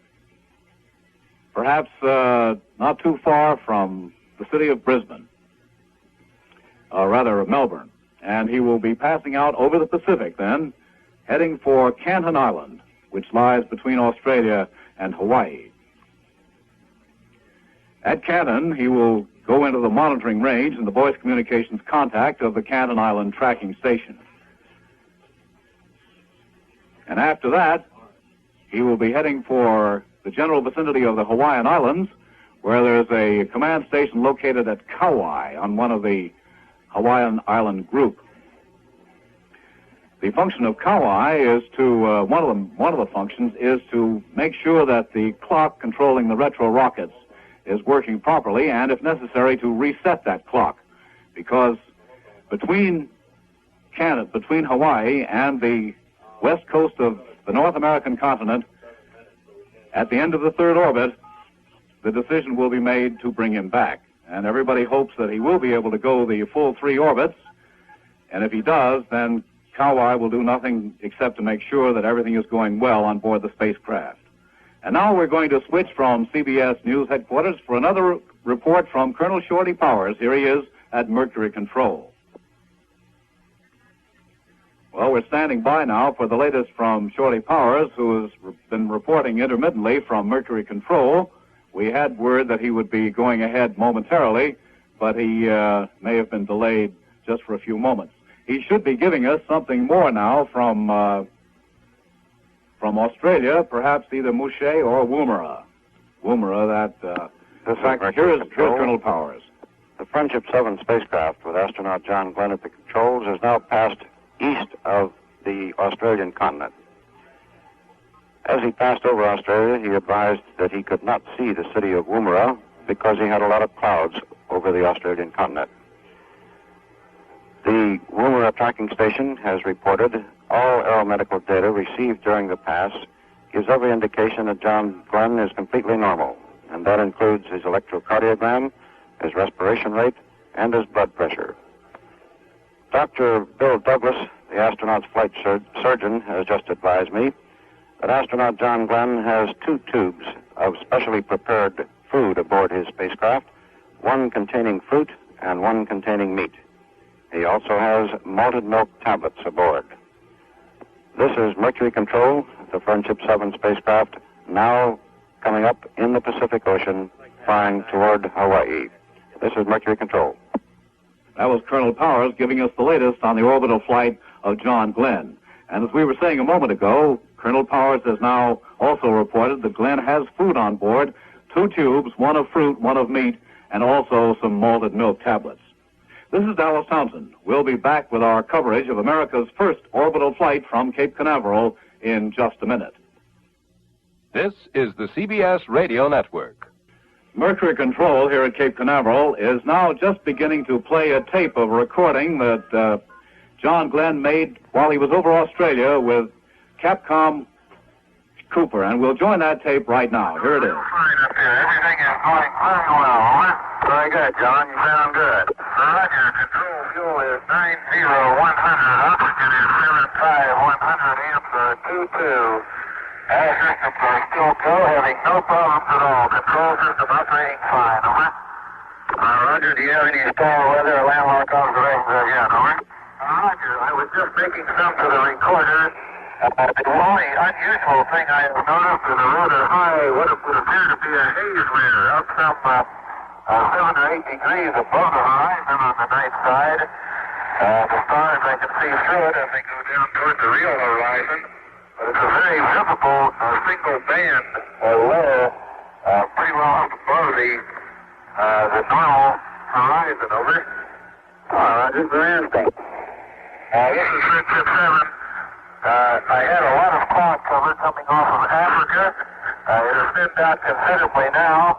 perhaps not too far from the city of Brisbane, rather Melbourne. And he will be passing out over the Pacific then, heading for Canton Island, which lies between Australia and Hawaii. At Canton, he will go into the monitoring range and the voice communications contact of the Canton Island tracking station. And after that, he will be heading for the general vicinity of the Hawaiian Islands, where there's a command station located at Kauai on one of the Hawaiian Island group. The function of Kauai is to, one of the functions is to make sure that the clock controlling the retro rockets is working properly, and if necessary, to reset that clock. Because between Hawaii and the west coast of the North American continent, at the end of the third orbit, the decision will be made to bring him back. And everybody hopes that he will be able to go the full 3 orbits. And if he does, then Kauai will do nothing except to make sure that everything is going well on board the spacecraft. And now we're going to switch from CBS News headquarters for another report from Colonel Shorty Powers. Here he is at Mercury Control. Well, we're standing by now for the latest from Shorty Powers, who has been reporting intermittently from Mercury Control. We had word that he would be going ahead momentarily, but he may have been delayed just for a few moments. He should be giving us something more now from Australia, perhaps either Mouche or Woomera. Here's Colonel Powers. The Friendship 7 spacecraft with astronaut John Glenn at the controls has now passed east of the Australian continent. As he passed over Australia, he advised that he could not see the city of Woomera because he had a lot of clouds over the Australian continent. The Woomera tracking station has reported all aeromedical data received during the pass gives every indication that John Glenn is completely normal, and that includes his electrocardiogram, his respiration rate, and his blood pressure. Dr. Bill Douglas, the astronaut's flight surgeon, has just advised me that astronaut John Glenn has 2 tubes of specially prepared food aboard his spacecraft, one containing fruit and one containing meat. He also has malted milk tablets aboard. This is Mercury Control, the Friendship 7 spacecraft, now coming up in the Pacific Ocean, flying toward Hawaii. This is Mercury Control. That was Colonel Powers giving us the latest on the orbital flight of John Glenn. And as we were saying a moment ago, Colonel Powers has now also reported that Glenn has food on board, 2 tubes, one of fruit, one of meat, and also some malted milk tablets. This is Dallas Townsend. We'll be back with our coverage of America's first orbital flight from Cape Canaveral in just a minute. This is the CBS Radio Network. Mercury Control here at Cape Canaveral is now just beginning to play a tape of a recording that John Glenn made while he was over Australia with Capcom Cooper, and we'll join that tape right now. Here it is. Everything is going very well. Very good, John. You sound good. Roger. Control fuel is 90100. Oxygen is 75100. Amps are 22. Air systems are still go, having no problems at all. Control system operating fine. Over. Roger. Do you have any stall weather or landmark observations again? Over. Roger. I was just making some to the recorder. The only unusual thing I have noticed is a rather high, what would appear to be a haze layer up some 7 or 8 degrees above the horizon on the night side. The stars I can see through it as they go down toward the real horizon. But it's a very visible single band layer pretty well up above the normal horizon, over. Roger, very interesting. This is Ship 7. I had a lot of cloud cover coming off of Africa. It has thinned out considerably now,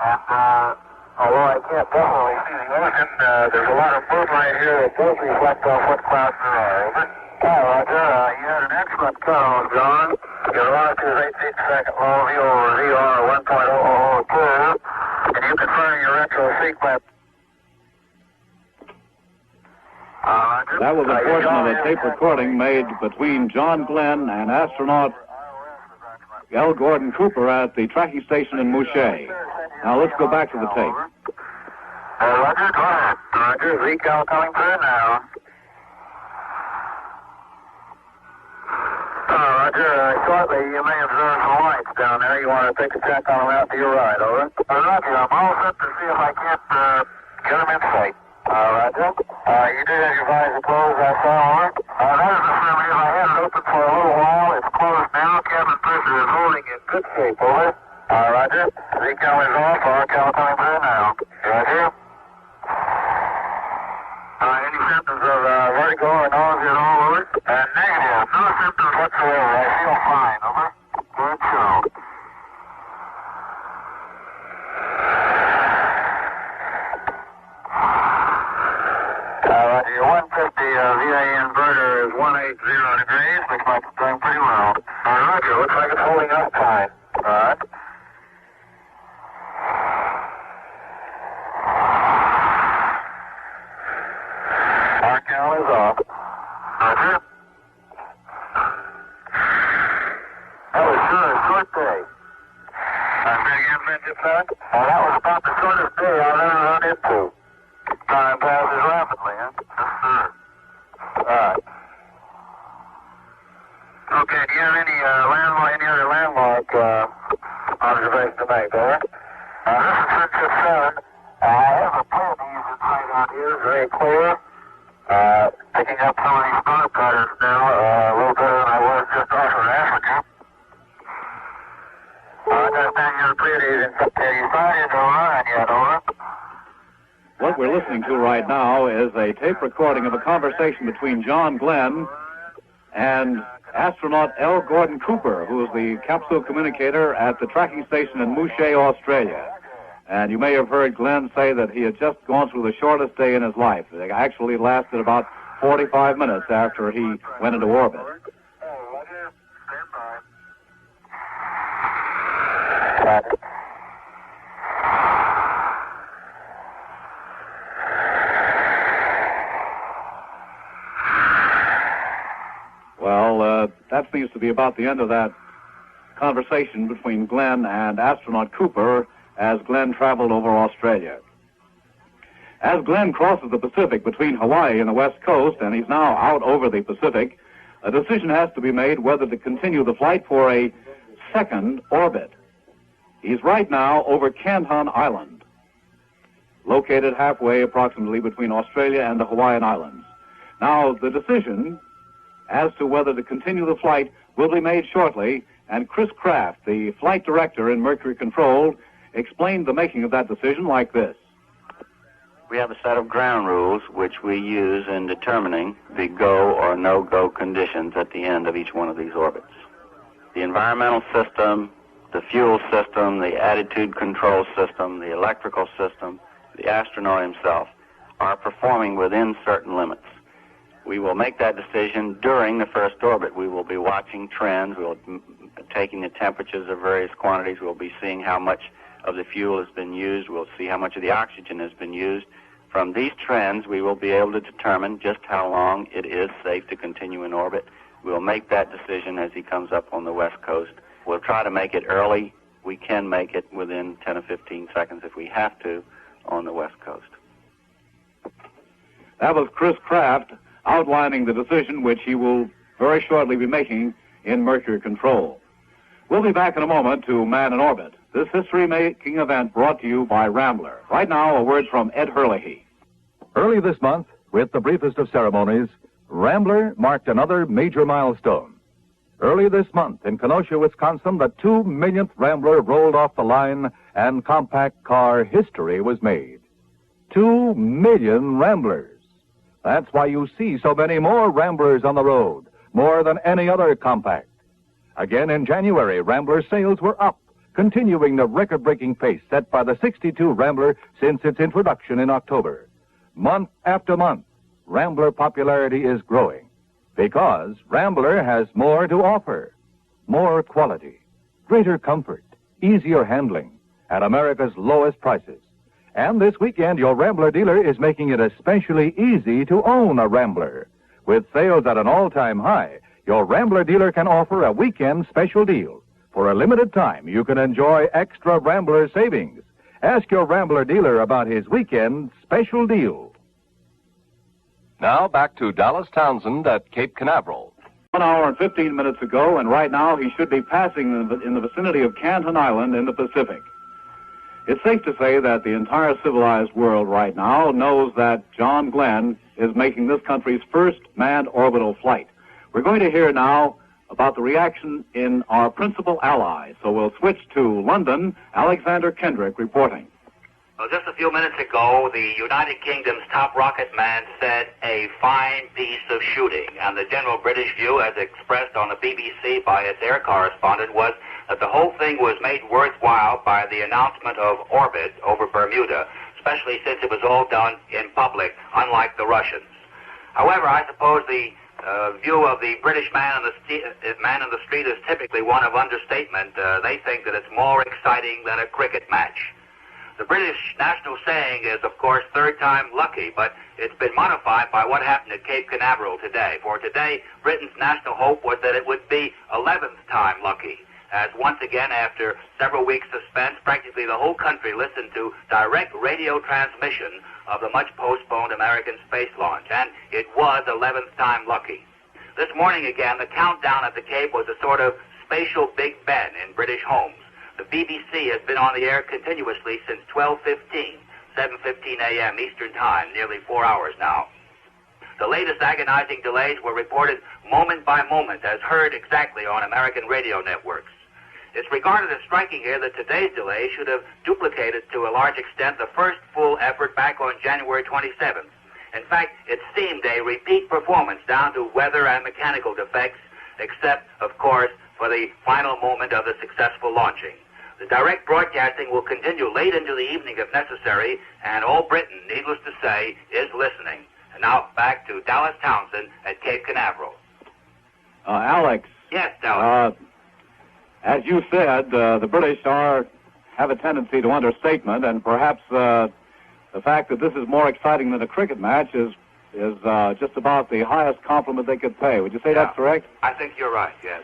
and although I can't definitely see the ocean, there's a lot of moonlight here that does reflect off what clouds there are. Over. Roger. You had an excellent cutoff, John. Your velocity is 8 feet per second low, V over VR 1.002, and you confirm your retro sequence. That was a portion of a tape recording made between John Glenn and astronaut L. Gordon Cooper at the tracking station in Mouchet. Now let's go back to the tape. Roger, go ahead. Roger, Rico coming through now. Roger, shortly you may observe some lights down there. You want to take a check on them out to your right, over? Roger, I'm all set to see if I can't get them in sight. Roger. You do have your visor closed, I saw, over. That is affirmative. I had it open for a little while. It's closed now. Cabin pressure is holding in good shape, over. Roger. Rico is off. Rico coming through now. Roger. Any symptoms of vertigo or nausea at all, over? Negative. No symptoms whatsoever. I feel fine, over. Good show. Your 150 VA inverter is 180 degrees. Looks like it's doing pretty well. Roger. Looks like it's holding up fine. All right. Our count is off. Roger. That was sure a short day. Say again, Benjamin. That was about the shortest day I've ever run into. Time passes rapidly, huh? Yes, sir. All right. Okay, do you have any other landmark observation to make, over? This is Ship 7. I have a plan to use it right out here, very clear. Picking up some of these star patterns now, a little better than I was just off of Africa. I understand you're pretty excited to run yet, over? What we're listening to right now is a tape recording of a conversation between John Glenn and astronaut L. Gordon Cooper, who is the capsule communicator at the tracking station in Mouchet, Australia. And you may have heard Glenn say that he had just gone through the shortest day in his life. It actually lasted about 45 minutes after he went into orbit. Well, that seems to be about the end of that conversation between Glenn and astronaut Cooper as Glenn traveled over Australia. As Glenn crosses the Pacific between Hawaii and the West Coast, and he's now out over the Pacific, a decision has to be made whether to continue the flight for a second orbit. He's right now over Canton Island, located halfway approximately between Australia and the Hawaiian Islands. Now, the decision as to whether to continue the flight will be made shortly, and Chris Kraft, the flight director in Mercury Control, explained the making of that decision like this. We have a set of ground rules which we use in determining the go or no-go conditions at the end of each one of these orbits. The environmental system, the fuel system, the attitude control system, the electrical system, the astronaut himself are performing within certain limits. We will make that decision during the first orbit. We will be watching trends. We'll be taking the temperatures of various quantities. We'll be seeing how much of the fuel has been used. We'll see how much of the oxygen has been used. From these trends, we will be able to determine just how long it is safe to continue in orbit. We'll make that decision as he comes up on the West Coast. We'll try to make it early. We can make it within 10 or 15 seconds if we have to on the West Coast. That was Chris Kraft outlining the decision which he will very shortly be making in Mercury Control. We'll be back in a moment to Man in Orbit, this history-making event brought to you by Rambler. Right now, a word from Ed Hurley. Early this month, with the briefest of ceremonies, Rambler marked another major milestone. Early this month in Kenosha, Wisconsin, the 2 millionth Rambler rolled off the line and compact car history was made. 2 million Ramblers. That's why you see so many more Ramblers on the road, more than any other compact. Again, in January, Rambler sales were up, continuing the record-breaking pace set by the 62 Rambler since its introduction in October. Month after month, Rambler popularity is growing because Rambler has more to offer. More quality, greater comfort, easier handling, at America's lowest prices. And this weekend, your Rambler dealer is making it especially easy to own a Rambler. With sales at an all-time high, your Rambler dealer can offer a weekend special deal. For a limited time, you can enjoy extra Rambler savings. Ask your Rambler dealer about his weekend special deal. Now back to Dallas Townsend at Cape Canaveral. 1 hour and 15 minutes ago, and right now he should be passing in the vicinity of Canton Island in the Pacific. It's safe to say that the entire civilized world right now knows that John Glenn is making this country's first manned orbital flight. We're going to hear now about the reaction in our principal ally. So we'll switch to London. Alexander Kendrick reporting. Well, just a few minutes ago, the United Kingdom's top rocket man said a fine piece of shooting. And the general British view, as expressed on the BBC by its air correspondent, was that the whole thing was made worthwhile by the announcement of orbit over Bermuda, especially since it was all done in public, unlike the Russians. However, I suppose the view of the British man in the street is typically one of understatement. They think that it's more exciting than a cricket match. The British national saying is, of course, third time lucky, but it's been modified by what happened at Cape Canaveral today. For today, Britain's national hope was that it would be 11th time lucky, as once again, after several weeks suspense, practically the whole country listened to direct radio transmission of the much postponed American space launch, and it was 11th time lucky. This morning again, the countdown at the Cape was a sort of spatial Big Ben in British homes. The BBC has been on the air continuously since 12:15, 7:15 a.m. Eastern Time, nearly 4 hours now. The latest agonizing delays were reported moment by moment, as heard exactly on American radio networks. It's regarded as striking here that today's delay should have duplicated to a large extent the first full effort back on January 27th. In fact, it seemed a repeat performance down to weather and mechanical defects, except, of course, for the final moment of the successful launching. The direct broadcasting will continue late into the evening if necessary, and all Britain, needless to say, is listening. And now back to Dallas Townsend at Cape Canaveral. Alex. Yes, Dallas. As you said, the British have a tendency to understatement, and perhaps the fact that this is more exciting than a cricket match is just about the highest compliment they could pay. Would you say that's correct? I think you're right, yes.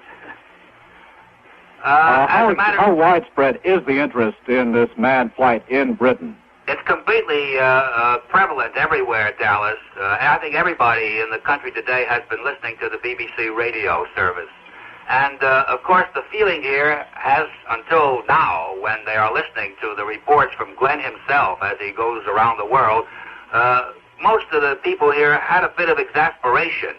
How widespread is the interest in this manned flight in Britain? It's completely prevalent everywhere, Dallas. I think everybody in the country today has been listening to the BBC radio service. And, of course, the feeling here has, until now, when they are listening to the reports from Glenn himself as he goes around the world, most of the people here had a bit of exasperation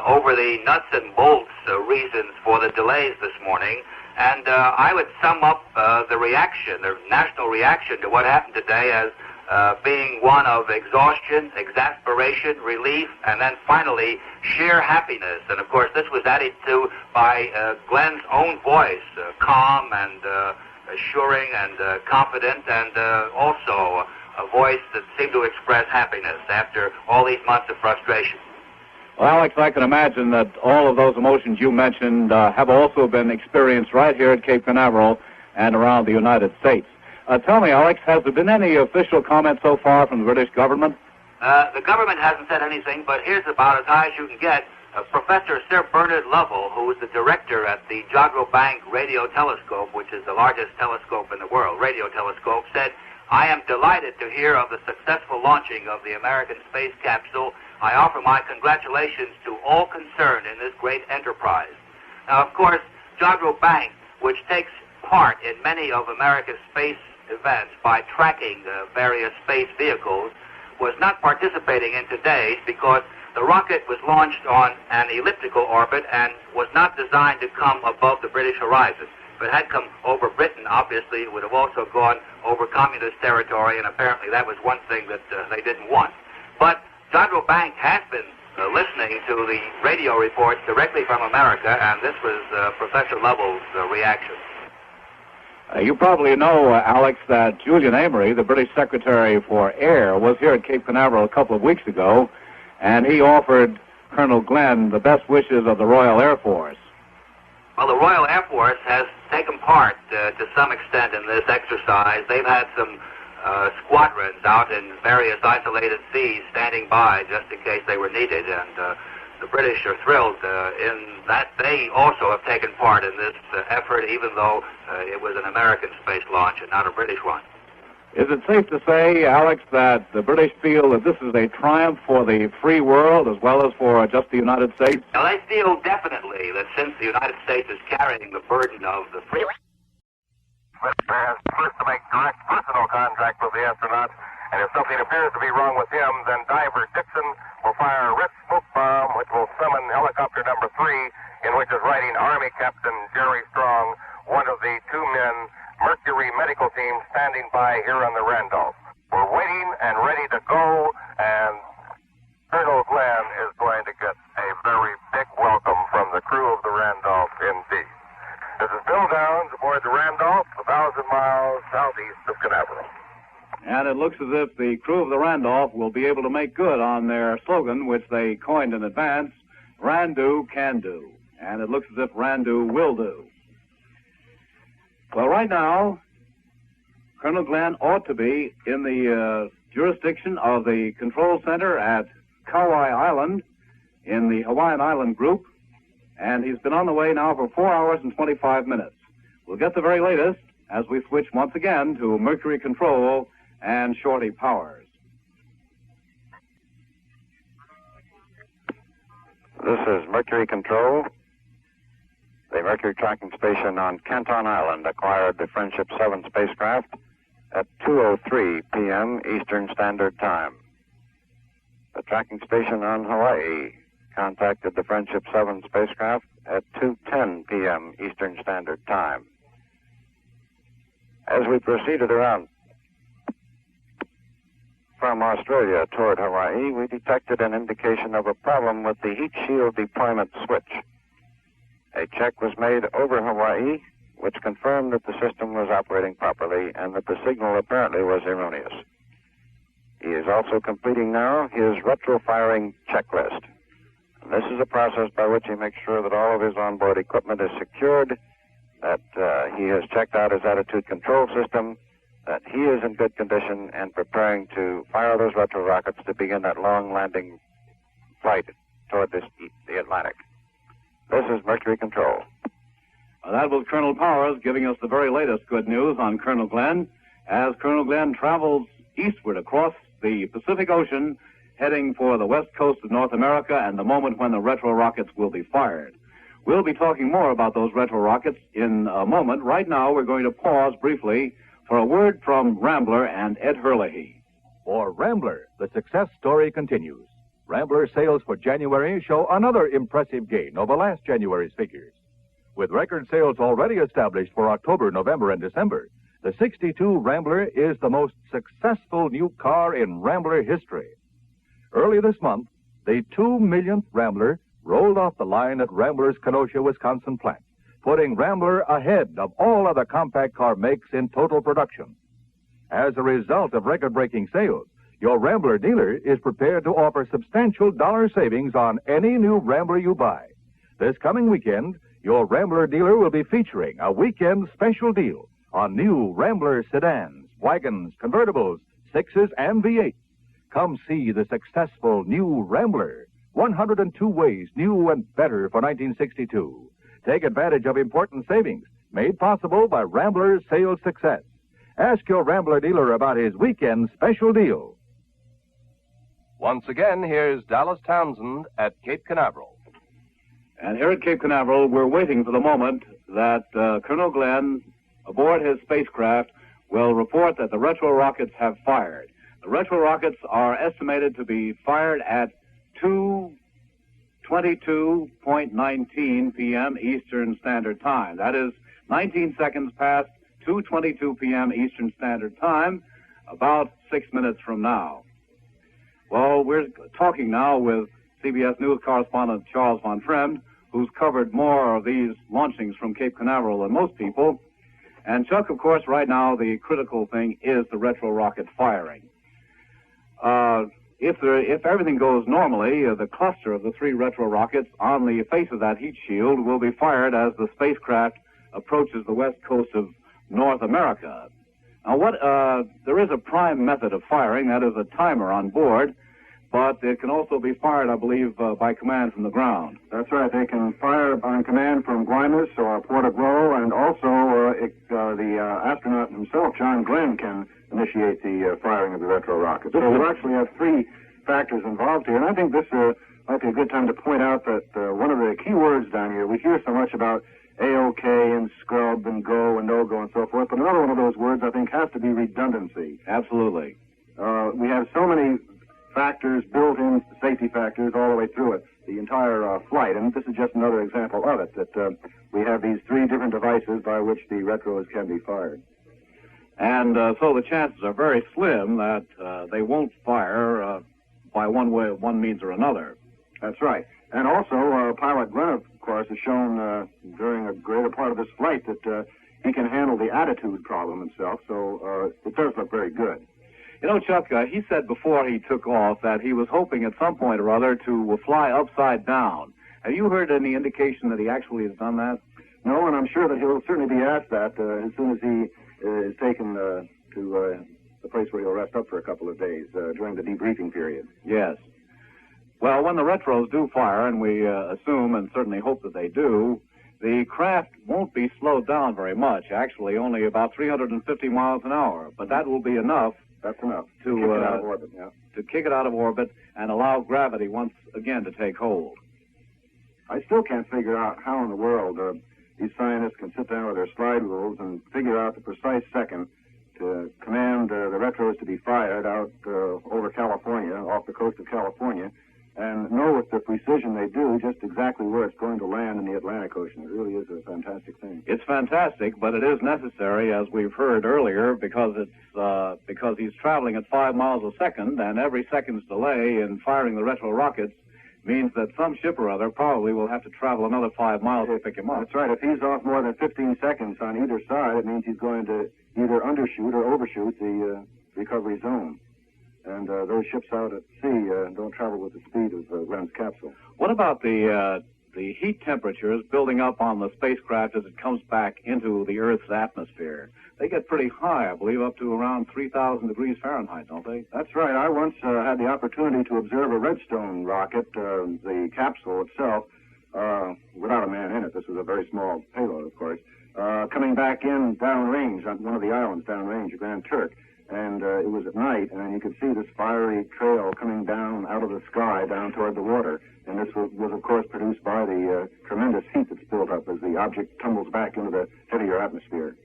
over the nuts and bolts reasons for the delays this morning. And I would sum up the reaction, the national reaction to what happened today as being one of exhaustion, exasperation, relief, and then finally sheer happiness. And, of course, this was added to by Glenn's own voice, calm and assuring and confident, and also a voice that seemed to express happiness after all these months of frustration. Well, Alex, I can imagine that all of those emotions you mentioned have also been experienced right here at Cape Canaveral and around the United States. Tell me, Alex, has there been any official comment so far from the British government? The government hasn't said anything, but here's about as high as you can get. Professor Sir Bernard Lovell, who is the director at the Jodrell Bank Radio Telescope, which is the largest telescope in the world, radio telescope, said, "I am delighted to hear of the successful launching of the American space capsule. I offer my congratulations to all concerned in this great enterprise." Now, of course, Jodrell Bank, which takes part in many of America's space events by tracking various space vehicles, was not participating in today's because The rocket was launched on an elliptical orbit and was not designed to come above the British horizon. If it had come over Britain, obviously it would have also gone over communist territory, and apparently that was one thing that they didn't want. But John Bank has been listening to the radio reports directly from America, and this was Professor Lovell's reaction. You probably know, Alex, that Julian Amery, the British Secretary for Air, was here at Cape Canaveral a couple of weeks ago, and he offered Colonel Glenn the best wishes of the Royal Air Force. Well, the Royal Air Force has taken part to some extent in this exercise. They've had some squadrons out in various isolated seas standing by just in case they were needed, and the British are thrilled in that they also have taken part in this effort, even though it was an American space launch and not a British one. Is it safe to say, Alex, that the British feel that this is a triumph for the free world as well as for just the United States? Now, they feel definitely that since the United States is carrying the burden of the free... Mr. has first to make direct personal contact with the astronaut, and if something appears to be wrong with him, then Diver Dixon will fire a Ritz smoke bomb, which will summon helicopter number 3, in which is riding Army Captain Jerry Strong, one of the 2 men Mercury medical team standing by here on the Randolph. We're waiting and ready to go, and Colonel Glenn is going to get a very big welcome from the crew of the Randolph indeed. This is Bill Downs aboard the Randolph, 1,000 miles southeast of Canaveral. And it looks as if the crew of the Randolph will be able to make good on their slogan, which they coined in advance, Randu can do. And it looks as if Randu will do. Well, right now, Colonel Glenn ought to be in the jurisdiction of the control center at Kauai Island in the Hawaiian Island group, and he's been on the way now for 4 hours and 25 minutes. We'll get the very latest as we switch once again to Mercury Control and Shorty Powers. This is Mercury Control. The Mercury tracking station on Canton Island acquired the Friendship 7 spacecraft at 2:03 p.m. Eastern Standard Time. The tracking station on Hawaii contacted the Friendship 7 spacecraft at 2:10 p.m. Eastern Standard Time. As we proceeded around from Australia toward Hawaii, we detected an indication of a problem with the heat shield deployment switch. A check was made over Hawaii, which confirmed that the system was operating properly and that the signal apparently was erroneous. He is also completing now his retro-firing checklist. And this is a process by which he makes sure that all of his onboard equipment is secured, that he has checked out his attitude control system, that he is in good condition and preparing to fire those retro rockets to begin that long landing flight toward the Atlantic. This is Mercury Control. Well, that was Colonel Powers giving us the very latest good news on Colonel Glenn as Colonel Glenn travels eastward across the Pacific Ocean, heading for the west coast of North America and the moment when the retro rockets will be fired. We'll be talking more about those retro rockets in a moment. Right now, we're going to pause briefly for a word from Rambler and Ed Herlihy. For Rambler, the success story continues. Rambler sales for January show another impressive gain over last January's figures. With record sales already established for October, November, and December, the 62 Rambler is the most successful new car in Rambler history. Early this month, the 2 millionth Rambler rolled off the line at Rambler's Kenosha, Wisconsin plant, putting Rambler ahead of all other compact car makes in total production. As a result of record-breaking sales, your Rambler dealer is prepared to offer substantial dollar savings on any new Rambler you buy. This coming weekend, your Rambler dealer will be featuring a weekend special deal on new Rambler sedans, wagons, convertibles, 6s, and V8s. Come see the successful new Rambler. 102 ways new and better for 1962. Take advantage of important savings made possible by Rambler's sales success. Ask your Rambler dealer about his weekend special deal. Once again, here's Dallas Townsend at Cape Canaveral. And here at Cape Canaveral, we're waiting for the moment that Colonel Glenn, aboard his spacecraft, will report that the retro rockets have fired. The retro rockets are estimated to be fired at 2:22.19 p.m. Eastern Standard Time. That is 19 seconds past 2:22 p.m. Eastern Standard Time, about 6 minutes from now. Well, we're talking now with CBS News correspondent Charles Von Fremd, who's covered more of these launchings from Cape Canaveral than most people. And Chuck, of course, right now the critical thing is the retro rocket firing. If everything goes normally, the cluster of the 3 retro rockets on the face of that heat shield will be fired as the spacecraft approaches the west coast of North America. Now, there is a prime method of firing, that is a timer on board, but it can also be fired, I believe, by command from the ground. That's right. They can fire on command from Guaymas or Port of Row, and also the astronaut himself, John Glenn, can initiate the firing of the retro rocket. So we actually have 3 factors involved here, and I think this might be a good time to point out that one of the key words down here, we hear so much about A-OK and scrub and go and no-go and so forth, but another one of those words I think has to be redundancy. Absolutely. We have so many factors, built-in safety factors all the way through it, the entire flight, and this is just another example of it, that we have these 3 different devices by which the retros can be fired. And so the chances are very slim that they won't fire by one means or another. That's right. And also, Pilot Glenn, of course, has shown during a greater part of this flight that he can handle the attitude problem himself, so it does look very good. You know, Chuck, he said before he took off that he was hoping at some point or other to fly upside down. Have you heard any indication that he actually has done that? No, and I'm sure that he'll certainly be asked that as soon as he is taken to the place where he'll rest up for a couple of days during the debriefing period. Yes. Well, when the retros do fire, and we assume and certainly hope that they do, the craft won't be slowed down very much, actually only about 350 miles an hour. But that will be enough. That's enough to kick it out of orbit, yeah. To kick it out of orbit and allow gravity once again to take hold. I still can't figure out how in the world these scientists can sit down with their slide rules and figure out the precise second to command the retros to be fired out over California, off the coast of California, and know with the precision they do just exactly where it's going to land in the Atlantic Ocean. It really is a fantastic thing. It's fantastic, but it is necessary, as we've heard earlier, because he's traveling at 5 miles a second, and every second's delay in firing the retro rockets means that some ship or other probably will have to travel another 5 miles to pick him up. That's right. If he's off more than 15 seconds on either side, it means he's going to either undershoot or overshoot the recovery zone. And those ships out at sea don't travel with the speed of Glenn's capsule. What about the heat temperatures building up on the spacecraft as it comes back into the Earth's atmosphere? They get pretty high, I believe, up to around 3,000 degrees Fahrenheit, don't they? That's right. I once had the opportunity to observe a Redstone rocket, the capsule itself, without a man in it. This was a very small payload, of course, coming back in downrange on one of the islands downrange, Grand Turk. And it was at night, and you could see this fiery trail coming down out of the sky down toward the water. And this was of course, produced by the tremendous heat that's built up as the object tumbles back into the heavier atmosphere.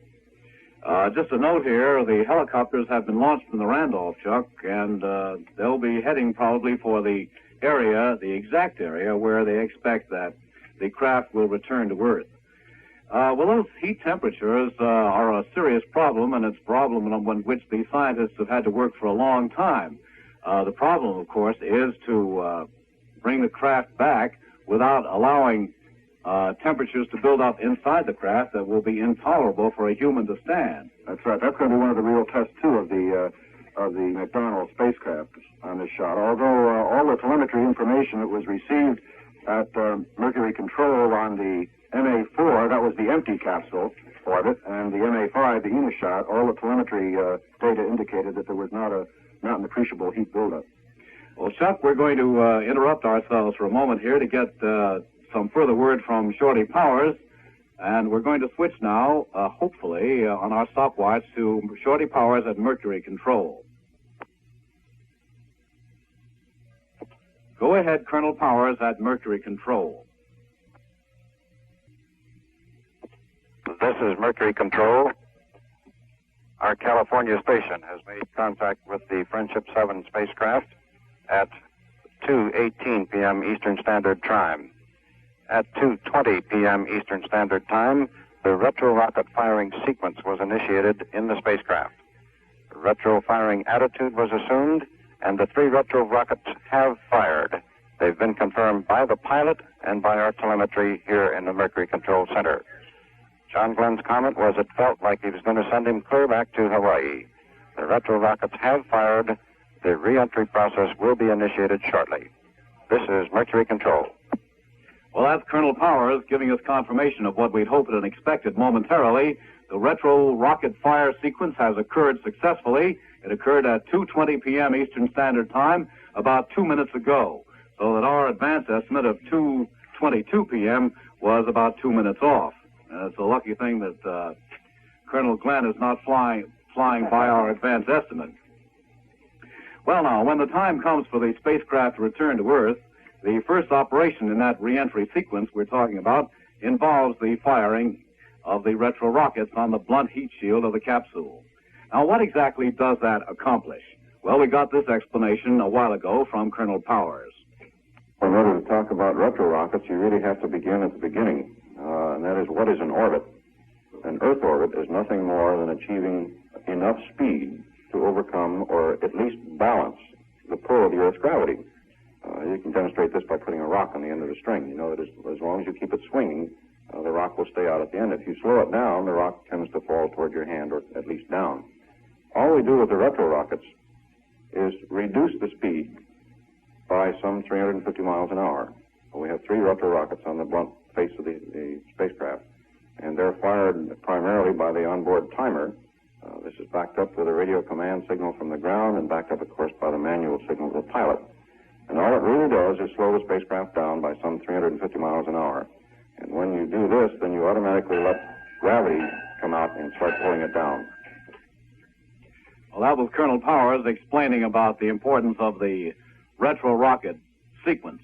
Just a note here, the helicopters have been launched from the Randolph, Chuck, and they'll be heading probably for the exact area where they expect that the craft will return to Earth. Well, those heat temperatures are a serious problem, and it's a problem on which the scientists have had to work for a long time. The problem, of course, is to bring the craft back without allowing temperatures to build up inside the craft that will be intolerable for a human to stand. That's right. That's going to be one of the real tests, too, of the McDonnell spacecraft on this shot. Although all the telemetry information that was received at Mercury Control on the MA4, that was the empty capsule orbit, and the MA5, the Enos shot, all the telemetry data indicated that there was not an appreciable heat buildup. Well, Chuck, we're going to interrupt ourselves for a moment here to get some further word from Shorty Powers, and we're going to switch now, hopefully, on our stopwatch to Shorty Powers at Mercury Control. Go ahead, Colonel Powers at Mercury Control. This is Mercury Control. Our California station has made contact with the Friendship 7 spacecraft at 2:18 p.m. Eastern Standard Time. At 2:20 p.m. Eastern Standard Time, the retro-rocket firing sequence was initiated in the spacecraft. The retro-firing attitude was assumed, and the 3 retro-rockets have fired. They've been confirmed by the pilot and by our telemetry here in the Mercury Control Center. John Glenn's comment was it felt like he was going to send him clear back to Hawaii. The retro-rockets have fired. The re-entry process will be initiated shortly. This is Mercury Control. Well, that's Colonel Powers giving us confirmation of what we'd hoped and expected momentarily. The retro-rocket fire sequence has occurred successfully. It occurred at 2:20 p.m. Eastern Standard Time about 2 minutes ago, so that our advance estimate of 2:22 p.m. was about 2 minutes off. It's a lucky thing that Colonel Glenn is not flying by our advance estimate. Well, now, when the time comes for the spacecraft to return to Earth, the first operation in that re-entry sequence we're talking about involves the firing of the retro-rockets on the blunt heat shield of the capsule. Now, what exactly does that accomplish? Well, we got this explanation a while ago from Colonel Powers. In order to talk about retro-rockets, you really have to begin at the beginning, and that is, what is an orbit? An Earth orbit is nothing more than achieving enough speed to overcome or at least balance the pull of the Earth's gravity. You can demonstrate this by putting a rock on the end of the string. You know that as long as you keep it swinging, the rock will stay out at the end. If you slow it down, the rock tends to fall toward your hand, or at least down. All we do with the retro-rockets is reduce the speed by some 350 miles an hour. We have 3 retro-rockets on the blunt face of the spacecraft, and they're fired primarily by the onboard timer. This is backed up with a radio command signal from the ground and backed up, of course, by the manual signal of the pilot. And all it really does is slow the spacecraft down by some 350 miles an hour. And when you do this, then you automatically let gravity come out and start pulling it down. Well, that was Colonel Powers explaining about the importance of the retro-rocket sequence.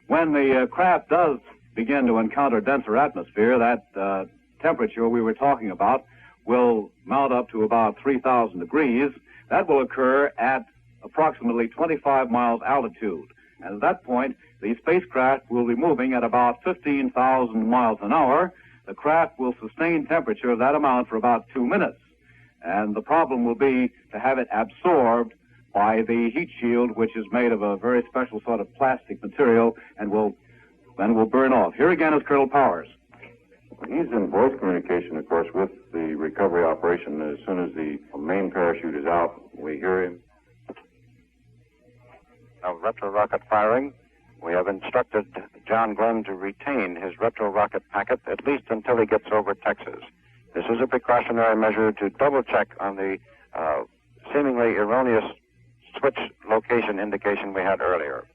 When the craft does begin to encounter denser atmosphere, that temperature we were talking about will mount up to about 3,000 degrees. That will occur at approximately 25 miles altitude. And at that point, the spacecraft will be moving at about 15,000 miles an hour. The craft will sustain temperature of that amount for about 2 minutes. And the problem will be to have it absorbed by the heat shield, which is made of a very special sort of plastic material and will burn off. Here again is Colonel Powers. He's in voice communication, of course, with the recovery operation. As soon as the main parachute is out, we hear him. Of retro-rocket firing, we have instructed John Glenn to retain his retro-rocket packet at least until he gets over Texas. This is a precautionary measure to double-check on the seemingly erroneous switch location indication we had earlier.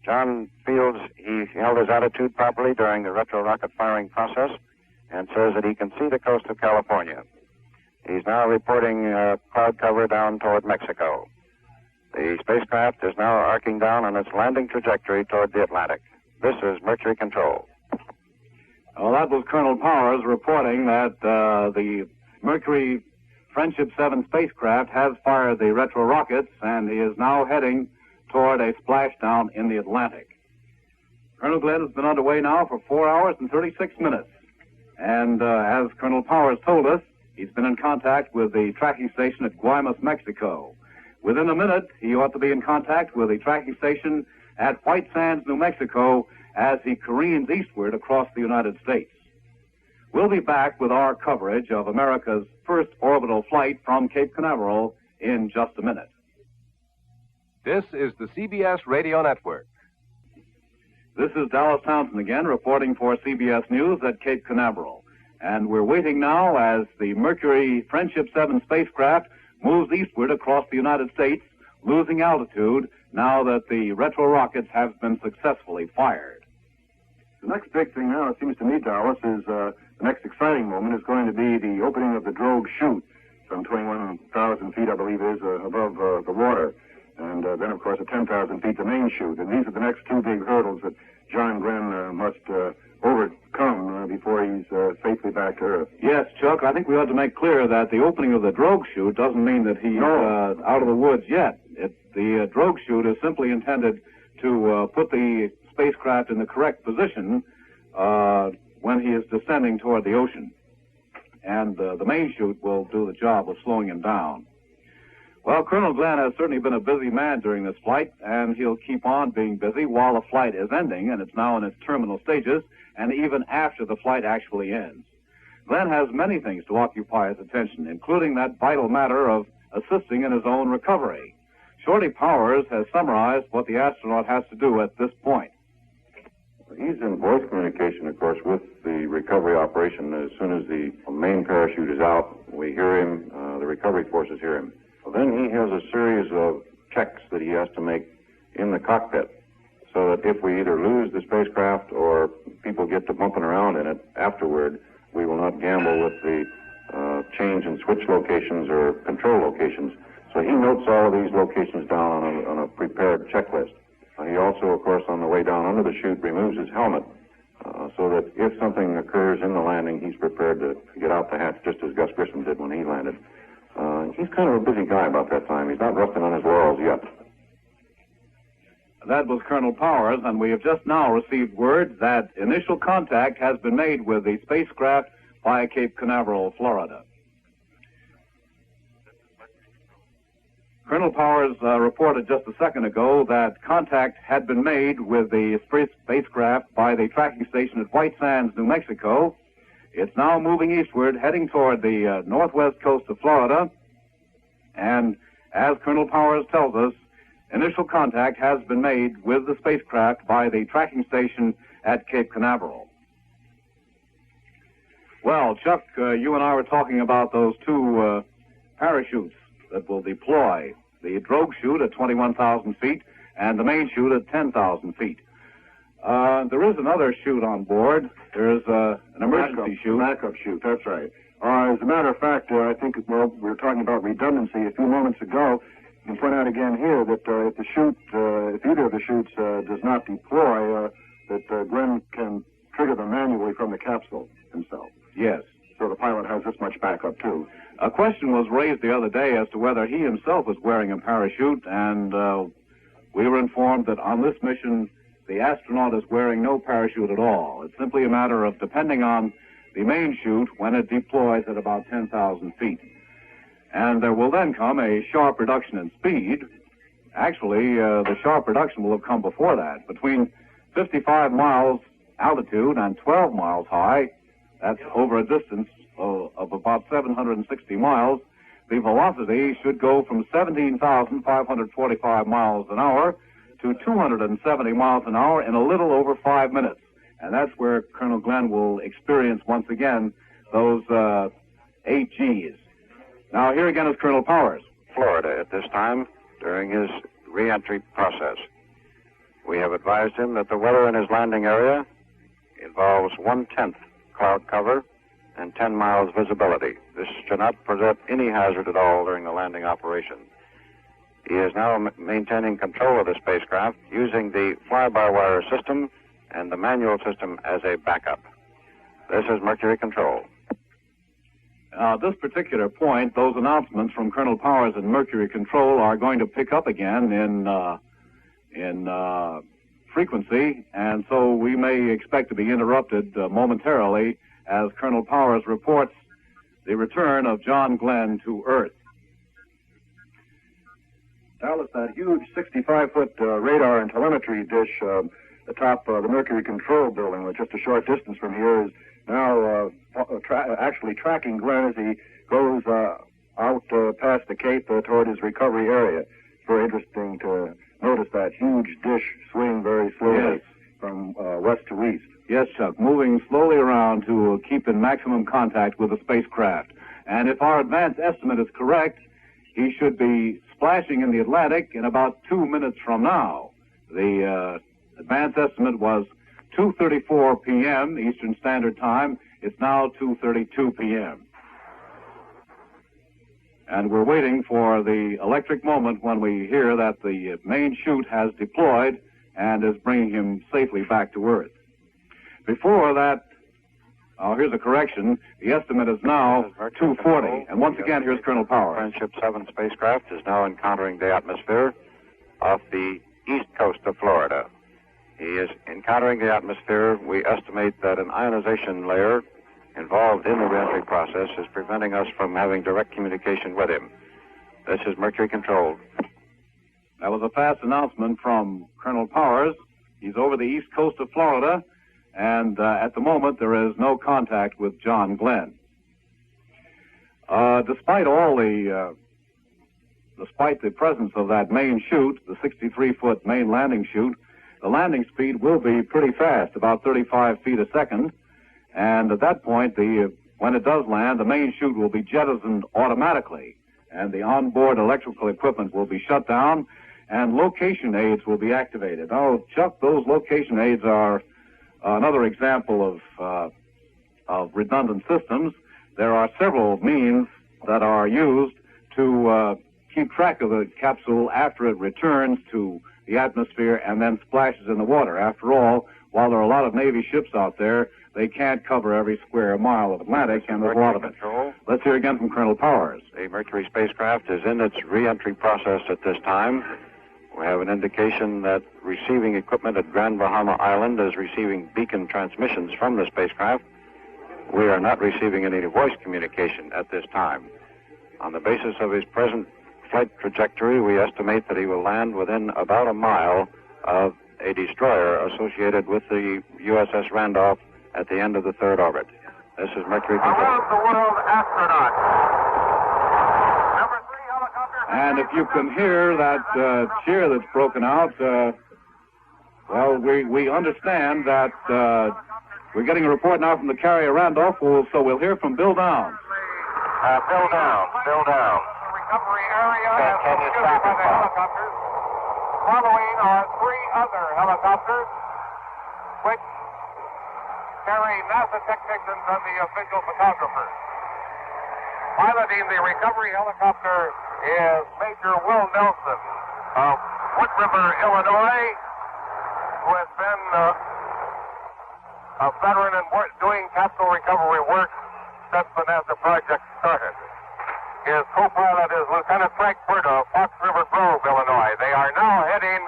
John feels he held his attitude properly during the retro-rocket firing process and says that he can see the coast of California. He's now reporting cloud cover down toward Mexico. The spacecraft is now arcing down on its landing trajectory toward the Atlantic. This is Mercury Control. Well, that was Colonel Powers reporting that the Mercury Friendship 7 spacecraft has fired the retro-rockets, and he is now heading toward a splashdown in the Atlantic. Colonel Glenn has been underway now for 4 hours and 36 minutes. And as Colonel Powers told us, he's been in contact with the tracking station at Guaymas, Mexico. Within a minute, he ought to be in contact with the tracking station at White Sands, New Mexico, as he careens eastward across the United States. We'll be back with our coverage of America's first orbital flight from Cape Canaveral in just a minute. This is the CBS Radio Network. This is Dallas Townsend again, reporting for CBS News at Cape Canaveral. And we're waiting now as the Mercury Friendship 7 spacecraft moves eastward across the United States, losing altitude now that the retro-rockets have been successfully fired. The next big thing now, it seems to me, Dallas, is the next exciting moment is going to be the opening of the drogue chute, some 21,000 feet, I believe, is above the water. And then, of course, at 10,000 feet, the main chute. And these are the next 2 big hurdles that John Glenn must overcome before he's safely back to Earth. Yes, Chuck, I think we ought to make clear that the opening of the drogue chute doesn't mean that he's out of the woods yet. The drogue chute is simply intended to put the spacecraft in the correct position when he is descending toward the ocean. And the main chute will do the job of slowing him down. Well, Colonel Glenn has certainly been a busy man during this flight, and he'll keep on being busy while the flight is ending, and it's now in its terminal stages, and even after the flight actually ends. Glenn has many things to occupy his attention, including that vital matter of assisting in his own recovery. Shorty Powers has summarized what the astronaut has to do at this point. He's in voice communication, of course, with the recovery operation. As soon as the main parachute is out, we hear him, the recovery forces hear him. Then he has a series of checks that he has to make in the cockpit, so that if we either lose the spacecraft or people get to bumping around in it afterward, we will not gamble with the change in switch locations or control locations. So he notes all of these locations down on a prepared checklist. He also, of course, on the way down under the chute, removes his helmet so that if something occurs in the landing, he's prepared to get out the hatch, just as Gus Grissom did when he landed. He's kind of a busy guy about that time. He's not resting on his laurels yet. That was Colonel Powers, and we have just now received word that initial contact has been made with the spacecraft via Cape Canaveral, Florida. Colonel Powers reported just a second ago that contact had been made with the spacecraft by the tracking station at White Sands, New Mexico. It's now moving eastward, heading toward the northwest coast of Florida. And as Colonel Powers tells us, initial contact has been made with the spacecraft by the tracking station at Cape Canaveral. Well, Chuck, you and I were talking about those two parachutes that will deploy, the drogue chute at 21,000 feet and the main chute at 10,000 feet. There is another chute on board. There's an emergency chute. Backup chute, that's right. As a matter of fact, I think, well, we were talking about redundancy a few moments ago. You can point out again here that if the chute, if either of the chutes does not deploy, that Glenn can trigger them manually from the capsule himself. Yes. So the pilot has this much backup, too. A question was raised the other day as to whether he himself was wearing a parachute, and we were informed that on this mission, the astronaut is wearing no parachute at all. It's simply a matter of depending on the main chute when it deploys at about 10,000 feet. And there will then come a sharp reduction in speed. Actually, the sharp reduction will have come before that. Between 55 miles altitude and 12 miles high, that's over a distance of about 760 miles, the velocity should go from 17,545 miles an hour to 270 miles an hour in a little over 5 minutes. And that's where Colonel Glenn will experience once again those 8 Gs. Now, here again is Colonel Powers. Florida at this time during his re-entry process. We have advised him that the weather in his landing area involves 1/10 cloud cover and 10 miles visibility. This should not present any hazard at all during the landing operation. He is now maintaining control of the spacecraft using the fly-by-wire system and the manual system as a backup. This is Mercury Control. At this particular point, those announcements from Colonel Powers and Mercury Control are going to pick up again in frequency, and so we may expect to be interrupted momentarily as Colonel Powers reports the return of John Glenn to Earth. Dallas, that huge 65-foot radar and telemetry dish atop the Mercury Control building, just a short distance from here, is now actually tracking Glenn as he goes out past the Cape toward his recovery area. It's very interesting to notice that huge dish swing very slowly from west to east. Yes, Chuck, moving slowly around to keep in maximum contact with the spacecraft. And if our advance estimate is correct, he should be splashing in the Atlantic in about 2 minutes from now. The advance estimate was 2:34 p.m. Eastern Standard Time. It's now 2:32 p.m. And we're waiting for the electric moment when we hear that the main chute has deployed and is bringing him safely back to Earth. Before that, here's a correction. The estimate is now 2:40. And once again, here's Colonel Powers. Friendship 7 spacecraft is now encountering the atmosphere off the east coast of Florida. He is encountering the atmosphere. We estimate that an ionization layer involved in the reentry process is preventing us from having direct communication with him. This is Mercury Control. That was a fast announcement from Colonel Powers. He's over the east coast of Florida, and at the moment there is no contact with John Glenn. Despite the presence of that main chute, the 63-foot main landing chute, the landing speed will be pretty fast, about 35 feet a second. And at that point, when it does land, the main chute will be jettisoned automatically, and the onboard electrical equipment will be shut down, and location aids will be activated. Oh, Chuck, those location aids are another example of redundant systems. There are several means that are used to keep track of the capsule after it returns to the atmosphere and then splashes in the water. After all, while there are a lot of Navy ships out there, they can't cover every square mile of Atlantic, and there's a lot of it. Let's hear again from Colonel Powers. The Mercury spacecraft is in its re-entry process at this time. We have an indication that receiving equipment at Grand Bahama Island is receiving beacon transmissions from the spacecraft. We are not receiving any voice communication at this time. On the basis of his present flight trajectory, we estimate that he will land within about a mile of a destroyer associated with the USS Randolph at the end of the third orbit. This is Mercury Control. Around the world astronaut. And if you can hear that cheer that's broken out, well, we understand that we're getting a report now from the carrier Randolph, so we'll hear from Bill Downs. Bill Downs. The recovery area Can you stop by it, the Bob? helicopters. Following are three other helicopters, which carry NASA technicians and the official photographers. Piloting the recovery helicopter is Major Will Nelson of Wood River, Illinois, who has been a veteran and doing capsule recovery work since the NASA project started. His co-pilot is Lieutenant Frank Berta of Fox River Grove, Illinois. They are now heading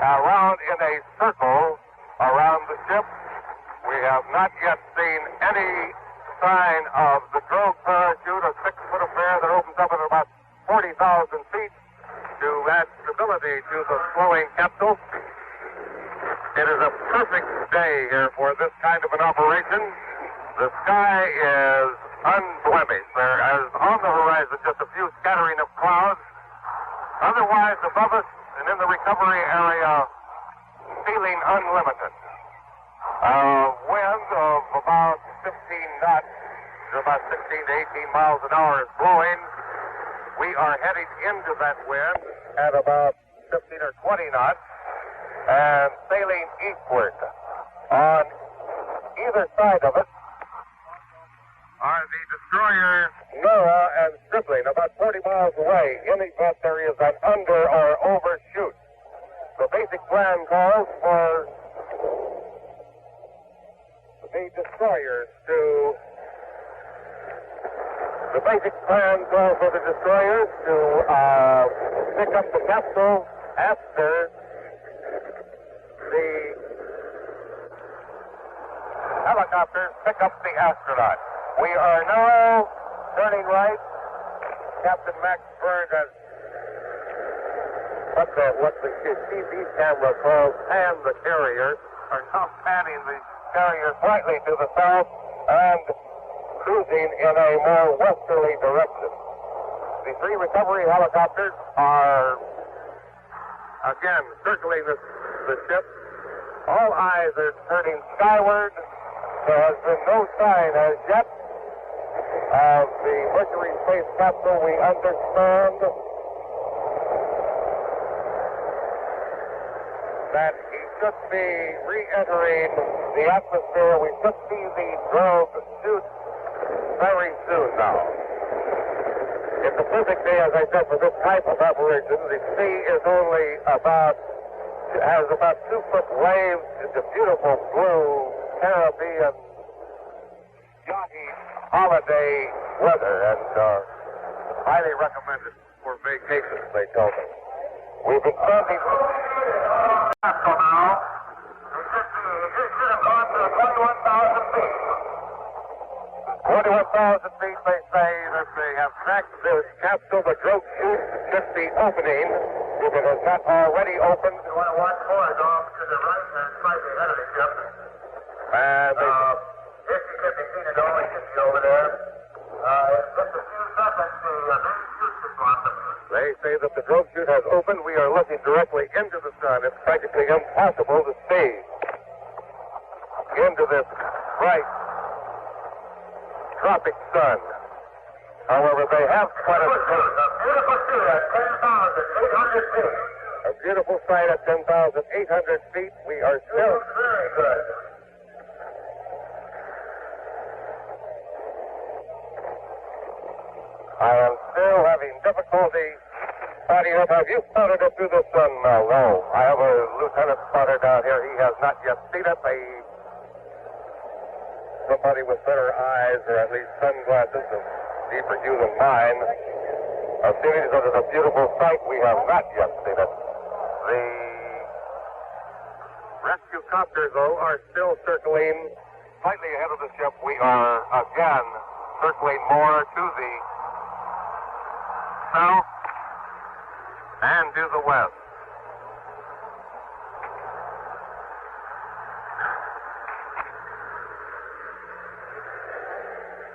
around in a circle around the ship. We have not yet seen any sign of the drogue parachute, a 6-foot affair that opens up at about 40,000 feet to add stability to the flowing capsule. It is a perfect day here for this kind of an operation. The sky is unblemished. There is on the horizon just a few scattering of clouds. Otherwise, above us and in the recovery area, feeling unlimited. Wind of about 15 knots, about 16 to 18 miles an hour is blowing. We are heading into that wind at about 15 or 20 knots and sailing eastward. On either side of it are the destroyers Nora and Stripling, about 40 miles away. In event there is an under or overshoot. The basic plan calls for the destroyers to pick up the capsule after the helicopters pick up the astronaut. We are now turning right. Captain Max Byrne has what the TV camera calls pan the carrier, are now panning the carrier slightly to the south and cruising in a more westerly direction. The three recovery helicopters are again circling the ship. All eyes are turning skyward. There has been no sign as yet of the Mercury space capsule. We understand that he should be re-entering the atmosphere. We should see the drogue shoot very soon now. It's a perfect day, as I said, for this type of operation. The sea is has about 2-foot waves. It's a beautiful blue Caribbean yachty holiday weather, and highly recommended for vacations, they tell me. We've been standing now. It should have gone to 21,000 feet. 21,000 feet, they say that they have tracked this capsule. The drogue chute should be opening. If it has not already opened. You want to watch for it off to the right and slightly ahead of the ship. If you can be seen at all, it should be over there. In just a few seconds, the main chute should blossom. They say that the drogue chute has opened. We are looking directly into the sun. It's practically impossible to see into this bright tropic sun. However, they have spotted a beautiful chute at 10,800 feet. A beautiful sight at 10,800 feet. We are still very good. I am still having difficulty spotting it. Have you spotted it through the sun, Mel? No. I have a lieutenant spotter down here. He has not yet seen it. Somebody with better eyes, or at least sunglasses of deeper hue than mine, have seen it. It is a beautiful sight. We have not yet seen it. The rescue copters, though, are still circling slightly ahead of the ship. We are again circling more to the south and to the west.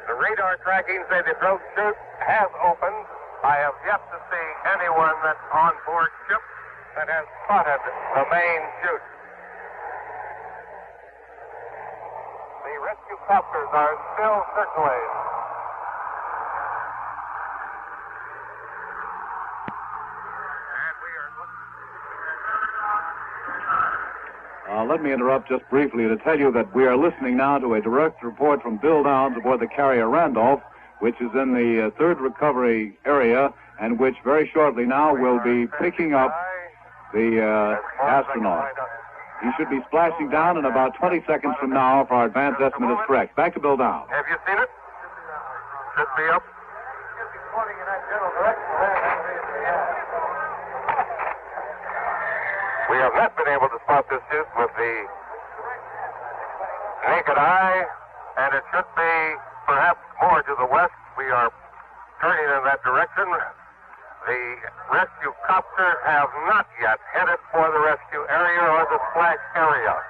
The radar tracking say the drogue chute has opened. I have yet to see anyone that's on board ship that has spotted the main chute. The rescue copters are still circulating. Let me interrupt just briefly to tell you that we are listening now to a direct report from Bill Downs aboard the carrier Randolph, which is in the third recovery area, and which very shortly now will be picking up the astronaut. He should be splashing down in about 20 seconds from now if our advance estimate is correct. Back to Bill Downs. Have you seen it? Should be up. Should be pointing in that general direction. We have not been able to spot this chute with the naked eye, and it should be perhaps more to the west. We are turning in that direction. The rescue copters have not yet headed for the rescue area or the splash area.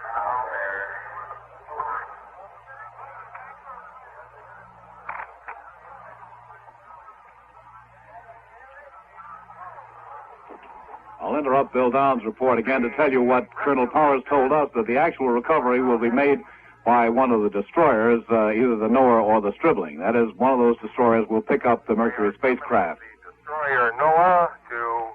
I'll interrupt Bill Downs' report again to tell you what Colonel Powers told us, that the actual recovery will be made by one of the destroyers, either the Noah or the Stribling. That is, one of those destroyers will pick up the Mercury spacecraft. The destroyer Noah to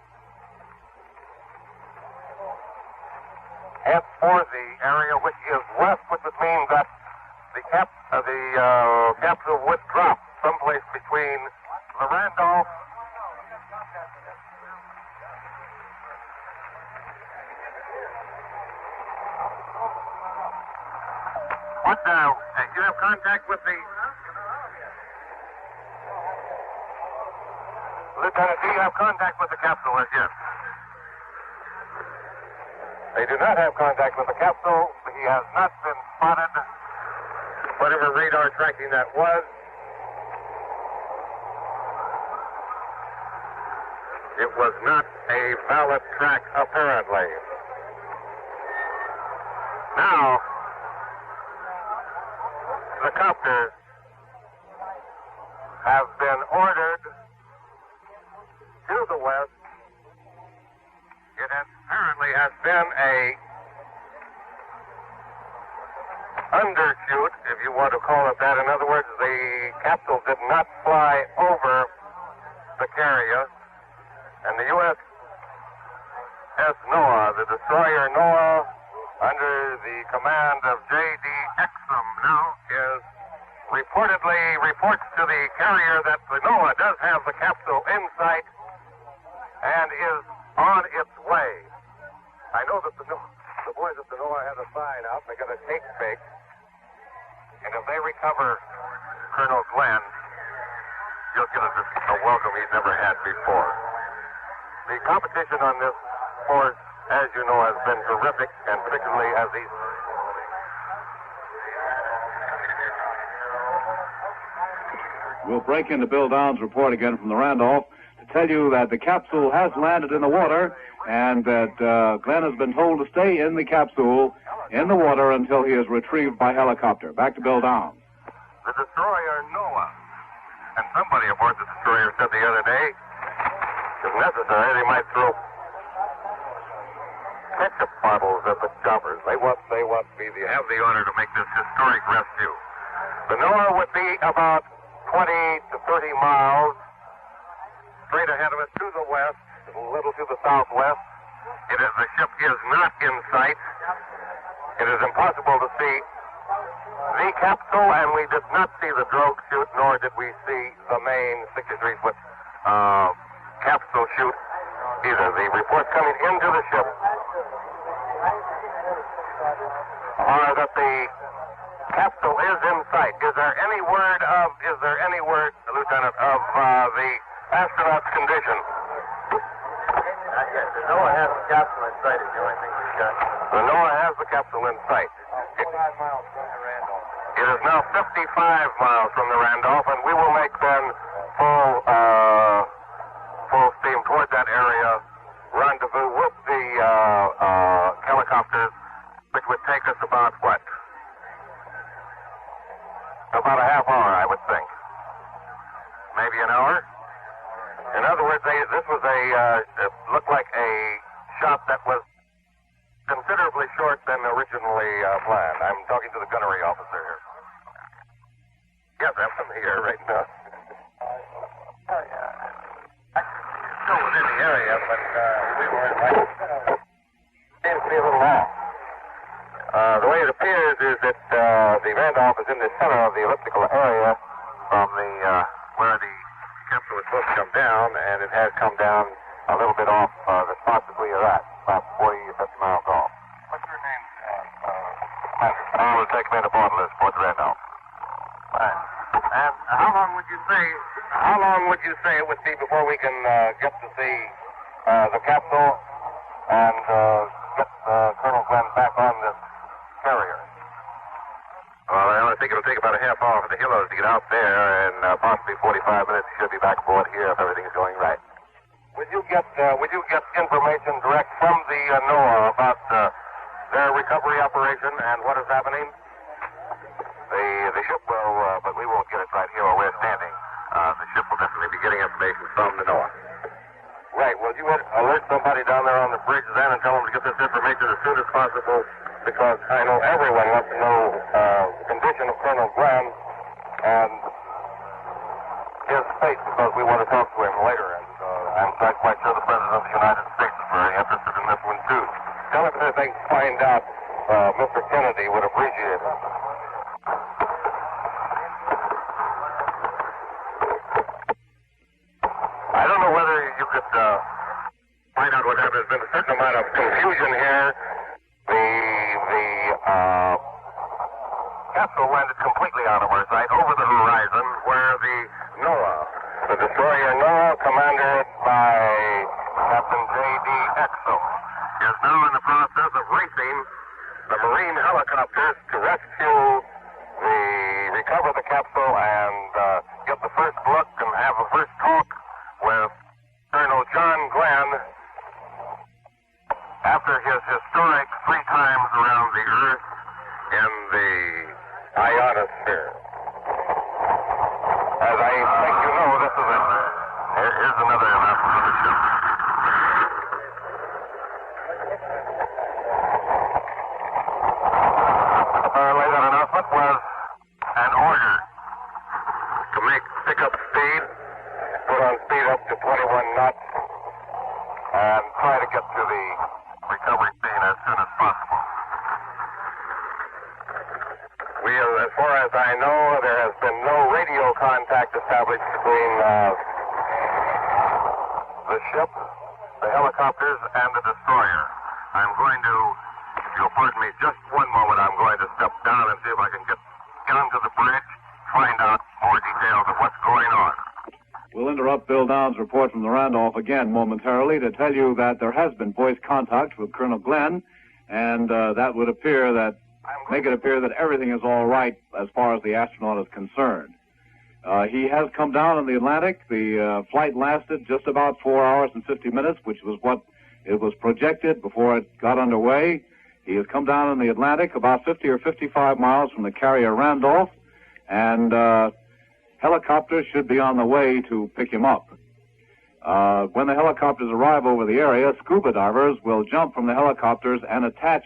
head for the area which is west, which would mean that the capsule would drop someplace between the Randolph you have contact with the... Lieutenant, do you have contact with the capsule as yet? They do not have contact with the capsule. He has not been spotted. Whatever radar tracking that was. It was not a valid track, apparently. Now, the copters have been ordered to the west. It apparently has been a undershoot, if you want to call it that. In other words, the capsule did not fly over the carrier, and the USS Noah, the destroyer Noah, under the command of J.D. Exum, now reports to the carrier that the Noah does have the capsule in sight and is on its way. I know that the boys at the Noah had a sign out. They got a tape fake. And if they recover Colonel Glenn, you'll get a welcome he's never had before. The competition on this force, as you know, has been terrific, and particularly as these... We'll break into Bill Downs' report again from the Randolph to tell you that the capsule has landed in the water and that Glenn has been told to stay in the capsule in the water until he is retrieved by helicopter. Back to Bill Downs. The destroyer Noah. And somebody aboard the destroyer said the other day, if necessary, they might throw ketchup bottles at the choppers. They have the order to make this historic rescue. The Noah would be about 20 to 30 miles straight ahead of us to the west, a little to the southwest. The ship is not in sight. It is impossible to see the capsule, and we did not see the drogue chute, nor did we see the main 63-foot capsule chute either. The reports coming into the ship are that the capsule is in sight. Is there any word, Lieutenant, of the astronaut's condition? Not yet. The Noah has the capsule in sight is the only thing we've got. The Noah has the capsule in sight. 5 miles from the Randolph. It is now 55 miles from the Randolph, and we will make then full steam toward that area, rendezvous with the helicopters, which would take us about what? About a half hour, I would think. Maybe an hour. In other words, this was it looked like a shot that was considerably short than originally planned. I'm talking to the gunnery officer here. Yes, I'm here right now. Still within the area, but we were seems to be a little off. The way it appears is that the Randolph is in the center of the elliptical area from where the capsule was supposed to come down, and it has come down a little bit off the possibly of that, about 40 or 50 miles off. What's your name? I will take command of Borderless, Port Randolph. Fine. And how long would you say it would be before we can get to see the capsule and get Colonel Glenn back on this carrier? Well, I only think it'll take about a half hour for the Hillos to get out there, and possibly 45 minutes. He should be back aboard here if everything's going right. Would you get information direct from the NOAA about their recovery operation and what is happening? The ship will, but we won't get it right here where we're standing. The ship will definitely be getting information from the NOAA. Right. Will you alert somebody down there on the bridge then and tell them to get this information as soon as possible? Because I know everyone wants to know the condition of Colonel Glenn and his fate, because we want to talk to him later. And I'm not quite sure the President of the United States is very interested in this one, too. Tell him if they find out, Mr. Kennedy would appreciate it. I don't know whether you could find out what happened. There's been a certain amount of confusion here. The capsule landed completely out of our sight over the horizon where the Noah, the destroyer Noah, commanded by Captain J.D. Exum, is now in the process of racing the Marine helicopters to recover the capsule and get the first look and have a first talk with Colonel John Glenn after his historic 3 times around the Earth in the ionosphere. As I think you know, here's another announcement from the ship. Apparently that announcement was an order to pick up speed, put on speed up to 21 knots, and try to get to the recovery scene as soon as possible. As far as I know, there has been no radio contact established between the ship, the helicopters, and the destroyer. I'm going to, if you'll pardon me just one moment, I'm going to step down and see if I can get onto the bridge, find out more details of what's going on. We'll interrupt Bill Downs' report from the Randolph again momentarily to tell you that there has been voice contact with Colonel Glenn, and that would make it appear that everything is all right as far as the astronaut is concerned. He has come down in the Atlantic. The flight lasted just about 4 hours and 50 minutes, which was what it was projected before it got underway. He has come down in the Atlantic about 50 or 55 miles from the carrier Randolph, and helicopters should be on the way to pick him up. When the helicopters arrive over the area, scuba divers will jump from the helicopters and attach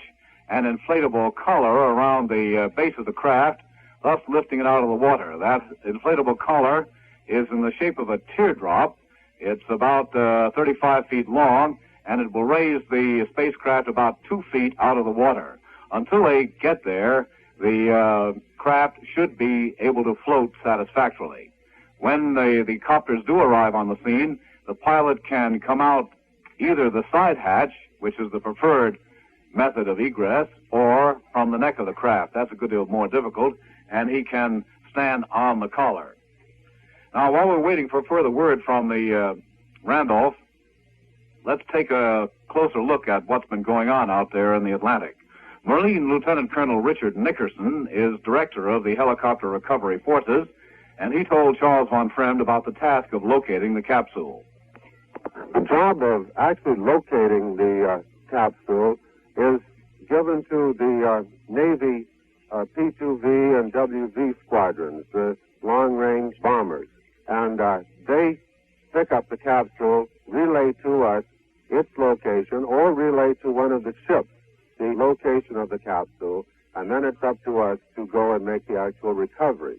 an inflatable collar around the base of the craft, thus lifting it out of the water. That inflatable collar is in the shape of a teardrop. It's about 35 feet long, and it will raise the spacecraft about 2 feet out of the water. Until they get there, the craft should be able to float satisfactorily. When the copters do arrive on the scene, the pilot can come out either the side hatch, which is the preferred method of egress, or from the neck of the craft. That's a good deal more difficult, and he can stand on the collar. Now, while we're waiting for further word from the Randolph, let's take a closer look at what's been going on out there in the Atlantic. Marine Lieutenant Colonel Richard Nickerson is director of the Helicopter Recovery Forces, and he told Charles von Fremd about the task of locating the capsule. The job of actually locating the capsule is given to the Navy P-2V and WV squadrons, the long-range bombers. And they pick up the capsule, relay to us its location, or relay to one of the ships the location of the capsule, and then it's up to us to go and make the actual recovery.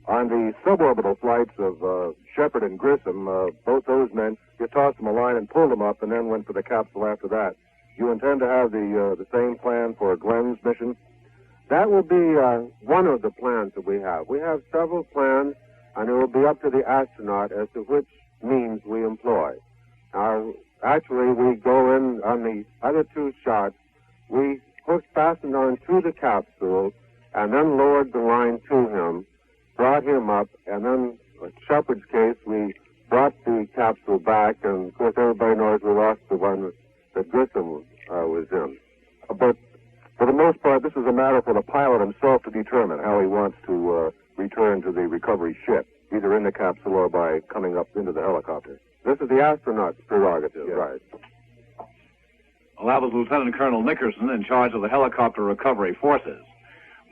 On the suborbital flights of Shepard and Grissom, both those men, you tossed them a line and pulled them up and then went for the capsule after that. You intend to have the same plan for Glenn's mission? That will be one of the plans that we have. We have several plans, and it will be up to the astronaut as to which means we employ. Now, actually, we go in on the other two shots. We fastened on to the capsule and then lowered the line to him, brought him up, and then, in Shepard's case, we brought the capsule back, and of course everybody knows we lost the one that Grissom was in. But for the most part, this is a matter for the pilot himself to determine how he wants to return to the recovery ship, either in the capsule or by coming up into the helicopter. This is the astronaut's prerogative, yes. Right. Well, that was Lieutenant Colonel Nickerson in charge of the Helicopter Recovery Forces.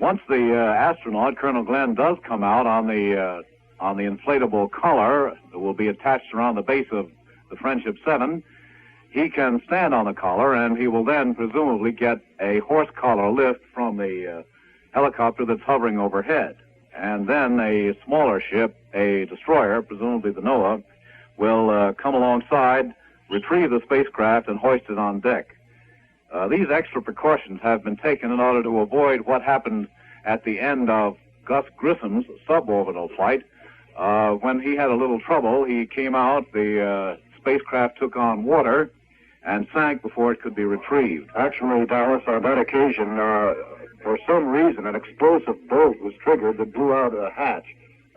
Once the astronaut, Colonel Glenn, does come out on the inflatable collar that will be attached around the base of the Friendship 7, he can stand on the collar, and he will then presumably get a horse collar lift from the helicopter that's hovering overhead. And then a smaller ship, a destroyer, presumably the NOAA, will come alongside, retrieve the spacecraft, and hoist it on deck. These extra precautions have been taken in order to avoid what happened at the end of Gus Grissom's suborbital flight. When he had a little trouble, he came out, the spacecraft took on water, and sank before it could be retrieved. Actually, Dallas, on that occasion, for some reason, an explosive bolt was triggered that blew out a hatch.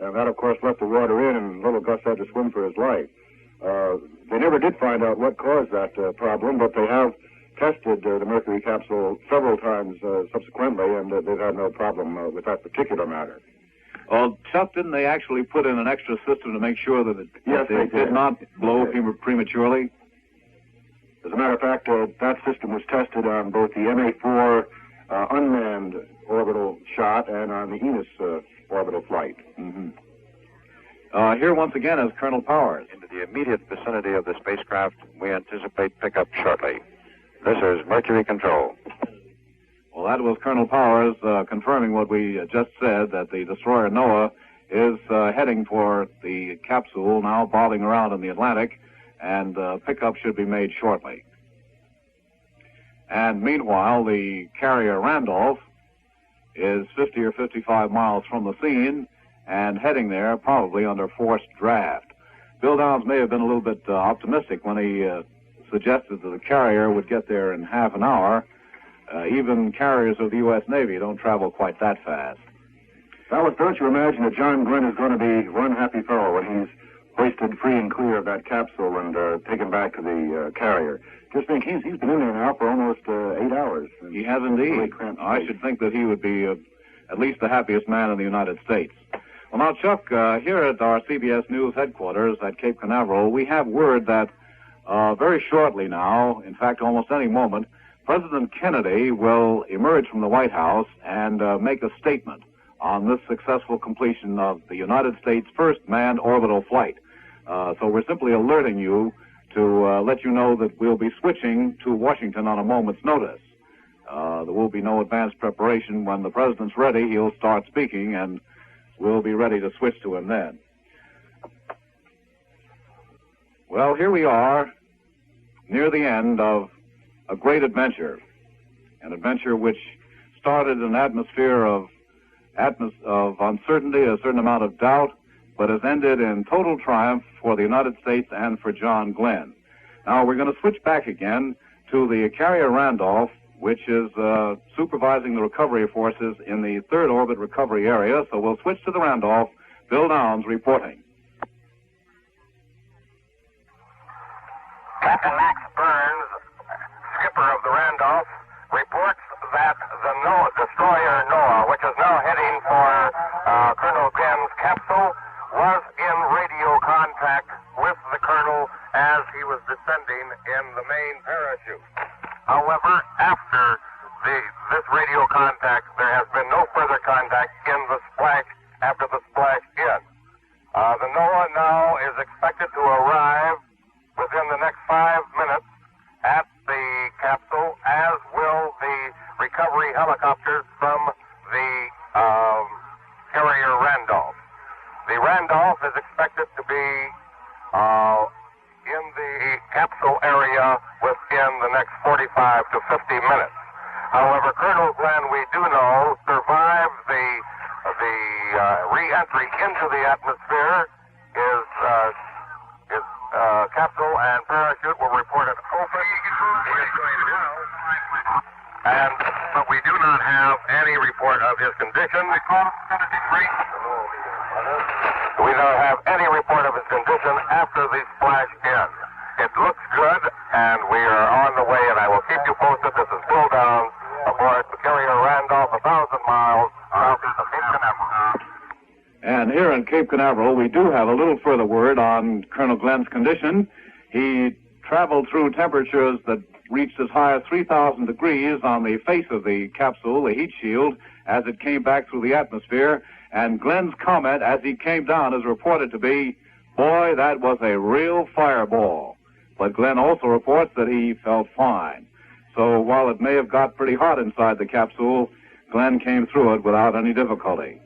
And that, of course, let the water in, and little Gus had to swim for his life. They never did find out what caused that problem, but they have tested the Mercury capsule several times subsequently, and they've had no problem with that particular matter. Well, Chuck, didn't they actually put in an extra system to make sure that it did not blow prematurely? As a matter of fact, that system was tested on both the MA4 unmanned orbital shot and on the Enos orbital flight. Mm-hmm. Here once again is Colonel Powers. Into the immediate vicinity of the spacecraft, we anticipate pickup shortly. This is Mercury Control. Well, that was Colonel Powers confirming what we just said, that the destroyer NOAA is heading for the capsule, now bobbing around in the Atlantic, and pickup should be made shortly. And meanwhile, the carrier Randolph is 50 or 55 miles from the scene and heading there probably under forced draft. Bill Downs may have been a little bit optimistic when he suggested that the carrier would get there in half an hour. Even carriers of the U.S. Navy don't travel quite that fast. Dallas, don't you imagine that John Glenn is going to be one happy fellow when he's hoisted free and clear of that capsule and taken back to the carrier. Just think, he's been in there now for almost 8 hours. He has indeed. I should think that he would be at least the happiest man in the United States. Well, now, Chuck, here at our CBS News headquarters at Cape Canaveral, we have word that very shortly now, in fact, almost any moment, President Kennedy will emerge from the White House and make a statement on this successful completion of the United States' first manned orbital flight. So we're simply alerting you to let you know that we'll be switching to Washington on a moment's notice. There will be no advanced preparation. When the president's ready, he'll start speaking, and we'll be ready to switch to him then. Well, here we are, near the end of a great adventure, an adventure which started an atmosphere of uncertainty, a certain amount of doubt, but has ended in total triumph for the United States and for John Glenn. Now, we're going to switch back again to the carrier Randolph, which is supervising the recovery forces in the third orbit recovery area. So we'll switch to the Randolph. Bill Downs reporting. Captain Max Burns, skipper of the Randolph, reports that the destroyer Noah, which is now heading for Colonel Glenn's capsule, was in radio contact with the colonel as he was descending in the main parachute. However, after this radio contact, there has been no further contact in the splash after the splash in. The Noah now is expected to arrive within the next 5 minutes at the capsule, as will the recovery helicopters from the carrier Randolph. The Randolph is expected to be in the capsule area within the next 45 to 50 minutes. However, Colonel Glenn, we do know, survived the re-entry into the atmosphere. His capsule and parachute were reported open. But we do not have any report of his condition. We don't have any report of his condition after the splash in. It looks good, and we are on the way, and I will keep you posted. This is Bill Downs aboard the carrier Randolph, 1,000 miles south of Cape Canaveral. And here in Cape Canaveral, we do have a little further word on Colonel Glenn's condition. He traveled through temperatures that reached as high as 3,000 degrees on the face of the capsule, the heat shield, as it came back through the atmosphere. And Glenn's comment as he came down is reported to be, "Boy, that was a real fireball." But Glenn also reports that he felt fine. So while it may have got pretty hot inside the capsule, Glenn came through it without any difficulty.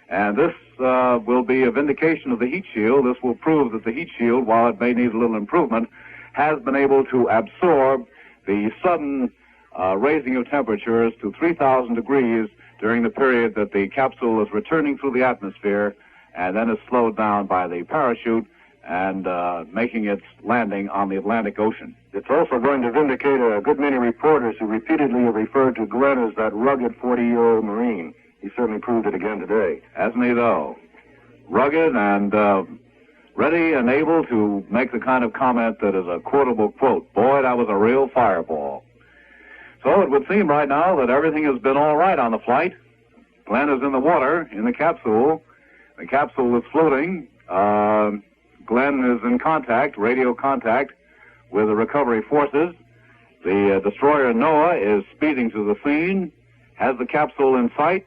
And this will be a vindication of the heat shield. This will prove that the heat shield, while it may need a little improvement, has been able to absorb the sudden raising of temperatures to 3,000 degrees during the period that the capsule is returning through the atmosphere, and then is slowed down by the parachute and making its landing on the Atlantic Ocean. It's also going to vindicate a good many reporters who repeatedly have referred to Glenn as that rugged 40-year-old Marine. He certainly proved it again today. Hasn't he, though? Rugged and ready and able to make the kind of comment that is a quotable quote. Boy, that was a real fireball. So it would seem right now that everything has been all right on the flight. Glenn is in the water, in the capsule. The capsule is floating. Glenn is in contact, radio contact, with the recovery forces. The destroyer Noah is speeding to the scene, has the capsule in sight.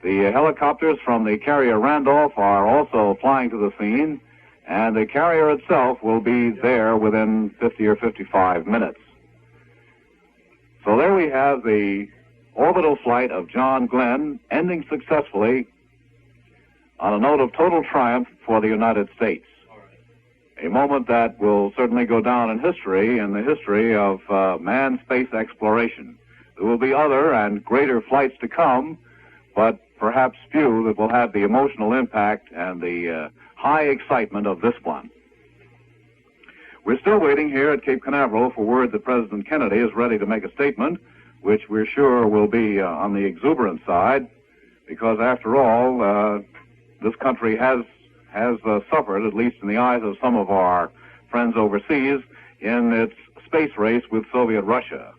The helicopters from the carrier Randolph are also flying to the scene, and the carrier itself will be there within 50 or 55 minutes. So there we have the orbital flight of John Glenn ending successfully on a note of total triumph for the United States. A moment that will certainly go down in history, in the history of manned space exploration. There will be other and greater flights to come, but perhaps few that will have the emotional impact and the high excitement of this one. We're still waiting here at Cape Canaveral for word that President Kennedy is ready to make a statement, which we're sure will be on the exuberant side, because after all, this country has has suffered, at least in the eyes of some of our friends overseas, in its space race with Soviet Russia.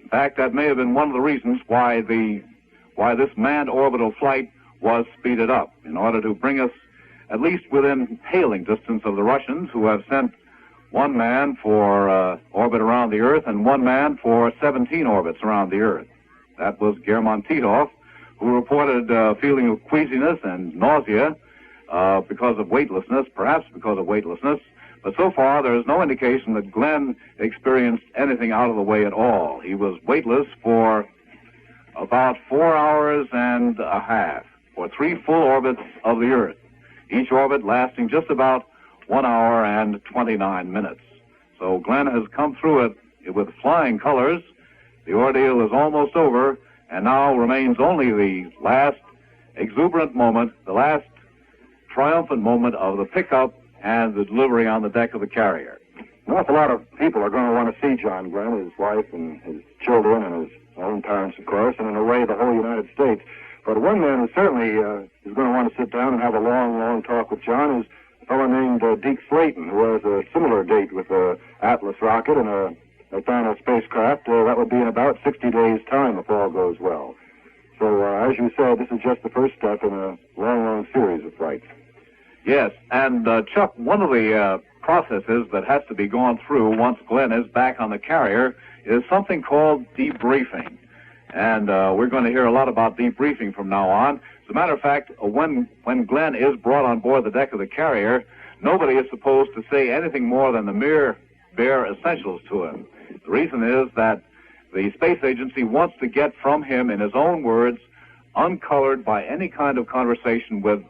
In fact, that may have been one of the reasons why this manned orbital flight was speeded up, in order to bring us at least within hailing distance of the Russians, who have sent one man for orbit around the Earth and one man for 17 orbits around the Earth. That was German Titov, who reported a feeling of queasiness and nausea because of weightlessness, perhaps because of weightlessness. But so far, there is no indication that Glenn experienced anything out of the way at all. He was weightless for about 4 hours and a half, for 3 full orbits of the Earth, each orbit lasting just about 1 hour and 29 minutes. So Glenn has come through it with flying colors. The ordeal is almost over, and now remains only the last exuberant moment, the last triumphant moment of the pickup and the delivery on the deck of the carrier. An awful lot of people are going to want to see John Glenn, his wife and his children and his own parents, of course, and in a way the whole United States. But one man who certainly is going to want to sit down and have a long, long talk with John is a fellow named Deke Slayton, who has a similar date with the Atlas rocket and a final spacecraft. That would be in about 60 days' time if all goes well. So, as you said, this is just the first step in a long, long series of flights. Yes, and Chuck, one of the processes that has to be gone through once Glenn is back on the carrier is something called debriefing. And we're going to hear a lot about debriefing from now on. As a matter of fact, when Glenn is brought on board the deck of the carrier, nobody is supposed to say anything more than the bare essentials to him. The reason is that the space agency wants to get from him, in his own words, uncolored by any kind of conversation with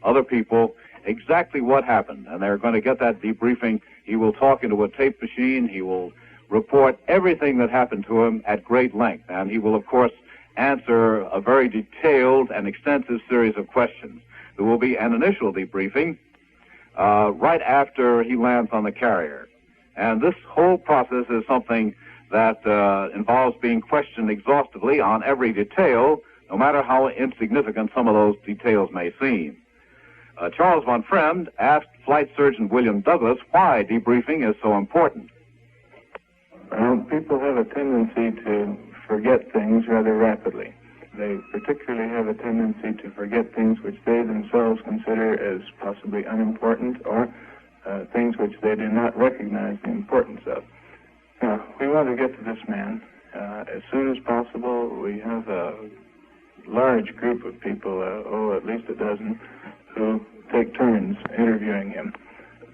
other people, exactly what happened. And they're going to get that debriefing. He will talk into a tape machine. He will report everything that happened to him at great length. And he will, of course, answer a very detailed and extensive series of questions. There will be an initial debriefing right after he lands on the carrier. And this whole process is something that involves being questioned exhaustively on every detail, no matter how insignificant some of those details may seem. Charles von Fremd asked Flight Surgeon William Douglas why debriefing is so important. Well, people have a tendency to forget things rather rapidly. They particularly have a tendency to forget things which they themselves consider as possibly unimportant, or things which they do not recognize the importance of. Now, we want to get to this man as soon as possible. We have a large group of people, at least a dozen, who take turns interviewing him.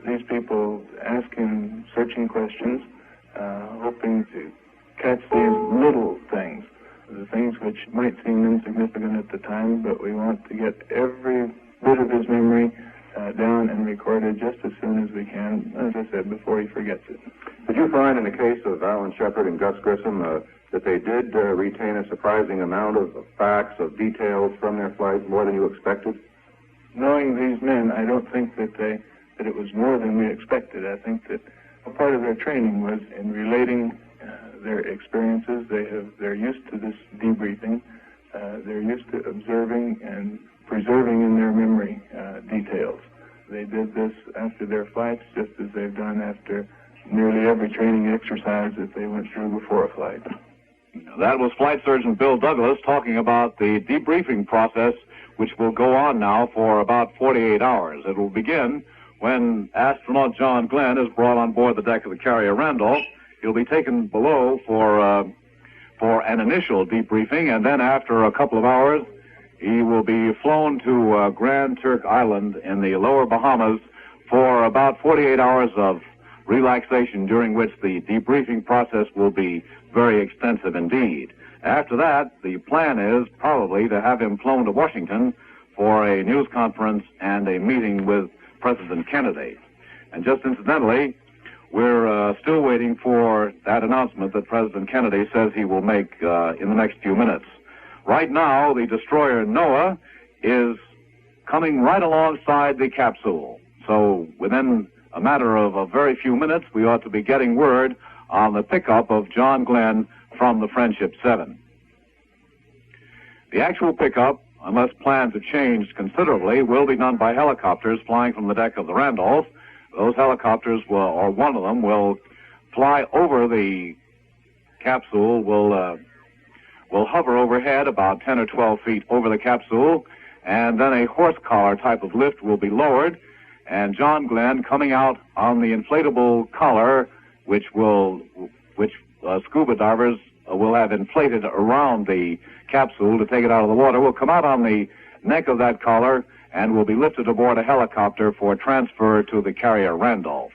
These people ask him searching questions, hoping to catch these little things, the things which might seem insignificant at the time, but we want to get every bit of his memory down and recorded just as soon as we can, as I said, before he forgets it. Did you find in the case of Alan Shepard and Gus Grissom that they did retain a surprising amount of facts, of details from their flight, more than you expected? Knowing these men, I don't think that it was more than we expected. I think that a part of their training was in relating their experiences. They're used to this debriefing. They're used to observing and preserving in their memory details. They did this after their flights, just as they've done after nearly every training exercise that they went through before a flight. That was Flight Surgeon Bill Douglas talking about the debriefing process, which will go on now for about 48 hours. It will begin when astronaut John Glenn is brought on board the deck of the carrier Randolph. He'll be taken below for an initial debriefing, and then after a couple of hours, he will be flown to Grand Turk Island in the lower Bahamas for about 48 hours of relaxation, during which the debriefing process will be very extensive indeed. After that, the plan is probably to have him flown to Washington for a news conference and a meeting with President Kennedy. And just incidentally, we're still waiting for that announcement that President Kennedy says he will make in the next few minutes. Right now, the destroyer Noah is coming right alongside the capsule. So within a matter of a very few minutes, we ought to be getting word on the pickup of John Glenn from the Friendship 7. The actual pickup unless plans are changed considerably, will be done by helicopters flying from the deck of the Randolph. Those helicopters will, or one of them, will fly over the capsule, will hover overhead about 10 or 12 feet over the capsule, and then a horse collar type of lift will be lowered, and John Glenn coming out on the inflatable collar, which scuba divers will have inflated around the capsule to take it out of the water, will come out on the neck of that collar and will be lifted aboard a helicopter for transfer to the carrier Randolph.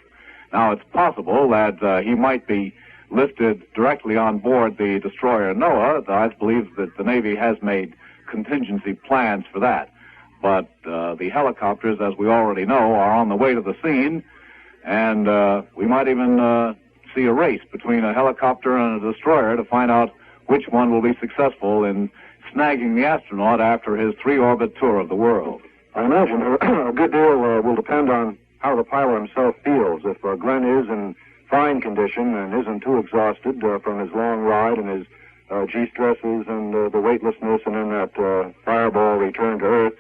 Now, it's possible that he might be lifted directly on board the destroyer Noah. I believe that the Navy has made contingency plans for that. But the helicopters, as we already know, are on the way to the scene, and we might even see a race between a helicopter and a destroyer to find out which one will be successful in snagging the astronaut after his 3-orbit tour of the world. I imagine a good deal will depend on how the pilot himself feels. If Glenn is in fine condition and isn't too exhausted from his long ride and his G-stresses and the weightlessness and then that fireball return to Earth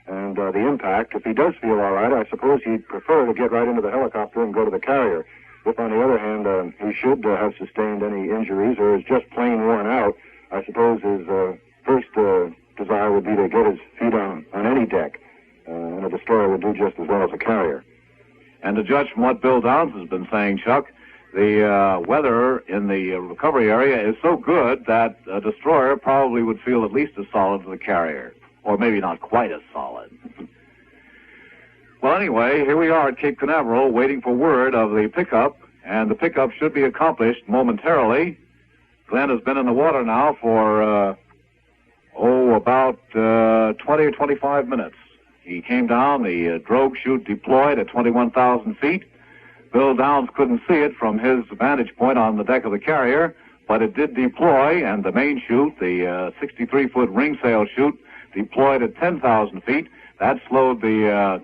and the impact, if he does feel all right, I suppose he'd prefer to get right into the helicopter and go to the carrier. If, on the other hand, he should have sustained any injuries or is just plain worn out, I suppose his first desire would be to get his feet on any deck, and a destroyer would do just as well as a carrier. And to judge from what Bill Downs has been saying, Chuck, the weather in the recovery area is so good that a destroyer probably would feel at least as solid as a carrier, or maybe not quite as solid. Well, anyway, here we are at Cape Canaveral waiting for word of the pickup, and the pickup should be accomplished momentarily. Glenn has been in the water now for, about 20 or 25 minutes. He came down, the drogue chute deployed at 21,000 feet. Bill Downs couldn't see it from his vantage point on the deck of the carrier, but it did deploy, and the main chute, the 63-foot ring sail chute, deployed at 10,000 feet. That slowed the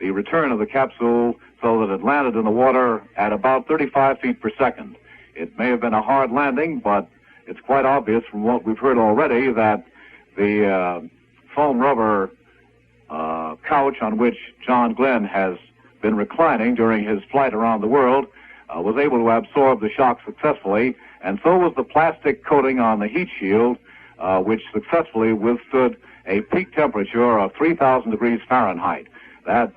return of the capsule so that it landed in the water at about 35 feet per second. It may have been a hard landing, but it's quite obvious from what we've heard already that the foam rubber couch on which John Glenn has been reclining during his flight around the world was able to absorb the shock successfully, and so was the plastic coating on the heat shield, which successfully withstood a peak temperature of 3,000 degrees Fahrenheit. That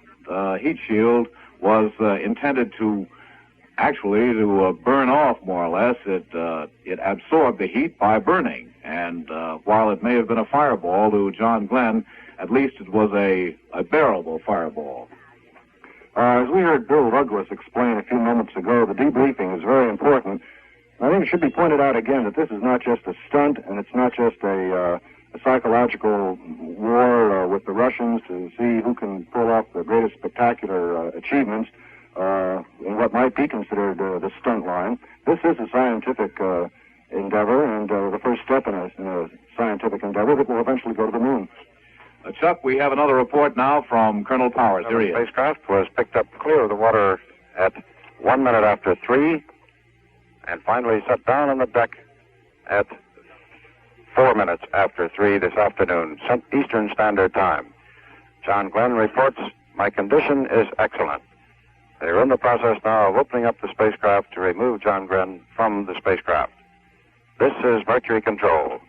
heat shield was intended to burn off, more or less. It absorbed the heat by burning, and while it may have been a fireball to John Glenn, at least it was a bearable fireball. As we heard Bill Douglas explain a few moments ago, the debriefing is very important. I think it should be pointed out again that this is not just a stunt, and it's not just a psychological war with the Russians to see who can pull off the greatest spectacular achievements in what might be considered the stunt line. This is a scientific endeavor, and the first step in a scientific endeavor that will eventually go to the moon. Chuck, we have another report now from Colonel Powers. Here he is. The spacecraft was picked up clear of the water at 1 minute after 3, and finally set down on the deck at 4 minutes after 3 this afternoon, Eastern Standard Time. John Glenn reports, "My condition is excellent." They're in the process now of opening up the spacecraft to remove John Glenn from the spacecraft. This is Mercury Control.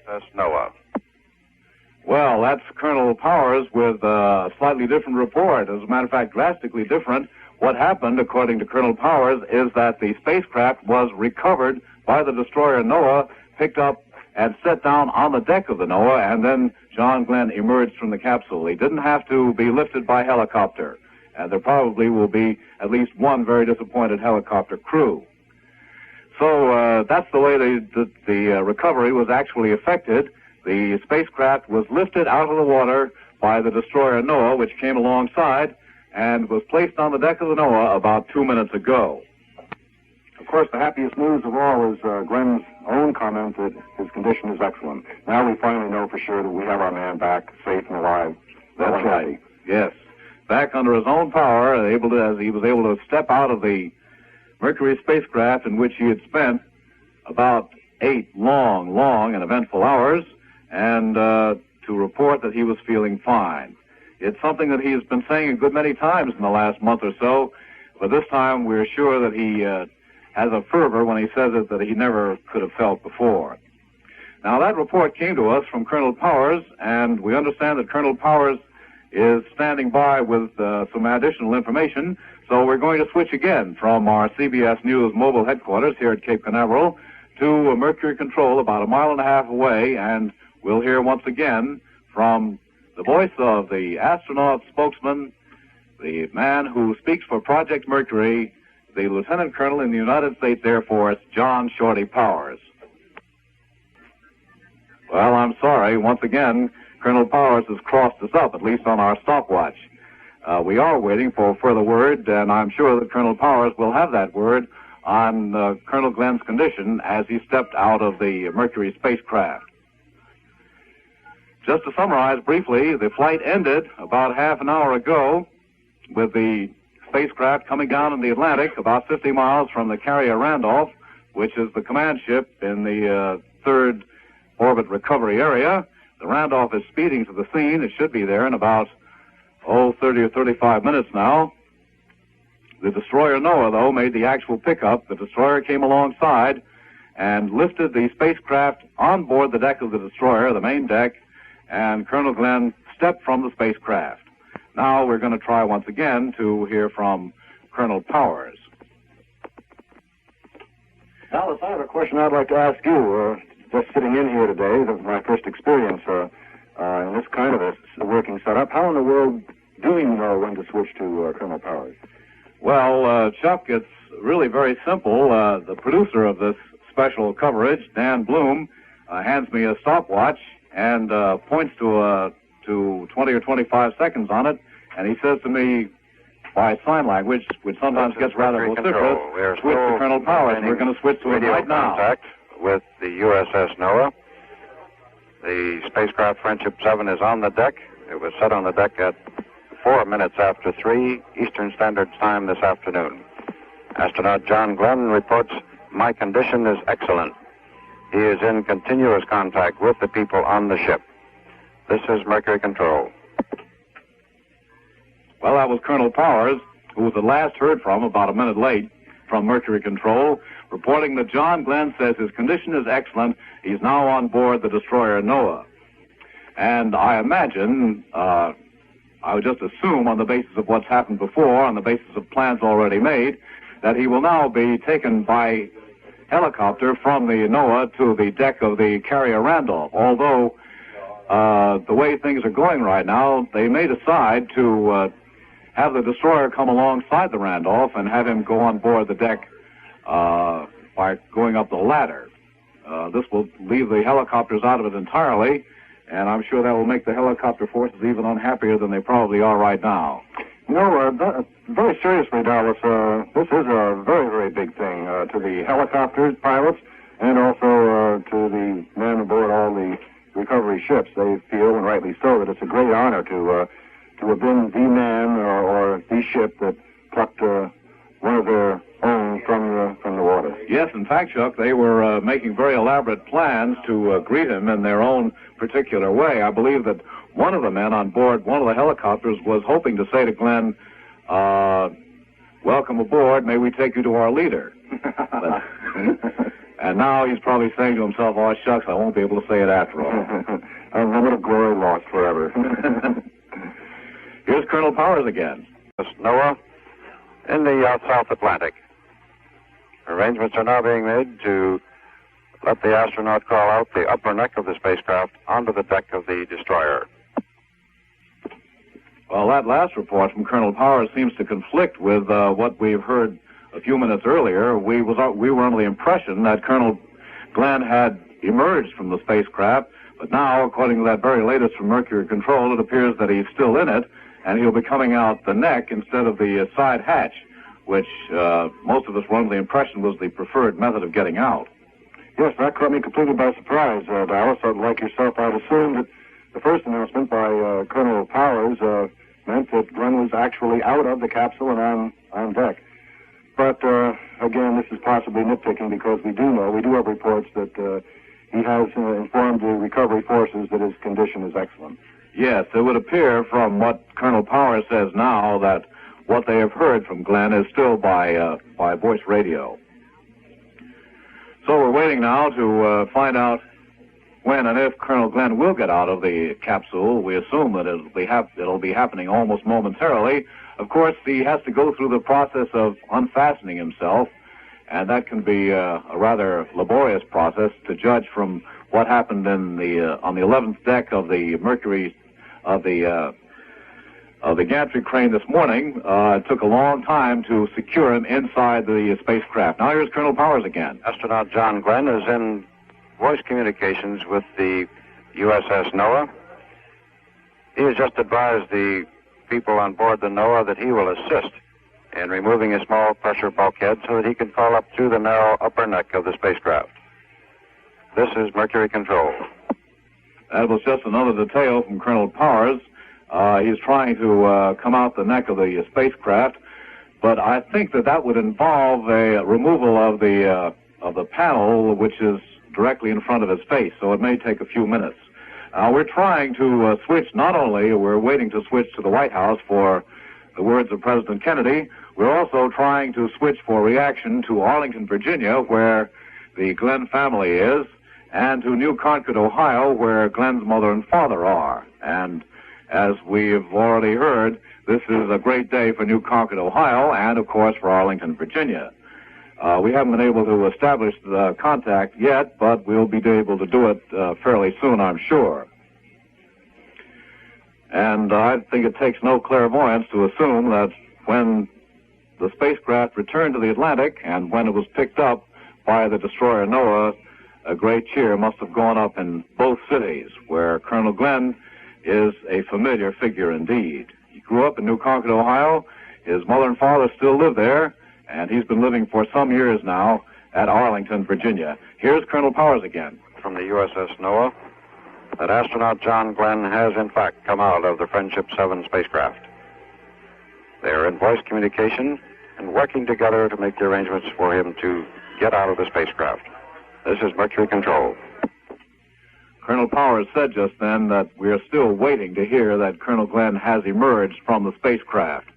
That's Noah. Well, that's Colonel Powers with a slightly different report. As a matter of fact, drastically different. What happened, according to Colonel Powers, is that the spacecraft was recovered by the destroyer Noah, picked up and set down on the deck of the Noah, and then John Glenn emerged from the capsule. He didn't have to be lifted by helicopter, and there probably will be at least one very disappointed helicopter crew. So that's the way the recovery was actually effected. The spacecraft was lifted out of the water by the destroyer Noah, which came alongside, and was placed on the deck of the Noah about 2 minutes ago. Of course, the happiest news of all is Glenn's own comment that his condition is excellent. Now we finally know for sure that we have our man back, safe and alive. That's right. Yes. Back under his own power, as he was able to step out of the Mercury spacecraft in which he had spent about 8 long and eventful hours, and to report that he was feeling fine. It's something that he's been saying a good many times in the last month or so, but this time we're sure that he has a fervor when he says it that he never could have felt before. Now, that report came to us from Colonel Powers, and we understand that Colonel Powers is standing by with some additional information, so we're going to switch again from our CBS News mobile headquarters here at Cape Canaveral to Mercury Control about 1.5 miles away, and we'll hear once again from the voice of the astronaut spokesman, the man who speaks for Project Mercury, the Lieutenant Colonel in the United States Air Force, John Shorty Powers. Well, I'm sorry. Once again, Colonel Powers has crossed us up, at least on our stopwatch. We are waiting for further word, and I'm sure that Colonel Powers will have that word on Colonel Glenn's condition as he stepped out of the Mercury spacecraft. Just to summarize briefly, the flight ended about half an hour ago with the spacecraft coming down in the Atlantic about 50 miles from the carrier Randolph, which is the command ship in the third orbit recovery area. The Randolph is speeding to the scene. It should be there in about, 30 or 35 minutes now. The destroyer Noah, though, made the actual pickup. The destroyer came alongside and lifted the spacecraft on board the deck of the destroyer, the main deck, and Colonel Glenn stepped from the spacecraft. Now we're going to try once again to hear from Colonel Powers. Alice, I have a question I'd like to ask you. Just sitting in here today, my first experience in this kind of a working setup, how in the world do you know when to switch to Colonel Powers? Well, Chuck, it's really very simple. The producer of this special coverage, Dan Bloom, hands me a stopwatch and points to 20 or 25 seconds on it, and he says to me by sign language, which sometimes gets rather vociferous, switch to Colonel Powers, and we're going to switch to him right now. Contact with the USS Noah. The spacecraft Friendship 7 is on the deck. It was set on the deck at 4 minutes after 3 Eastern Standard Time this afternoon. Astronaut John Glenn reports, "My condition is excellent." He is in continuous contact with the people on the ship. This is Mercury Control. Well, that was Colonel Powers, who was the last heard from about a minute late from Mercury Control, reporting that John Glenn says his condition is excellent. He's now on board the destroyer Noah. And I imagine, I would just assume on the basis of what's happened before, on the basis of plans already made, that he will now be taken by helicopter from the Noah to the deck of the carrier Randolph. Although, the way things are going right now, they may decide to have the destroyer come alongside the Randolph and have him go on board the deck by going up the ladder. This will leave the helicopters out of it entirely, and I'm sure that will make the helicopter forces even unhappier than they probably are right now. You know, very seriously, Dallas, this is a very, very big thing to the helicopter pilots and also to the men aboard all the recovery ships. They feel, and rightly so, that it's a great honor to have been the man or the ship that plucked one of their own from the water. Yes, in fact, Chuck, they were making very elaborate plans to greet him in their own particular way. I believe that one of the men on board one of the helicopters was hoping to say to Glenn, "Welcome aboard, may we take you to our leader?" And now he's probably saying to himself, "Oh, shucks, I won't be able to say it after all." A little glory lost forever. Here's Colonel Powers again. Noah in the South Atlantic. Arrangements are now being made to let the astronaut crawl out the upper neck of the spacecraft onto the deck of the destroyer. Well, that last report from Colonel Powers seems to conflict with what we've heard a few minutes earlier. We were under the impression that Colonel Glenn had emerged from the spacecraft, but now, according to that very latest from Mercury Control, it appears that he's still in it, and he'll be coming out the neck instead of the side hatch, which most of us were under the impression was the preferred method of getting out. Yes, that caught me completely by surprise, Dallas. Like yourself, I'd assumed that the first announcement by Colonel Powers meant that Glenn was actually out of the capsule and on deck. but again, this is possibly nitpicking because we do have reports that he has informed the recovery forces that his condition is excellent. Yes, it would appear from what Colonel Powers says now that what they have heard from Glenn is still by voice radio. So we're waiting now to find out when and if Colonel Glenn will get out of the capsule. We assume that it'll be happening almost momentarily. Of course, he has to go through the process of unfastening himself, and that can be a rather laborious process to judge from what happened on the 11th deck of the Mercury of the gantry crane this morning. It took a long time to secure him inside the spacecraft. Now here's Colonel Powers again. Astronaut John Glenn is in voice communications with the USS Noah. He has just advised the people on board the Noah that he will assist in removing a small pressure bulkhead so that he can crawl up through the narrow upper neck of the spacecraft. This is Mercury Control. That was just another detail from Colonel Powers. He's trying to come out the neck of the spacecraft, but I think that would involve a removal of the panel, which is directly in front of his face, so it may take a few minutes. We're trying to switch, we're waiting to switch to the White House for the words of President Kennedy. We're also trying to switch for reaction to Arlington, Virginia, where the Glenn family is, and to New Concord, Ohio, where Glenn's mother and father are. And as we've already heard, this is a great day for New Concord, Ohio, and of course for Arlington, Virginia. We haven't been able to establish the contact yet, but we'll be able to do it fairly soon, I'm sure. And I think it takes no clairvoyance to assume that when the spacecraft returned to the Atlantic and when it was picked up by the destroyer Noah, a great cheer must have gone up in both cities, where Colonel Glenn is a familiar figure indeed. He grew up in New Concord, Ohio. His mother and father still live there, and he's been living for some years now at Arlington, Virginia. Here's Colonel Powers again. From the USS Noah, that astronaut John Glenn has in fact come out of the Friendship 7 spacecraft. They are in voice communication and working together to make the arrangements for him to get out of the spacecraft. This is Mercury Control. Colonel Powers said just then that we are still waiting to hear that Colonel Glenn has emerged from the spacecraft.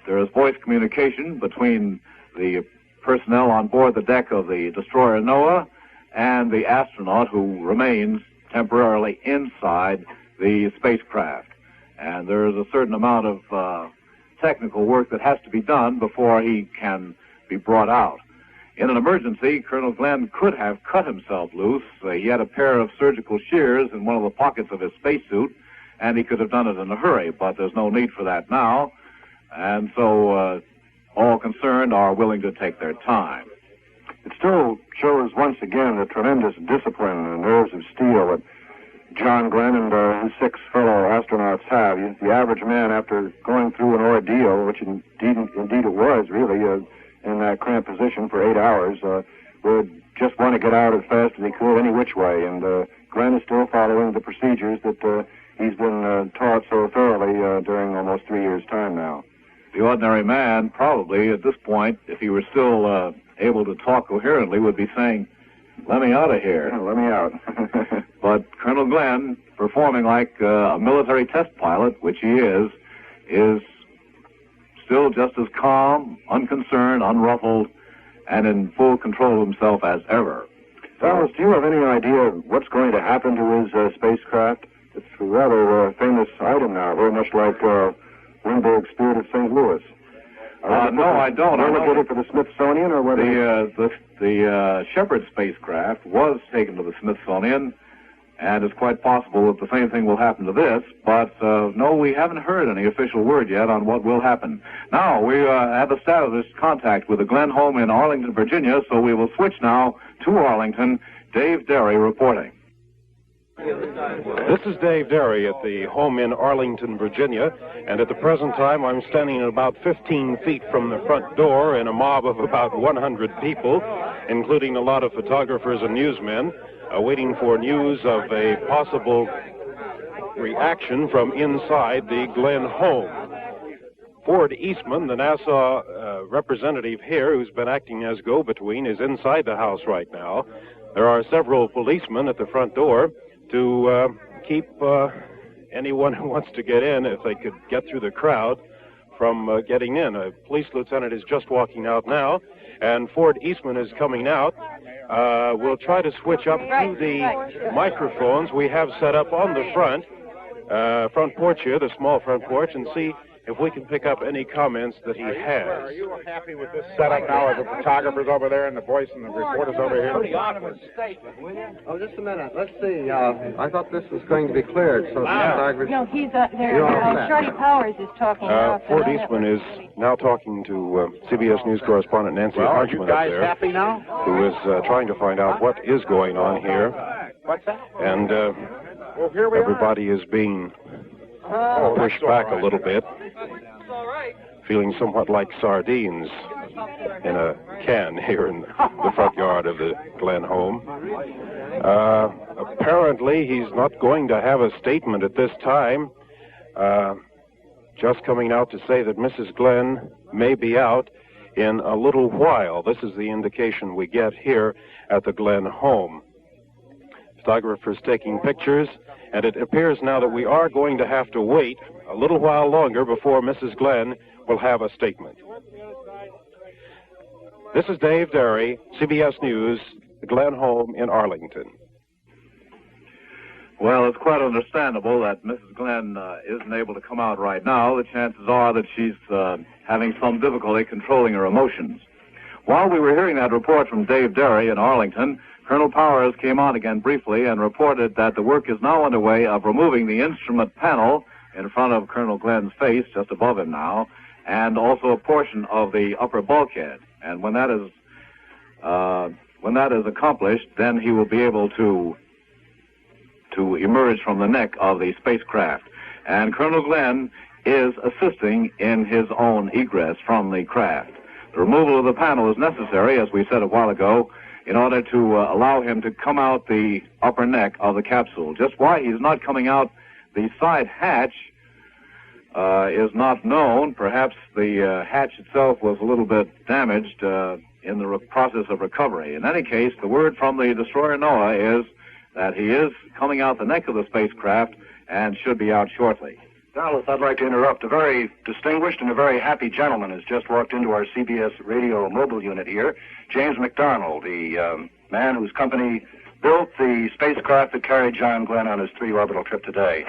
There is voice communication between the personnel on board the deck of the destroyer Noah and the astronaut who remains temporarily inside the spacecraft. And there is a certain amount of technical work that has to be done before he can be brought out. In an emergency, Colonel Glenn could have cut himself loose. He had a pair of surgical shears in one of the pockets of his spacesuit, and he could have done it in a hurry, but there's no need for that now. And so all concerned are willing to take their time. It still shows once again the tremendous discipline and nerves of steel that John Glenn and his 6 fellow astronauts have. The average man, after going through an ordeal, which indeed it was really, in that cramped position for 8 hours, would just want to get out as fast as he could any which way. And Glenn is still following the procedures that he's been taught so thoroughly during almost 3 years' time now. The ordinary man, probably at this point, if he were still able to talk coherently, would be saying, "Let me out of here." Let me out. But Colonel Glenn, performing like a military test pilot, which he is still just as calm, unconcerned, unruffled, and in full control of himself as ever. Dallas, do you have any idea what's going to happen to his spacecraft? It's a rather famous item now, very much like Lindbergh's Spirit of St. Louis. No, I don't. Relegated for the Smithsonian, or whether the Shepard spacecraft was taken to the Smithsonian, and it's quite possible that the same thing will happen to this. But no, we haven't heard any official word yet on what will happen. Now we have established contact with the Glenn home in Arlington, Virginia, so we will switch now to Arlington. Dave Derry reporting. This is Dave Derry at the home in Arlington, Virginia, and at the present time I'm standing at about 15 feet from the front door in a mob of about 100 people, including a lot of photographers and newsmen, waiting for news of a possible reaction from inside the Glenn home. Ford Eastman, the NASA representative here who's been acting as go-between is inside the house right now. There are several policemen at the front door to keep anyone who wants to get in, if they could get through the crowd, from getting in. A police lieutenant is just walking out now, and Ford Eastman is coming out. We'll try to switch up to the microphones we have set up on the front porch here, the small front porch, and see if we can pick up any comments that he has. Are you happy with this setup now of the photographers over there and the voice and the reporters over here? Pretty awkward statement, will you? Oh, just a minute. Let's see. I thought this was going to be cleared, so the photographers... No, he's there. Shorty Powers is talking. Ford Eastman is now talking to CBS News correspondent Nancy Hartman are you guys up there, happy now? who is trying to find out what is going on here. What's that? And here we everybody is being pushed back a little bit, feeling somewhat like sardines in a can here in the front yard of the Glenn home. Apparently, he's not going to have a statement at this time, just coming out to say that Mrs. Glenn may be out in a little while. This is the indication we get here at the Glenn home. Photographers taking pictures, and it appears now that we are going to have to wait a little while longer before Mrs. Glenn will have a statement. This is Dave Derry, CBS News, the Glenn home in Arlington. Well, it's quite understandable that Mrs. Glenn isn't able to come out right now. The chances are that she's having some difficulty controlling her emotions. While we were hearing that report from Dave Derry in Arlington, Colonel Powers came on again briefly and reported that the work is now underway of removing the instrument panel in front of Colonel Glenn's face, just above him now, and also a portion of the upper bulkhead. And when that is accomplished, then he will be able to emerge from the neck of the spacecraft. And Colonel Glenn is assisting in his own egress from the craft. The removal of the panel is necessary, as we said a while ago, in order to allow him to come out the upper neck of the capsule. Just why he's not coming out the side hatch is not known. Perhaps the hatch itself was a little bit damaged in the process of recovery. In any case, the word from the destroyer Noah is that he is coming out the neck of the spacecraft and should be out shortly. Dallas, I'd like to interrupt. A very distinguished and a very happy gentleman has just walked into our CBS Radio mobile unit here. James McDonald, the man whose company built the spacecraft that carried John Glenn on his 3-orbital trip today.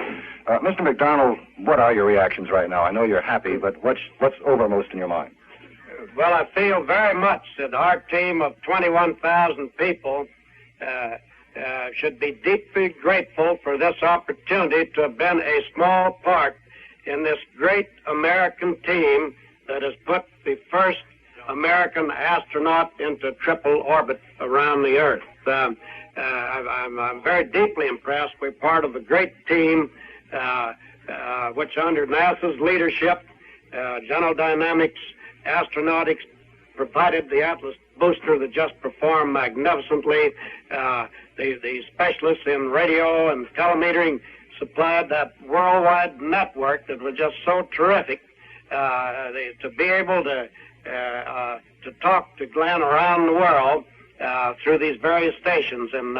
Mr. McDonald, what are your reactions right now? I know you're happy, but what's overmost in your mind? Well, I feel very much that our team of 21,000 people should be deeply grateful for this opportunity to have been a small part in this great American team that has put the first American astronaut into triple orbit around the Earth. I'm very deeply impressed. We're part of a great team which under NASA's leadership, General Dynamics Astronautics provided the Atlas booster that just performed magnificently. The specialists in radio and telemetering supplied that worldwide network that was just so terrific. To be able to talk to Glenn around the world through these various stations and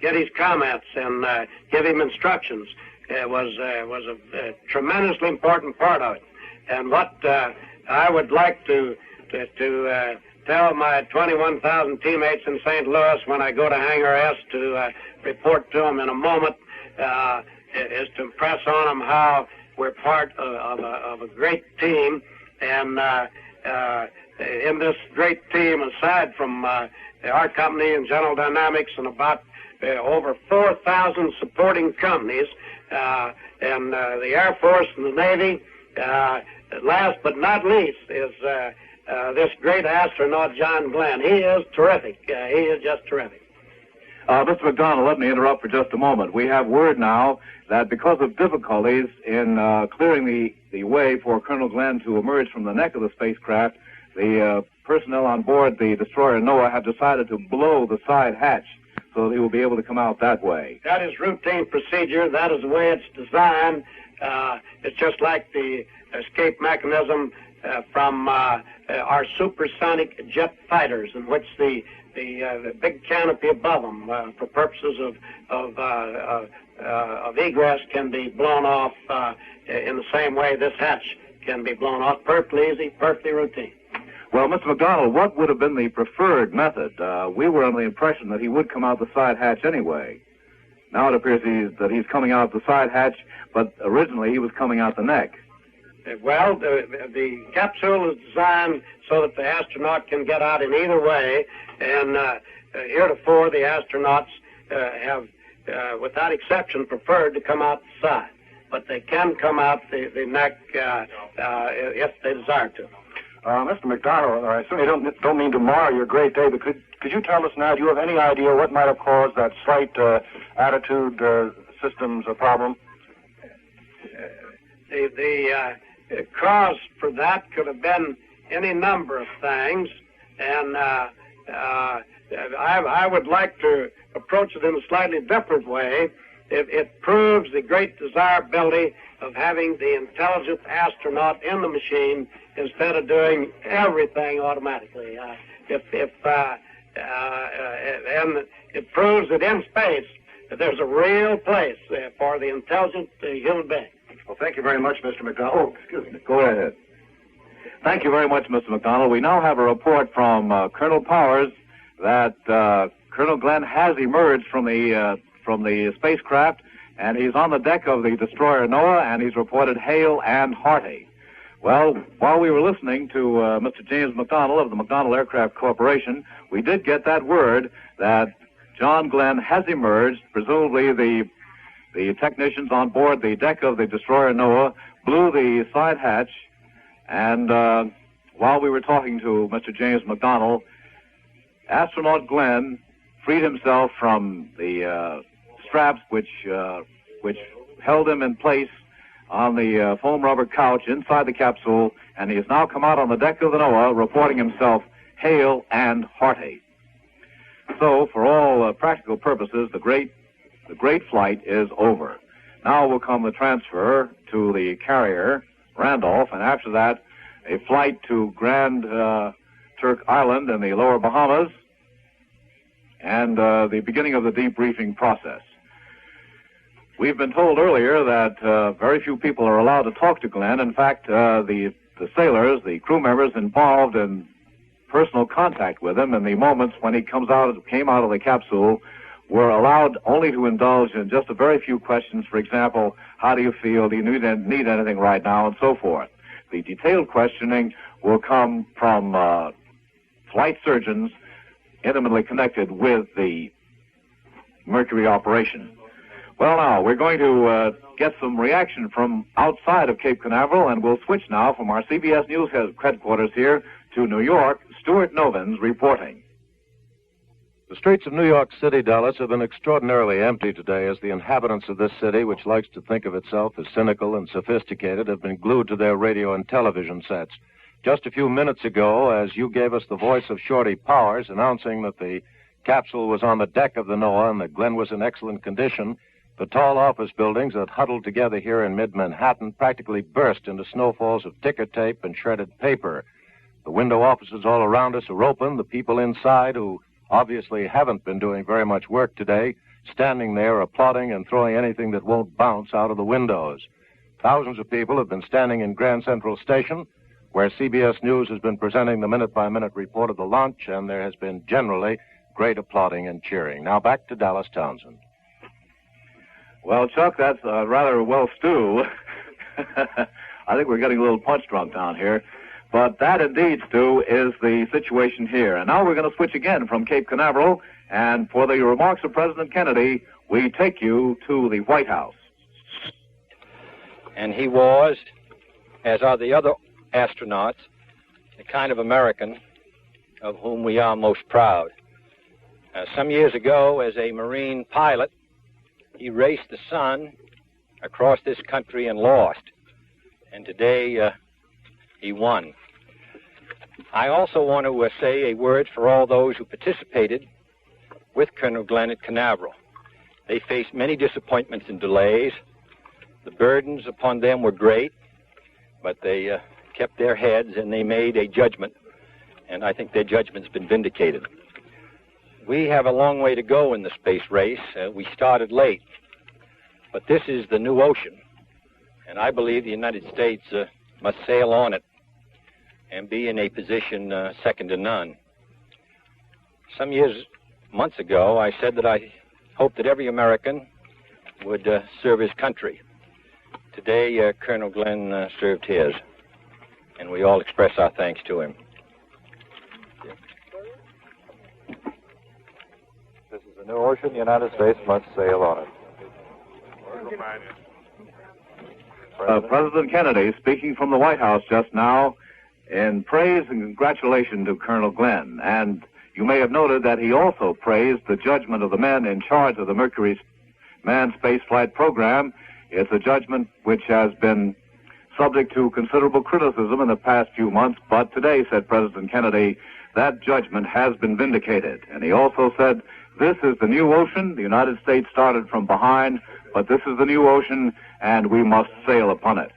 get his comments and give him instructions was a tremendously important part of it. And what I would like to tell my 21,000 teammates in St. Louis when I go to Hangar S to report to them in a moment is to impress on them how we're part of a great team. And in this great team, aside from our company and General Dynamics and about over 4,000 supporting companies, and the Air Force and the Navy, last but not least is this great astronaut, John Glenn. He is terrific. He is just terrific. Mr. McDonald, let me interrupt for just a moment. We have word now that because of difficulties in clearing the way for Colonel Glenn to emerge from the neck of the spacecraft, the personnel on board the destroyer Noah have decided to blow the side hatch so that he will be able to come out that way. That is routine procedure. That is the way it's designed. It's just like the escape mechanism from our supersonic jet fighters, in which the big canopy above them, for purposes of egress, can be blown off in the same way this hatch can be blown off. Perfectly easy, perfectly routine. Well, Mr. McDonald, what would have been the preferred method? We were under the impression that he would come out the side hatch anyway. Now it appears that he's coming out the side hatch, but originally he was coming out the neck. Well, the capsule is designed so that the astronaut can get out in either way, and heretofore the astronauts have, without exception, preferred to come out the side. But they can come out the neck if they desire to. Mr. McDonald, I certainly don't mean to mar your great day, but could you tell us now, do you have any idea what might have caused that slight attitude systems problem? The cause for that could have been any number of things, and I would like to approach it in a slightly different way. It proves the great desirability of having the intelligent astronaut in the machine instead of doing everything automatically. And it proves that in space that there's a real place for the intelligent human being. Well, thank you very much, Mr. McDonald. Oh, excuse me. Go ahead. Thank you very much, Mr. McDonald. We now have a report from Colonel Powers that Colonel Glenn has emerged from the spacecraft, and he's on the deck of the destroyer Noah, and he's reported hale and hearty. Well, while we were listening to Mr. James McDonald of the McDonald Aircraft Corporation, we did get that word that John Glenn has emerged. Presumably the technicians on board the deck of the destroyer Noah blew the side hatch, and while we were talking to Mr. James McDonald, astronaut Glenn freed himself from the straps which held him in place on the foam rubber couch inside the capsule, and he has now come out on the deck of the Noah, reporting himself hale and hearty. So, for all practical purposes, the great flight is over. Now will come the transfer to the carrier, Randolph, and after that, a flight to Grand Turk Island in the lower Bahamas, and the beginning of the debriefing process. We've been told earlier that very few people are allowed to talk to Glenn. In fact, the sailors, the crew members involved in personal contact with him in the moments when he came out of the capsule were allowed only to indulge in just a very few questions. For example, how do you feel? Do you need anything right now? And so forth. The detailed questioning will come from flight surgeons intimately connected with the Mercury operation. Well, now, we're going to get some reaction from outside of Cape Canaveral, and we'll switch now from our CBS News headquarters here to New York. Stuart Novins reporting. The streets of New York City, Dallas, have been extraordinarily empty today as the inhabitants of this city, which likes to think of itself as cynical and sophisticated, have been glued to their radio and television sets. Just a few minutes ago, as you gave us the voice of Shorty Powers announcing that the capsule was on the deck of the Noah and that Glenn was in excellent condition, the tall office buildings that huddled together here in mid-Manhattan practically burst into snowfalls of ticker tape and shredded paper. The window offices all around us are open. The people inside, who obviously haven't been doing very much work today, standing there applauding and throwing anything that won't bounce out of the windows. Thousands of people have been standing in Grand Central Station, where CBS News has been presenting the minute-by-minute report of the launch, and there has been generally great applauding and cheering. Now back to Dallas Townsend. Well, Chuck, that's rather well stew. I think we're getting a little punch drunk down here. But that indeed, Stu, is the situation here. And now we're going to switch again from Cape Canaveral, and for the remarks of President Kennedy, we take you to the White House. And he was, as are the other astronauts, the kind of American of whom we are most proud. Some years ago, as a Marine pilot, he raced the sun across this country and lost. And today, he won. I also want to say a word for all those who participated with Colonel Glenn at Canaveral. They faced many disappointments and delays. The burdens upon them were great, but they kept their heads and they made a judgment, and I think their judgment's been vindicated. We have a long way to go in the space race. We started late, but this is the new ocean, and I believe the United States must sail on it and be in a position second to none. Some months ago, I said that I hoped that every American would serve his country. Today, Colonel Glenn served his, and we all express our thanks to him. This is a new ocean. The United States must sail on it. President Kennedy, speaking from the White House just now, in praise and congratulation to Colonel Glenn. And you may have noted that he also praised the judgment of the men in charge of the Mercury manned spaceflight program. It's a judgment which has been subject to considerable criticism in the past few months, but today, said President Kennedy, that judgment has been vindicated. And he also said, this is the new ocean. The United States started from behind, but this is the new ocean, and we must sail upon it.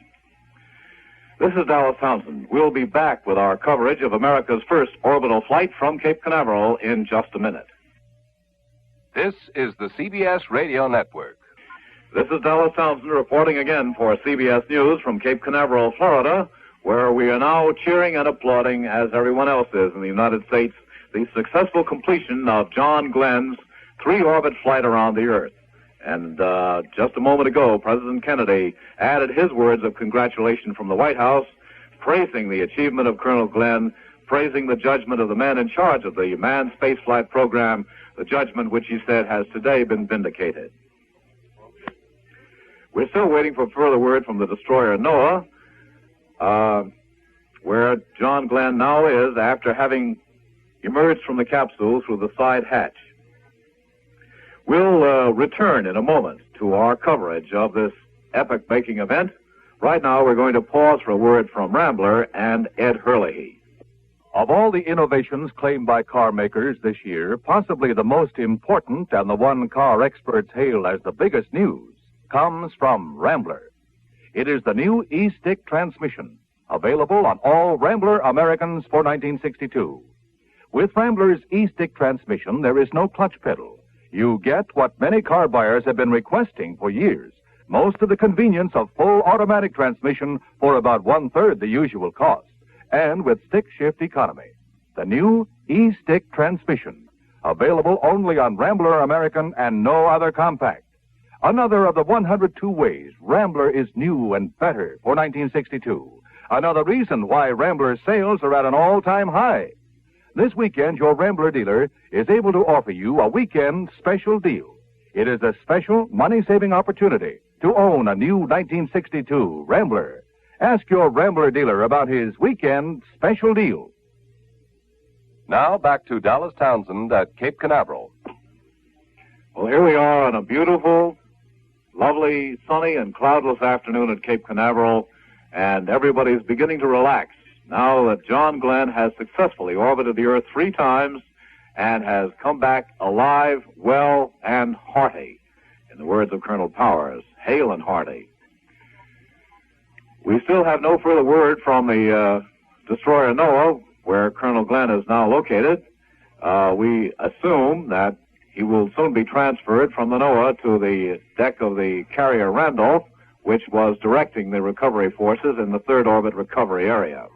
This is Dallas Townsend. We'll be back with our coverage of America's first orbital flight from Cape Canaveral in just a minute. This is the CBS Radio Network. This is Dallas Townsend reporting again for CBS News from Cape Canaveral, Florida, where we are now cheering and applauding, as everyone else is in the United States, the successful completion of John Glenn's 3-orbit flight around the Earth. And just a moment ago, President Kennedy added his words of congratulation from the White House, praising the achievement of Colonel Glenn, praising the judgment of the men in charge of the manned spaceflight program, the judgment which he said has today been vindicated. We're still waiting for further word from the destroyer Noah, where John Glenn now is after having emerged from the capsule through the side hatch. We'll return in a moment to our coverage of this epoch-making event. Right now, we're going to pause for a word from Rambler and Ed Hurley. Of all the innovations claimed by car makers this year, possibly the most important and the one car experts hail as the biggest news comes from Rambler. It is the new E-Stick transmission, available on all Rambler Americans for 1962. With Rambler's E-Stick transmission, there is no clutch pedal. You get what many car buyers have been requesting for years, most of the convenience of full automatic transmission for about 1/3 the usual cost, and with stick shift economy. The new E-Stick transmission, available only on Rambler American and no other compact. Another of the 102 ways Rambler is new and better for 1962. Another reason why Rambler sales are at an all-time high. This weekend, your Rambler dealer is able to offer you a weekend special deal. It is a special money-saving opportunity to own a new 1962 Rambler. Ask your Rambler dealer about his weekend special deal. Now back to Dallas Townsend at Cape Canaveral. Well, here we are on a beautiful, lovely, sunny, and cloudless afternoon at Cape Canaveral, and everybody's beginning to relax now that John Glenn has successfully orbited the Earth 3 times and has come back alive, well, and hearty. In the words of Colonel Powers, hale and hearty. We still have no further word from the destroyer Noah, where Colonel Glenn is now located. We assume that he will soon be transferred from the Noah to the deck of the carrier Randolph, which was directing the recovery forces in the 3rd orbit recovery area.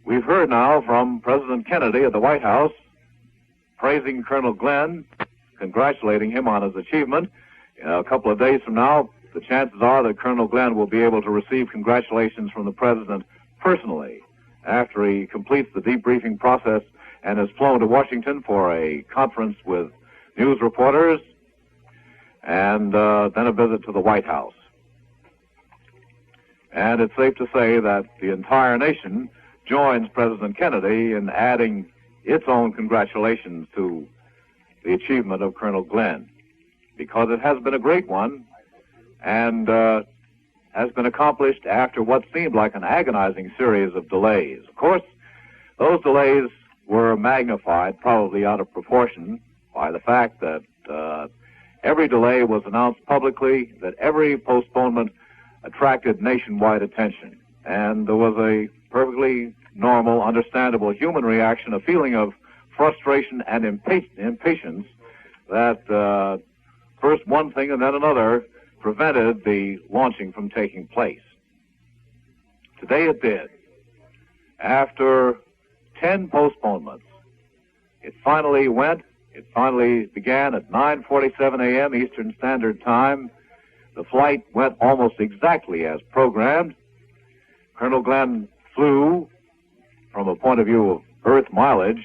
We've heard now from President Kennedy at the White House, praising Colonel Glenn, congratulating him on his achievement. A couple of days from now, the chances are that Colonel Glenn will be able to receive congratulations from the President personally after he completes the debriefing process and is flown to Washington for a conference with news reporters and then a visit to the White House. And it's safe to say that the entire nation joins President Kennedy in adding its own congratulations to the achievement of Colonel Glenn, because it has been a great one and has been accomplished after what seemed like an agonizing series of delays. Of course, those delays were magnified, probably out of proportion, by the fact that every delay was announced publicly, that every postponement attracted nationwide attention. And there was a perfectly normal, understandable human reaction, a feeling of frustration and impatience that first one thing and then another prevented the launching from taking place. Today it did. After 10 postponements, it finally went. It finally began at 9:47 a.m. Eastern Standard Time. The flight went almost exactly as programmed. Colonel Glenn flew, from a point of view of Earth mileage,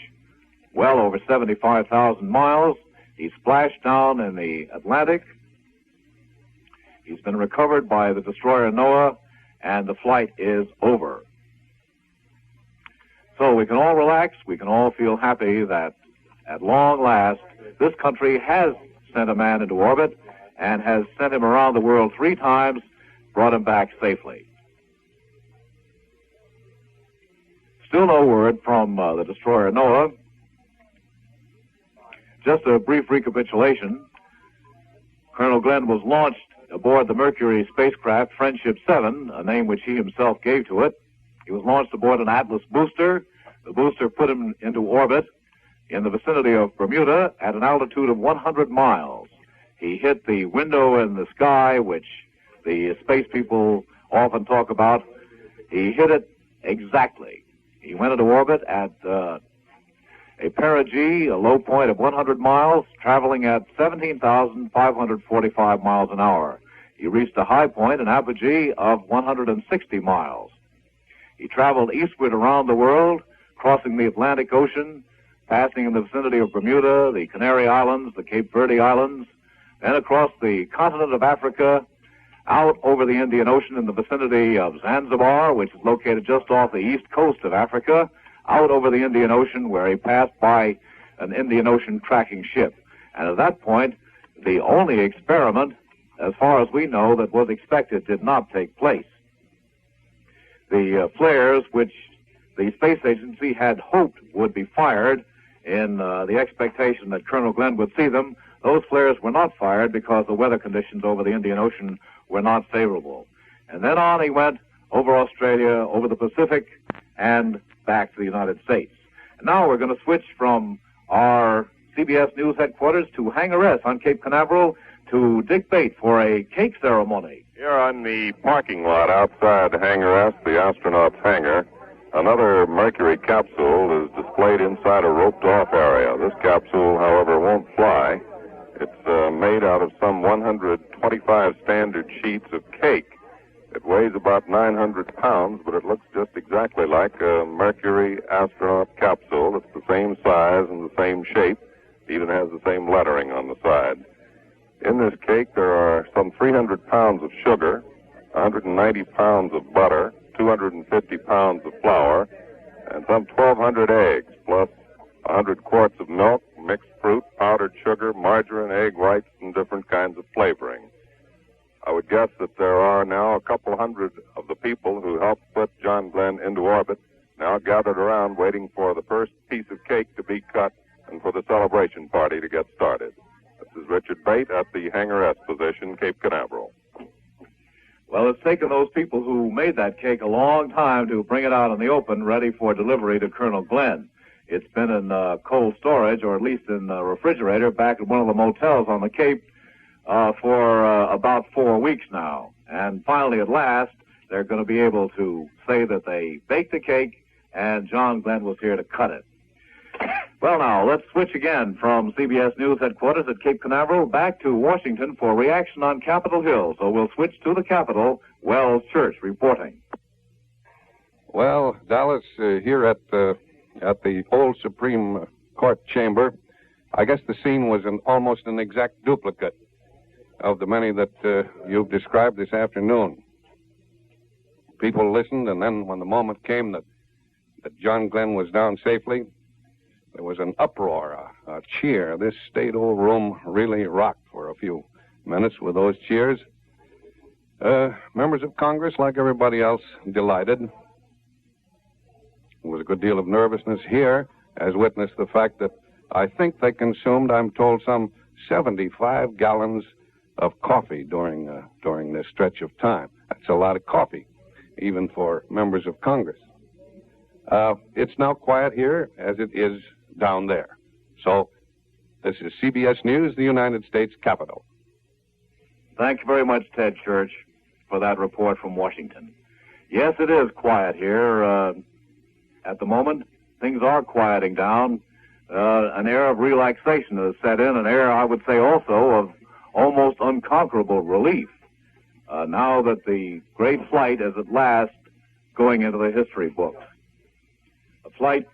well over 75,000 miles. He splashed down in the Atlantic. He's been recovered by the destroyer Noah, and the flight is over. So we can all relax. We can all feel happy that at long last, this country has sent a man into orbit and has sent him around the world 3 times, brought him back safely. Still no word from the destroyer Noah. Just a brief recapitulation. Colonel Glenn was launched aboard the Mercury spacecraft Friendship 7, a name which he himself gave to it. He was launched aboard an Atlas booster. The booster put him into orbit in the vicinity of Bermuda at an altitude of 100 miles. He hit the window in the sky, which the space people often talk about. He hit it exactly. He went into orbit at a perigee, a low point of 100 miles, traveling at 17,545 miles an hour. He reached a high point, an apogee of 160 miles. He traveled eastward around the world, crossing the Atlantic Ocean, passing in the vicinity of Bermuda, the Canary Islands, the Cape Verde Islands, then across the continent of Africa, out over the Indian Ocean in the vicinity of Zanzibar, which is located just off the east coast of Africa, out over the Indian Ocean where he passed by an Indian Ocean tracking ship. And at that point, the only experiment, as far as we know, that was expected did not take place. The flares which the space agency had hoped would be fired in the expectation that Colonel Glenn would see them, those flares were not fired because the weather conditions over the Indian Ocean were not favorable. And then on he went over Australia, over the Pacific, and back to the United States. And now we're going to switch from our CBS News headquarters to Hangar S on Cape Canaveral to dig bait for a cake ceremony. Here on the parking lot outside Hangar S, the astronauts' hangar, another Mercury capsule is displayed inside a roped-off area. This capsule, however, won't fly. It's made out of some 125 standard sheets of cake. It weighs about 900 pounds, but it looks just exactly like a Mercury astronaut capsule. It's the same size and the same shape. It even has the same lettering on the side. In this cake, there are some 300 pounds of sugar, 190 pounds of butter, 250 pounds of flour, and some 1,200 eggs, plus 100 quarts of milk, mixed fruit, powdered sugar, margarine, egg whites, and different kinds of flavoring. I would guess that there are now a couple hundred of the people who helped put John Glenn into orbit now gathered around waiting for the first piece of cake to be cut and for the celebration party to get started. This is Richard Bate at the Hangar S position, Cape Canaveral. Well, it's taken those people who made that cake a long time to bring it out in the open, ready for delivery to Colonel Glenn. It's been in cold storage, or at least in a refrigerator, back at one of the motels on the Cape for about 4 weeks now. And finally, at last, they're going to be able to say that they baked the cake and John Glenn was here to cut it. Well, now, let's switch again from CBS News headquarters at Cape Canaveral back to Washington for reaction on Capitol Hill. So we'll switch to the Capitol. Wells Church reporting. Well, Dallas, here at the old Supreme Court chamber, I guess the scene was almost an exact duplicate of the many that you've described this afternoon. People listened, and then when the moment came that John Glenn was down safely, there was an uproar, a cheer. This state old room really rocked for a few minutes with those cheers. Members of Congress, like everybody else, delighted. There was a good deal of nervousness here, as witnessed the fact that I think they consumed, I'm told, some 75 gallons of coffee during this stretch of time. That's a lot of coffee, even for members of Congress. It's now quiet here as it is down there. So, this is CBS News, the United States Capitol. Thank you very much, Ted Church, for that report from Washington. Yes, it is quiet here. At the moment, things are quieting down. An air of relaxation has set in, an air, I would say, also of almost unconquerable relief. Now that the great flight is at last going into the history books. A flight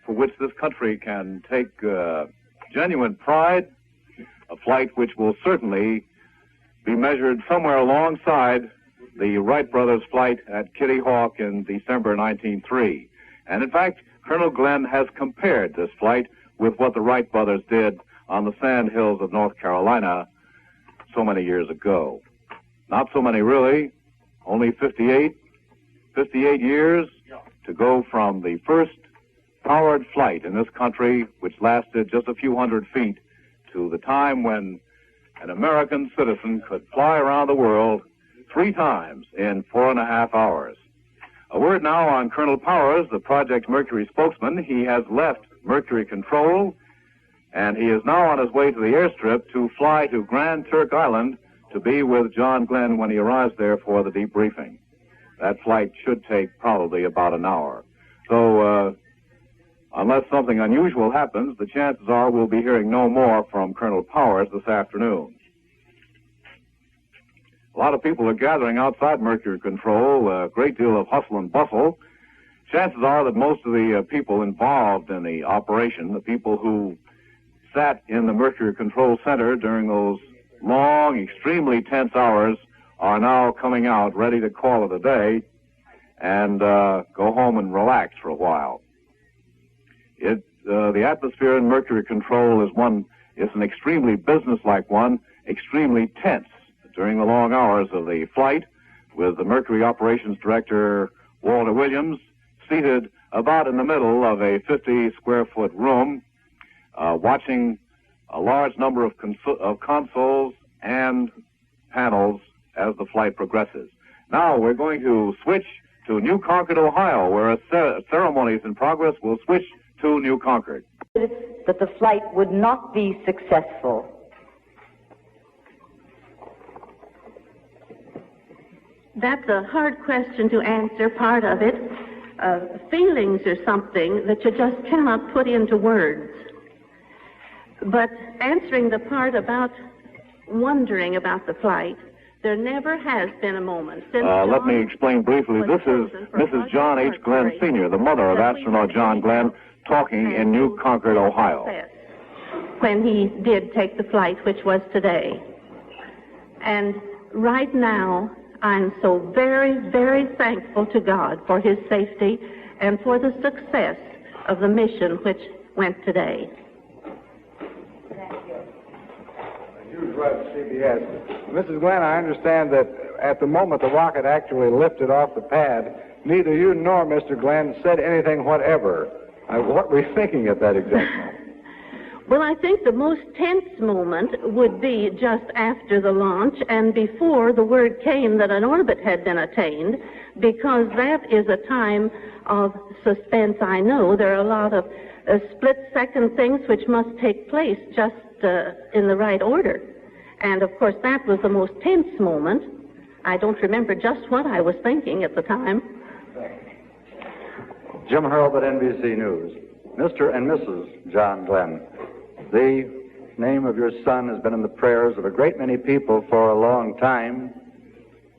for which this country can take genuine pride, a flight which will certainly be measured somewhere alongside the Wright brothers' flight at Kitty Hawk in December 1903. And in fact, Colonel Glenn has compared this flight with what the Wright brothers did on the sand hills of North Carolina so many years ago. Not so many, really. Only 58 years to go from the first powered flight in this country, which lasted just a few hundred feet, to the time when an American citizen could fly around the world 3 times in 4.5 hours. A word now on Colonel Powers, the Project Mercury spokesman. He has left Mercury Control, and he is now on his way to the airstrip to fly to Grand Turk Island to be with John Glenn when he arrives there for the debriefing. That flight should take probably about an hour. So, unless something unusual happens, the chances are we'll be hearing no more from Colonel Powers this afternoon. A lot of people are gathering outside Mercury Control, a great deal of hustle and bustle. Chances are that most of the people involved in the operation, the people who sat in the Mercury Control Center during those long, extremely tense hours, are now coming out ready to call it a day and go home and relax for a while. The atmosphere in Mercury Control is an extremely businesslike one, extremely tense during the long hours of the flight, with the Mercury Operations Director, Walter Williams, seated about in the middle of a 50-square-foot room, watching a large number of consoles and panels as the flight progresses. Now we're going to switch to New Concord, Ohio, where a ceremony is in progress. We'll switch to New Concord. That the flight would not be successful. That's a hard question to answer, part of it. Feelings are something that you just cannot put into words. But answering the part about wondering about the flight, there never has been a moment since... Let me explain briefly. This is Mrs. John H. Glenn, Sr., the mother of astronaut John Glenn, talking in New Concord, Ohio. When he did take the flight, which was today. And right now, I'm so very, very thankful to God for his safety and for the success of the mission which went today. Hughes West, CBS. Mrs. Glenn, I understand that at the moment the rocket actually lifted off the pad, neither you nor Mr. Glenn said anything whatever. What were you thinking at that exact moment? Well, I think the most tense moment would be just after the launch and before the word came that an orbit had been attained, because that is a time of suspense. I know there are a lot of split-second things which must take place just in the right order. And, of course, that was the most tense moment. I don't remember just what I was thinking at the time. Jim Hurlbut, NBC News. Mr. and Mrs. John Glenn, the name of your son has been in the prayers of a great many people for a long time,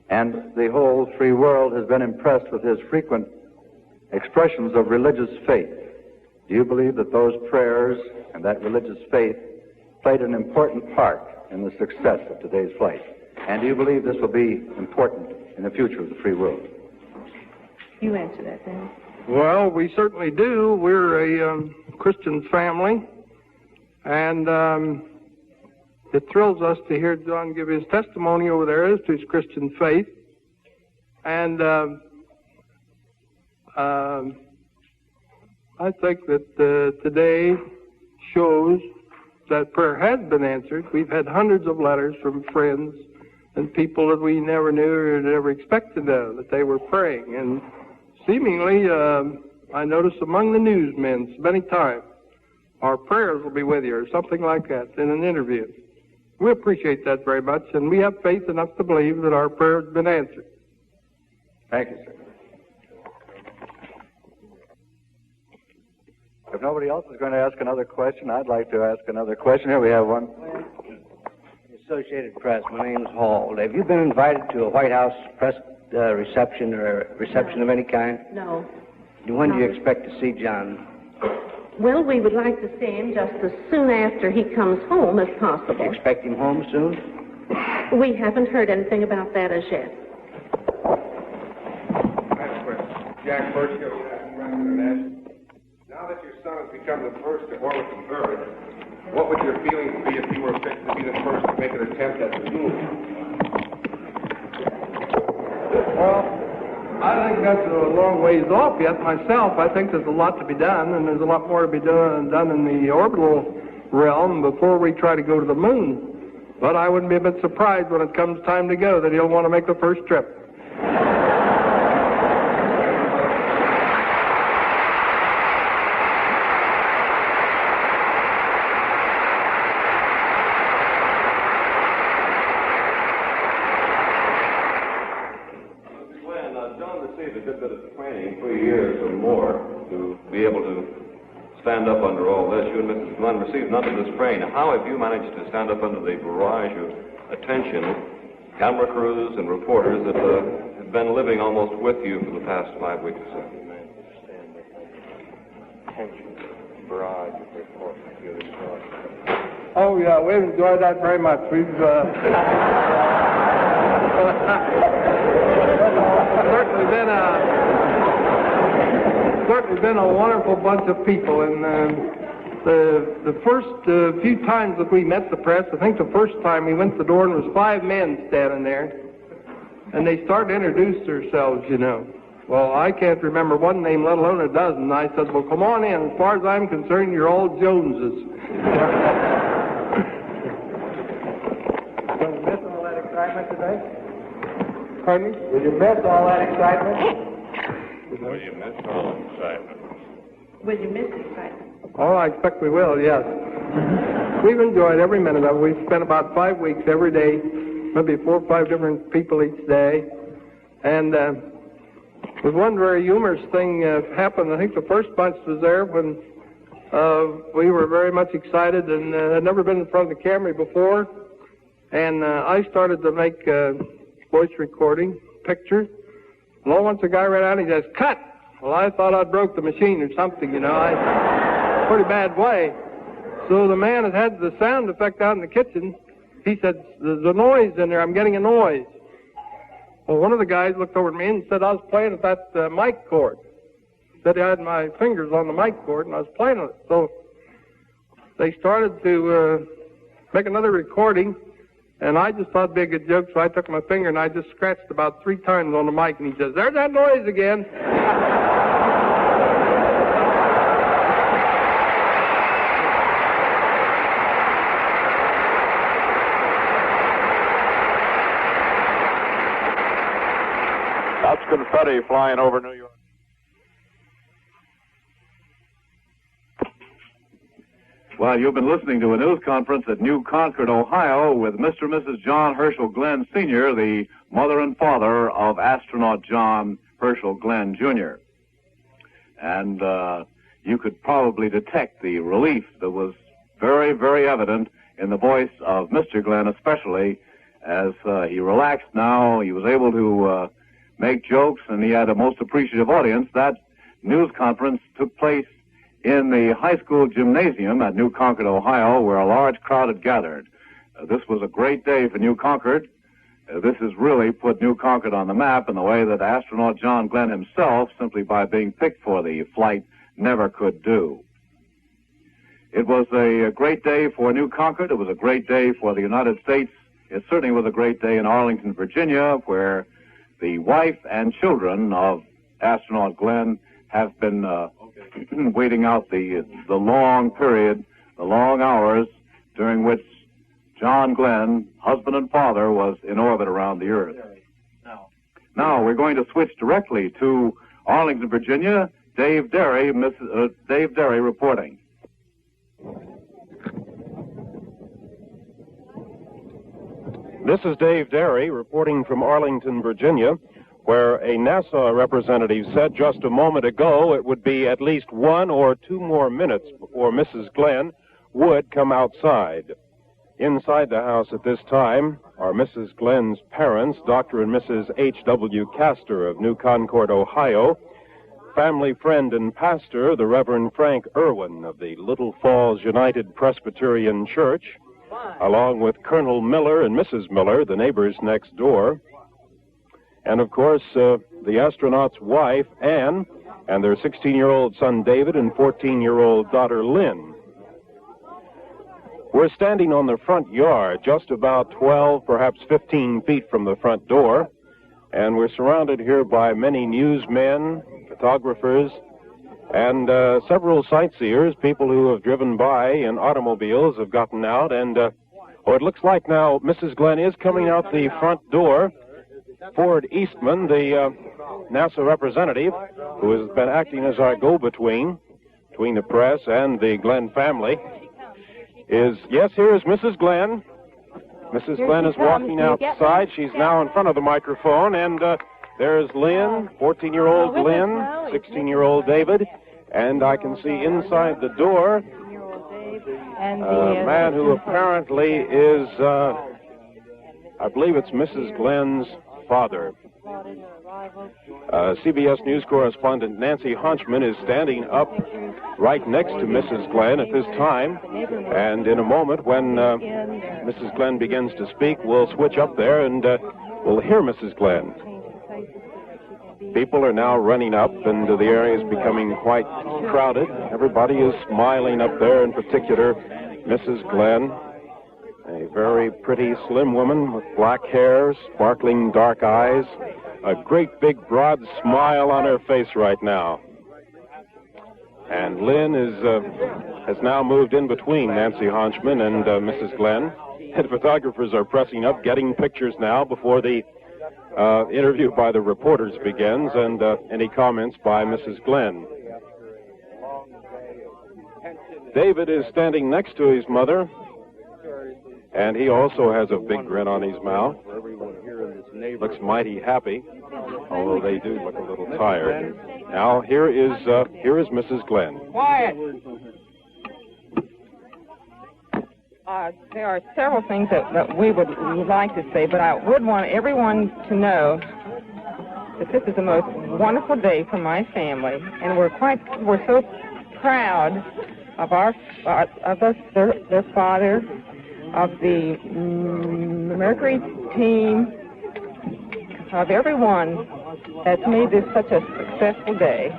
and the whole free world has been impressed with his frequent expressions of religious faith. Do you believe that those prayers and that religious faith played an important part in the success of today's flight? And do you believe this will be important in the future of the free world? You answer that, then. Well, we certainly do. We're a Christian family, and it thrills us to hear John give his testimony over there as to his Christian faith. And I think that today shows that prayer has been answered. We've had hundreds of letters from friends and people that we never knew or never expected to know, that they were praying. And seemingly, I noticed among the newsmen many times, our prayers will be with you, or something like that, in an interview. We appreciate that very much, and we have faith enough to believe that our prayer has been answered. Thank you, sir. If nobody else is going to ask another question, I'd like to ask another question. Here we have one. Associated Press, my name is Hall. Have you been invited to a White House press reception or a reception of any kind? No. When do you expect to see John? Well, we would like to see him just as soon after he comes home as possible. Do you expect him home soon? We haven't heard anything about that as yet. Jack Burchill, International. Now that your son has become the first to orbit the Earth, what would your feelings be if you were picked to be the first to make an attempt at the moon? Well, I think that's a long ways off yet myself. I think there's a lot to be done, and there's a lot more to be done in the orbital realm before we try to go to the moon. But I wouldn't be a bit surprised when it comes time to go that he'll want to make the first trip. Stand up under all this. You and Mrs. Glenn received none of this training. How have you managed to stand up under the barrage of attention, camera crews and reporters that have been living almost with you for the past 5 weeks or so? Barrage of reporters. Oh, yeah, we've enjoyed that very much. We've certainly been a wonderful bunch of people, and the first few times that we met the press, I think the first time we went to the door and there was 5 men standing there, and they started to introduce themselves, you know. Well, I can't remember one name, let alone a dozen. And I said, well, come on in. As far as I'm concerned, you're all Joneses. Will you miss all that excitement today? Pardon me? Will you miss all that excitement? Will you miss all excitement? Will you miss excitement? Oh, I expect we will, yes. We've enjoyed every minute of it. We've spent about 5 weeks every day, maybe 4 or 5 different people each day. And there's one very humorous thing happened. I think the first bunch was there when we were very much excited and had never been in front of the camera before. And I started to make voice recording, pictures. And all once a guy ran out and he says, cut! Well, I thought I'd broke the machine or something, you know. Pretty bad way. So the man that had the sound effect out in the kitchen, he said, there's a noise in there. I'm getting a noise. Well, one of the guys looked over at me and said I was playing at that mic cord. Said I had my fingers on the mic cord and I was playing with it. So they started to make another recording, and I just thought it'd be a good joke, so I took my finger and I just scratched about 3 times on the mic, and he says, there's that noise again. That's confetti flying over New York. Well, you've been listening to a news conference at New Concord, Ohio, with Mr. and Mrs. John Herschel Glenn, Sr., the mother and father of astronaut John Herschel Glenn, Jr. And you could probably detect the relief that was very, very evident in the voice of Mr. Glenn, especially as he relaxed now. He was able to make jokes, and he had a most appreciative audience. That news conference took place in the high school gymnasium at New Concord, Ohio, where a large crowd had gathered. This was a great day for New Concord. This has really put New Concord on the map in the way that astronaut John Glenn himself, simply by being picked for the flight, never could do. It was a great day for New Concord. It was a great day for the United States. It certainly was a great day in Arlington, Virginia, where the wife and children of astronaut Glenn have been waiting out the long period, the long hours during which John Glenn, husband and father, was in orbit around the Earth. Now we're going to switch directly to Arlington, Virginia. Dave Derry reporting. This is Dave Derry reporting from Arlington, Virginia, where a NASA representative said just a moment ago it would be at least 1 or 2 more minutes before Mrs. Glenn would come outside. Inside the house at this time are Mrs. Glenn's parents, Dr. and Mrs. H.W. Castor of New Concord, Ohio, family friend and pastor, the Reverend Frank Irwin of the Little Falls United Presbyterian Church, along with Colonel Miller and Mrs. Miller, the neighbors next door, and, of course, the astronaut's wife, Anne, and their 16-year-old son, David, and 14-year-old daughter, Lynn. We're standing on the front yard, just about 12, perhaps 15 feet from the front door, and we're surrounded here by many newsmen, photographers, and several sightseers, people who have driven by in automobiles have gotten out, and it looks like now Mrs. Glenn is coming out the front door. Ford Eastman, the NASA representative, who has been acting as our go-between between the press and the Glenn family, yes, here is Mrs. Glenn. Mrs. Glenn is walking outside. She's now in front of the microphone, and there's Lynn, 14-year-old Lynn, 16-year-old David, and I can see inside the door a man who apparently is, I believe it's Mrs. Glenn's father. CBS News correspondent Nancy Honchman is standing up right next to Mrs. Glenn at this time, and in a moment when Mrs. Glenn begins to speak, we'll switch up there and we'll hear Mrs. Glenn. People are now running up, and the area is becoming quite crowded. Everybody is smiling up there, in particular Mrs. Glenn, a very pretty, slim woman with black hair, sparkling dark eyes, a great big broad smile on her face right now. And Lynn has now moved in between Nancy Honchman and Mrs. Glenn. And photographers are pressing up, getting pictures now before the interview by the reporters begins, and any comments by Mrs. Glenn. David is standing next to his mother, and he also has a big grin on his mouth. Looks mighty happy, although they do look a little tired. Now, here is Mrs. Glenn. Quiet! There are several things that we would like to say, but I would want everyone to know that this is the most wonderful day for my family, and we're so proud of their father, of the Mercury team, of everyone that's made this such a successful day.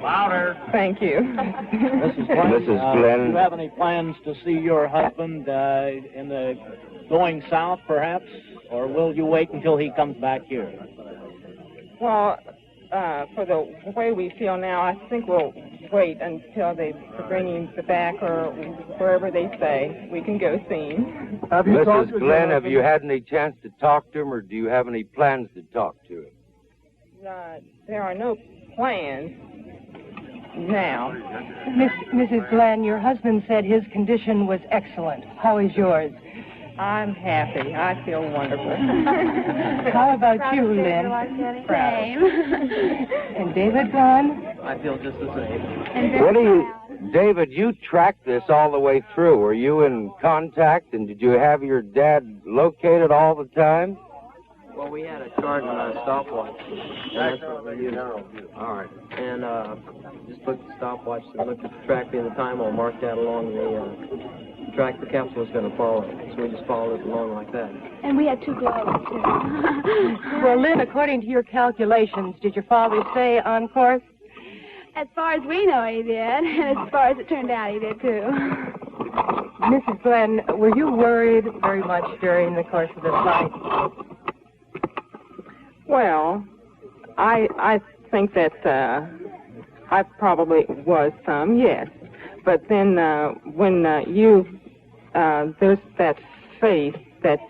Louder. Thank you. Mrs. Glenn. Do you have any plans to see your husband in the going south, perhaps, or will you wait until he comes back here? Well, for the way we feel now, I think we'll wait until they bring him back or wherever they say we can go see him. Mrs. Glenn, have you had any chance to talk to him, or do you have any plans to talk to him? There are no plans now. Mrs. Glenn, your husband said his condition was excellent. How is yours? I'm happy. I feel wonderful. How about you, Lynn? Same. And David Glenn? I feel just the same. What do you, David, you tracked this all the way through. Were you in contact, and did you have your dad located all the time? Well, we had a chart and a stopwatch, and that's what we used. All right. And just looked at the stopwatch and looked at the track being the time. I'll mark that along the track the capsule was going to follow. So we just followed it along like that. And we had 2 gliders, too. Well, Lynn, according to your calculations, did your father stay on course? As far as we know, he did, and as far as it turned out, he did, too. Mrs. Glenn, were you worried very much during the course of the flight? Well, I think that I probably was some, yes. But then when you there's that faith that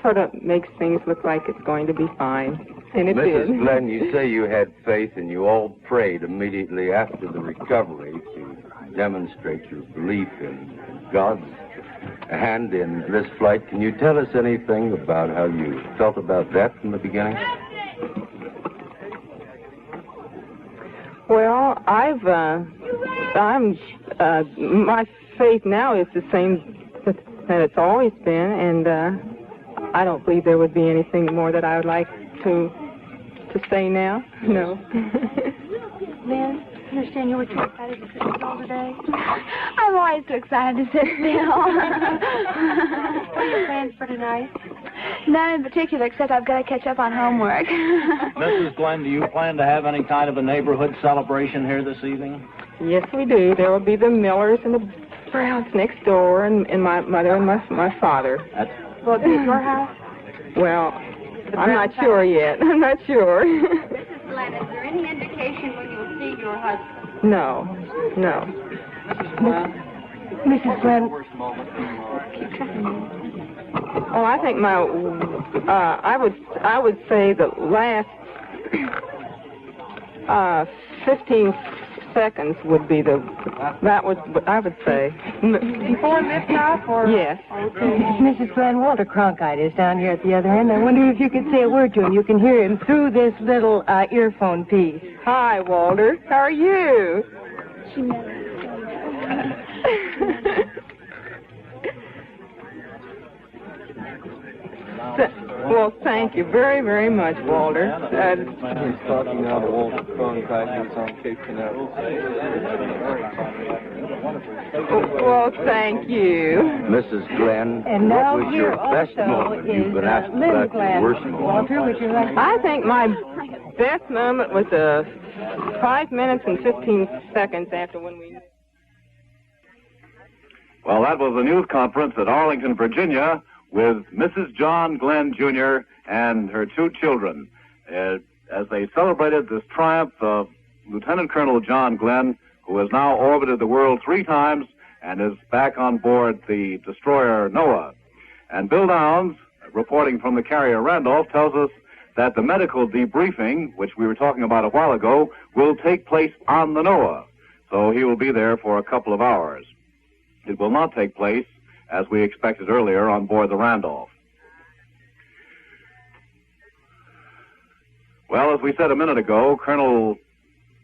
sort of makes things look like it's going to be fine. And it did. Mrs. Glenn, you say you had faith and you all prayed immediately after the recovery to demonstrate your belief in God's hand in this flight. Can you tell us anything about how you felt about that from the beginning? Well, my faith now is the same that it's always been, and I don't believe there would be anything more that I would like to say now. No. Lynn, I understand you were too excited to sit still today? I'm always too excited to sit still. What are your plans for tonight? None in particular, except I've got to catch up on homework. Mrs. Glenn, do you plan to have any kind of a neighborhood celebration here this evening? Yes, we do. There will be the Millers and the Browns next door, and my mother and my father. Will it be at your house? Well, I'm not sure yet. I'm not sure. Mrs. Glenn, is there any indication when you'll see your husband? No. Mrs. Glenn. Oh, I think I would say the last 15 seconds would be I would say. Before liftoff, or? Yes. Okay. Mrs. Glenn, Walter Cronkite is down here at the other end. I wonder if you could say a word to him. You can hear him through this little earphone piece. Hi, Walter. How are you? She never. Well, thank you very, very much, Walter. He's talking now to Walter Cronkite, who's on Cape Canaveral. Well, thank you. Mrs. Glenn, And now what was here your best also moment? You've been asked Lynn about Glenn. your worst moment. Walter, would you like to... I think my best moment was 5 minutes and 15 seconds after when we... Well, that was the news conference at Arlington, Virginia, with Mrs. John Glenn, Jr. and her 2 children. As they celebrated this triumph of Lieutenant Colonel John Glenn, who has now orbited the world 3 times and is back on board the destroyer Noah. And Bill Downs, reporting from the carrier Randolph, tells us that the medical debriefing, which we were talking about a while ago, will take place on the Noah. So he will be there for a couple of hours. It will not take place, as we expected earlier, on board the Randolph. Well, as we said a minute ago, Colonel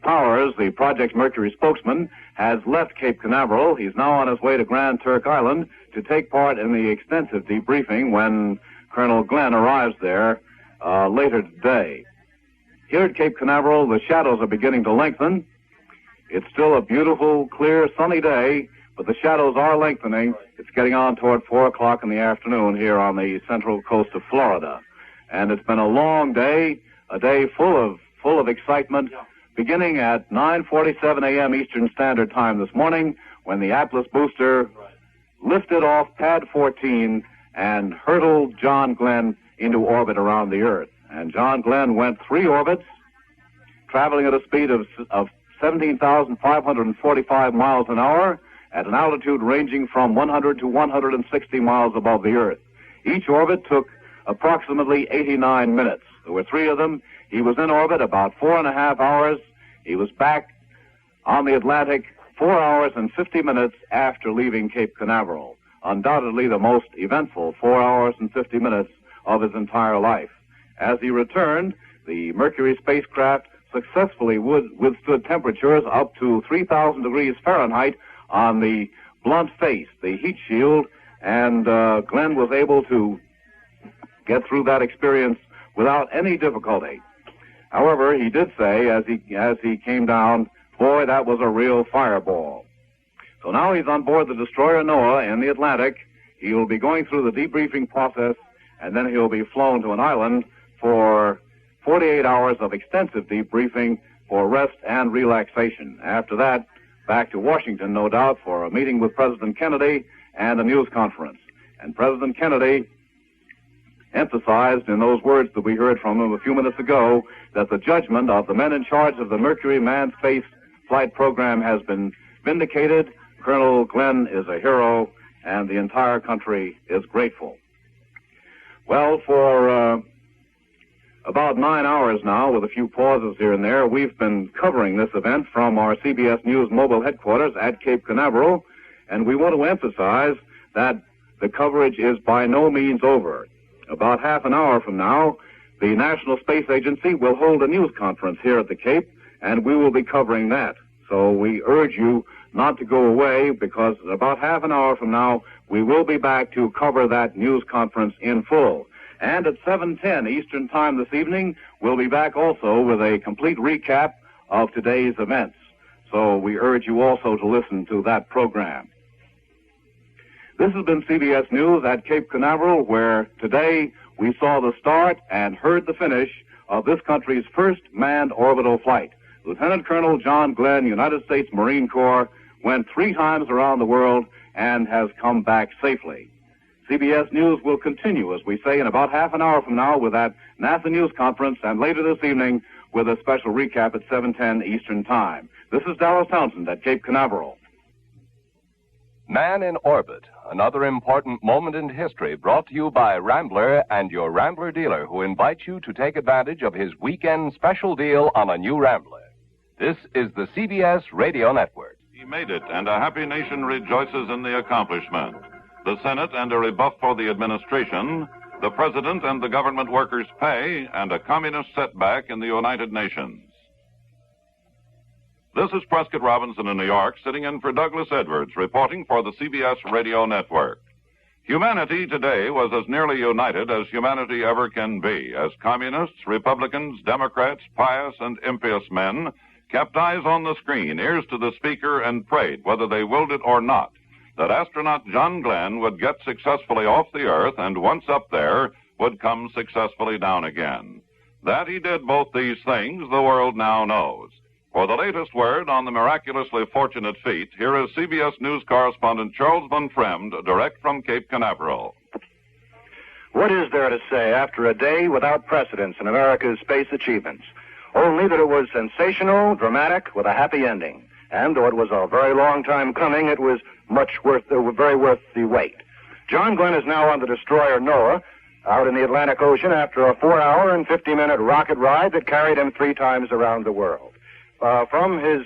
Powers, the Project Mercury spokesman, has left Cape Canaveral. He's now on his way to Grand Turk Island to take part in the extensive debriefing when Colonel Glenn arrives there later today. Here at Cape Canaveral, the shadows are beginning to lengthen. It's still a beautiful, clear, sunny day, but the shadows are lengthening. It's getting on toward 4 o'clock in the afternoon here on the central coast of Florida. And it's been a long day, a day full of excitement, beginning at 9:47 a.m. Eastern Standard Time this morning, when the Atlas booster lifted off Pad 14 and hurtled John Glenn into orbit around the Earth. And John Glenn went 3 orbits, traveling at a speed of 17,545 miles an hour, at an altitude ranging from 100 to 160 miles above the Earth. Each orbit took approximately 89 minutes. There were 3 of them. He was in orbit about 4.5 hours. He was back on the Atlantic 4 hours and 50 minutes after leaving Cape Canaveral. Undoubtedly the most eventful 4 hours and 50 minutes of his entire life. As he returned, the Mercury spacecraft successfully withstood temperatures up to 3,000 degrees Fahrenheit on the blunt face, the heat shield, and Glenn was able to get through that experience without any difficulty. However, he did say, as he came down, boy, that was a real fireball. So now he's on board the destroyer Noah in the Atlantic. He will be going through the debriefing process, and then he'll be flown to an island for 48 hours of extensive debriefing for rest and relaxation. After that, back to Washington, no doubt, for a meeting with President Kennedy and a news conference. And President Kennedy emphasized in those words that we heard from him a few minutes ago that the judgment of the men in charge of the Mercury manned space flight program has been vindicated. Colonel Glenn is a hero, and the entire country is grateful. Well, for about 9 hours now, with a few pauses here and there, we've been covering this event from our CBS News mobile headquarters at Cape Canaveral, and we want to emphasize that the coverage is by no means over. About half an hour from now, the National Space Agency will hold a news conference here at the Cape, and we will be covering that. So we urge you not to go away, because about half an hour from now, we will be back to cover that news conference in full. And at 7:10 Eastern Time this evening, we'll be back also with a complete recap of today's events. So we urge you also to listen to that program. This has been CBS News at Cape Canaveral, where today we saw the start and heard the finish of this country's first manned orbital flight. Lieutenant Colonel John Glenn, United States Marine Corps, went 3 times around the world and has come back safely. CBS News will continue, as we say, in about half an hour from now with that NASA News Conference, and later this evening with a special recap at 7:10 Eastern Time. This is Dallas Townsend at Cape Canaveral. Man in Orbit, another important moment in history, brought to you by Rambler and your Rambler dealer, who invites you to take advantage of his weekend special deal on a new Rambler. This is the CBS Radio Network. He made it, and a happy nation rejoices in the accomplishment. The Senate and a rebuff for the administration, the President and the government workers' pay, and a communist setback in the United Nations. This is Prescott Robinson in New York, sitting in for Douglas Edwards, reporting for the CBS Radio Network. Humanity today was as nearly united as humanity ever can be, as communists, Republicans, Democrats, pious and impious men kept eyes on the screen, ears to the speaker, and prayed, whether they willed it or not, that astronaut John Glenn would get successfully off the Earth and, once up there, would come successfully down again. That he did both these things, the world now knows. For the latest word on the miraculously fortunate feat, here is CBS News correspondent Charles Van Fremd, direct from Cape Canaveral. What is there to say after a day without precedence in America's space achievements? Only that it was sensational, dramatic, with a happy ending. And though it was a very long time coming, it was very worth the wait. John Glenn is now on the destroyer Noah, out in the Atlantic Ocean after a 4-hour and 50-minute rocket ride that carried him 3 times around the world. From his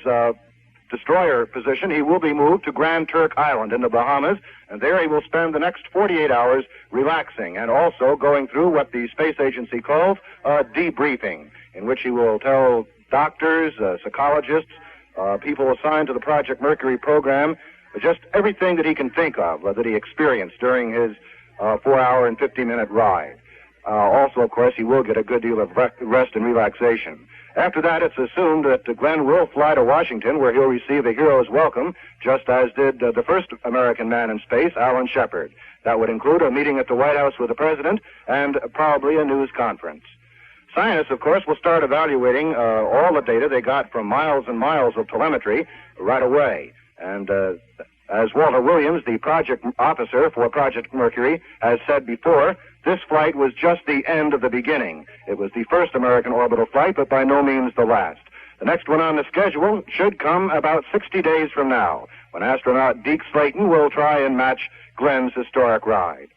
destroyer position, he will be moved to Grand Turk Island in the Bahamas, and there he will spend the next 48 hours relaxing and also going through what the space agency calls a debriefing, in which he will tell doctors, psychologists, people assigned to the Project Mercury program, just everything that he can think of that he experienced during his 4-hour and 50-minute ride. Also, of course, he will get a good deal of rest and relaxation. After that, it's assumed that Glenn will fly to Washington, where he'll receive a hero's welcome, just as did the first American man in space, Alan Shepard. That would include a meeting at the White House with the president and probably a news conference. Scientists, of course, will start evaluating all the data they got from miles and miles of telemetry right away. And as Walter Williams, the project officer for Project Mercury, has said before, this flight was just the end of the beginning. It was the first American orbital flight, but by no means the last. The next one on the schedule should come about 60 days from now, when astronaut Deke Slayton will try and match Glenn's historic ride.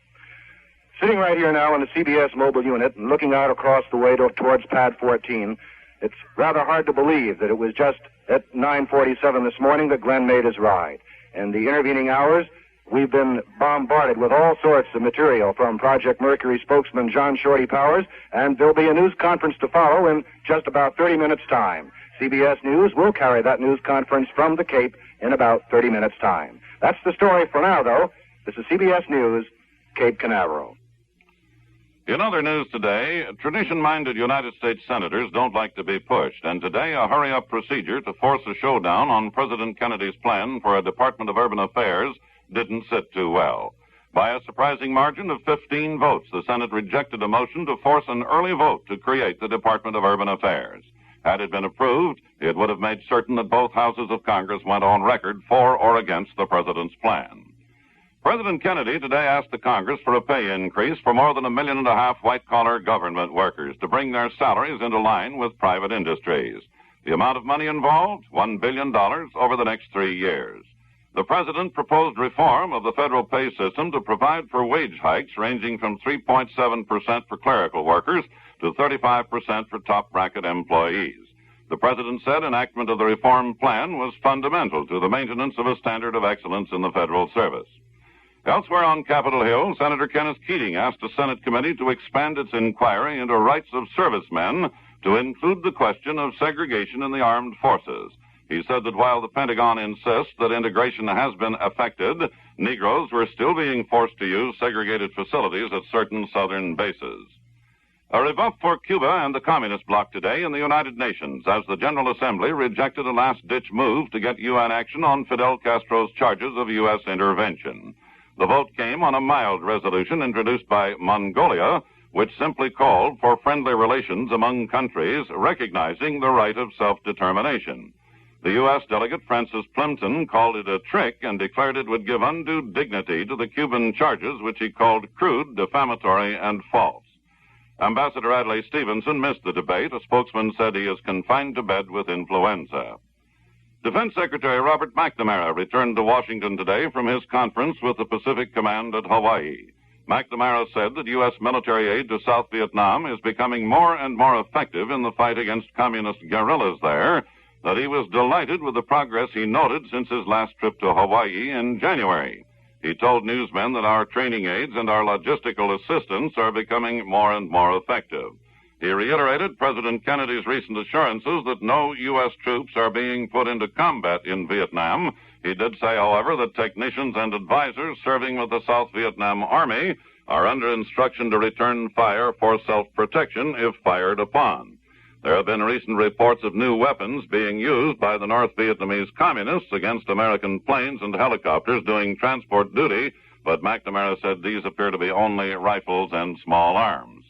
Sitting right here now in the CBS mobile unit and looking out across the way towards Pad 14, it's rather hard to believe that it was just at 9:47 this morning that Glenn made his ride. In the intervening hours, we've been bombarded with all sorts of material from Project Mercury spokesman John Shorty Powers, and there'll be a news conference to follow in just about 30 minutes' time. CBS News will carry that news conference from the Cape in about 30 minutes' time. That's the story for now, though. This is CBS News, Cape Canaveral. In other news today, tradition-minded United States senators don't like to be pushed, and today a hurry-up procedure to force a showdown on President Kennedy's plan for a Department of Urban Affairs didn't sit too well. By a surprising margin of 15 votes, the Senate rejected a motion to force an early vote to create the Department of Urban Affairs. Had it been approved, it would have made certain that both houses of Congress went on record for or against the president's plan. President Kennedy today asked the Congress for a pay increase for more than 1.5 million white-collar government workers to bring their salaries into line with private industries. The amount of money involved, $1 billion over the next 3 years. The president proposed reform of the federal pay system to provide for wage hikes ranging from 3.7% for clerical workers to 35% for top bracket employees. The president said enactment of the reform plan was fundamental to the maintenance of a standard of excellence in the federal service. Elsewhere on Capitol Hill, Senator Kenneth Keating asked a Senate committee to expand its inquiry into rights of servicemen to include the question of segregation in the armed forces. He said that while the Pentagon insists that integration has been effected, Negroes were still being forced to use segregated facilities at certain southern bases. A rebuff for Cuba and the Communist bloc today in the United Nations as the General Assembly rejected a last-ditch move to get UN action on Fidel Castro's charges of U.S. intervention. The vote came on a mild resolution introduced by Mongolia, which simply called for friendly relations among countries recognizing the right of self-determination. The U.S. delegate Francis Plimpton called it a trick and declared it would give undue dignity to the Cuban charges, which he called crude, defamatory, and false. Ambassador Adlai Stevenson missed the debate. A spokesman said he is confined to bed with influenza. Defense Secretary Robert McNamara returned to Washington today from his conference with the Pacific Command at Hawaii. McNamara said that U.S. military aid to South Vietnam is becoming more and more effective in the fight against communist guerrillas there, that he was delighted with the progress he noted since his last trip to Hawaii in January. He told newsmen that our training aids and our logistical assistance are becoming more and more effective. He reiterated President Kennedy's recent assurances that no U.S. troops are being put into combat in Vietnam. He did say, however, that technicians and advisors serving with the South Vietnam Army are under instruction to return fire for self-protection if fired upon. There have been recent reports of new weapons being used by the North Vietnamese communists against American planes and helicopters doing transport duty, but McNamara said these appear to be only rifles and small arms.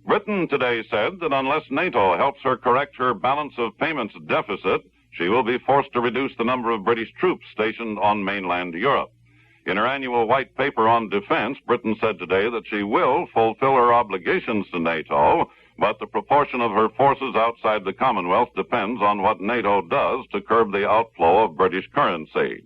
Britain today said that unless NATO helps her correct her balance of payments deficit, she will be forced to reduce the number of British troops stationed on mainland Europe. In her annual white paper on defense, Britain said today that she will fulfill her obligations to NATO, but the proportion of her forces outside the Commonwealth depends on what NATO does to curb the outflow of British currency.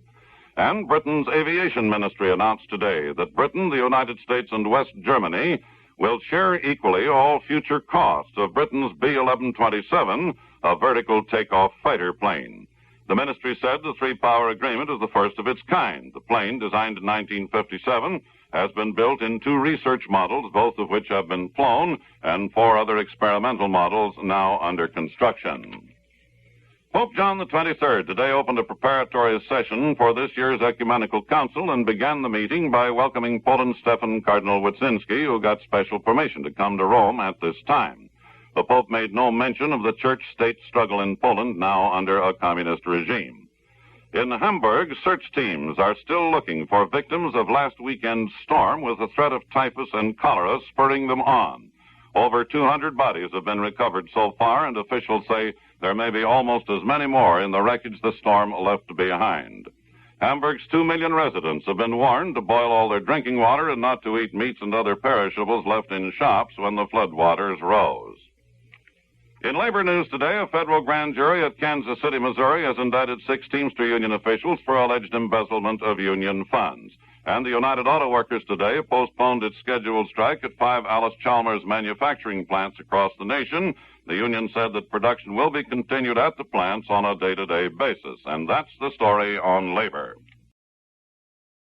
And Britain's aviation ministry announced today that Britain, the United States, and West Germany will share equally all future costs of Britain's B-1127, a vertical takeoff fighter plane. The ministry said the three-power agreement is the first of its kind. The plane, designed in 1957, has been built in 2 research models, both of which have been flown, and 4 other experimental models now under construction. Pope John the 23rd today opened a preparatory session for this year's Ecumenical Council and began the meeting by welcoming Poland's Stefan Cardinal Wyszynski, who got special permission to come to Rome at this time. The Pope made no mention of the church-state struggle in Poland, now under a communist regime. In Hamburg, search teams are still looking for victims of last weekend's storm, with the threat of typhus and cholera spurring them on. Over 200 bodies have been recovered so far, and officials say there may be almost as many more in the wreckage the storm left behind. Hamburg's 2 million residents have been warned to boil all their drinking water and not to eat meats and other perishables left in shops when the floodwaters rose. In labor news today, a federal grand jury at Kansas City, Missouri, has indicted 6 Teamster Union officials for alleged embezzlement of union funds. And the United Auto Workers today postponed its scheduled strike at 5 Allis-Chalmers manufacturing plants across the nation. The union said that production will be continued at the plants on a day-to-day basis. And that's the story on labor.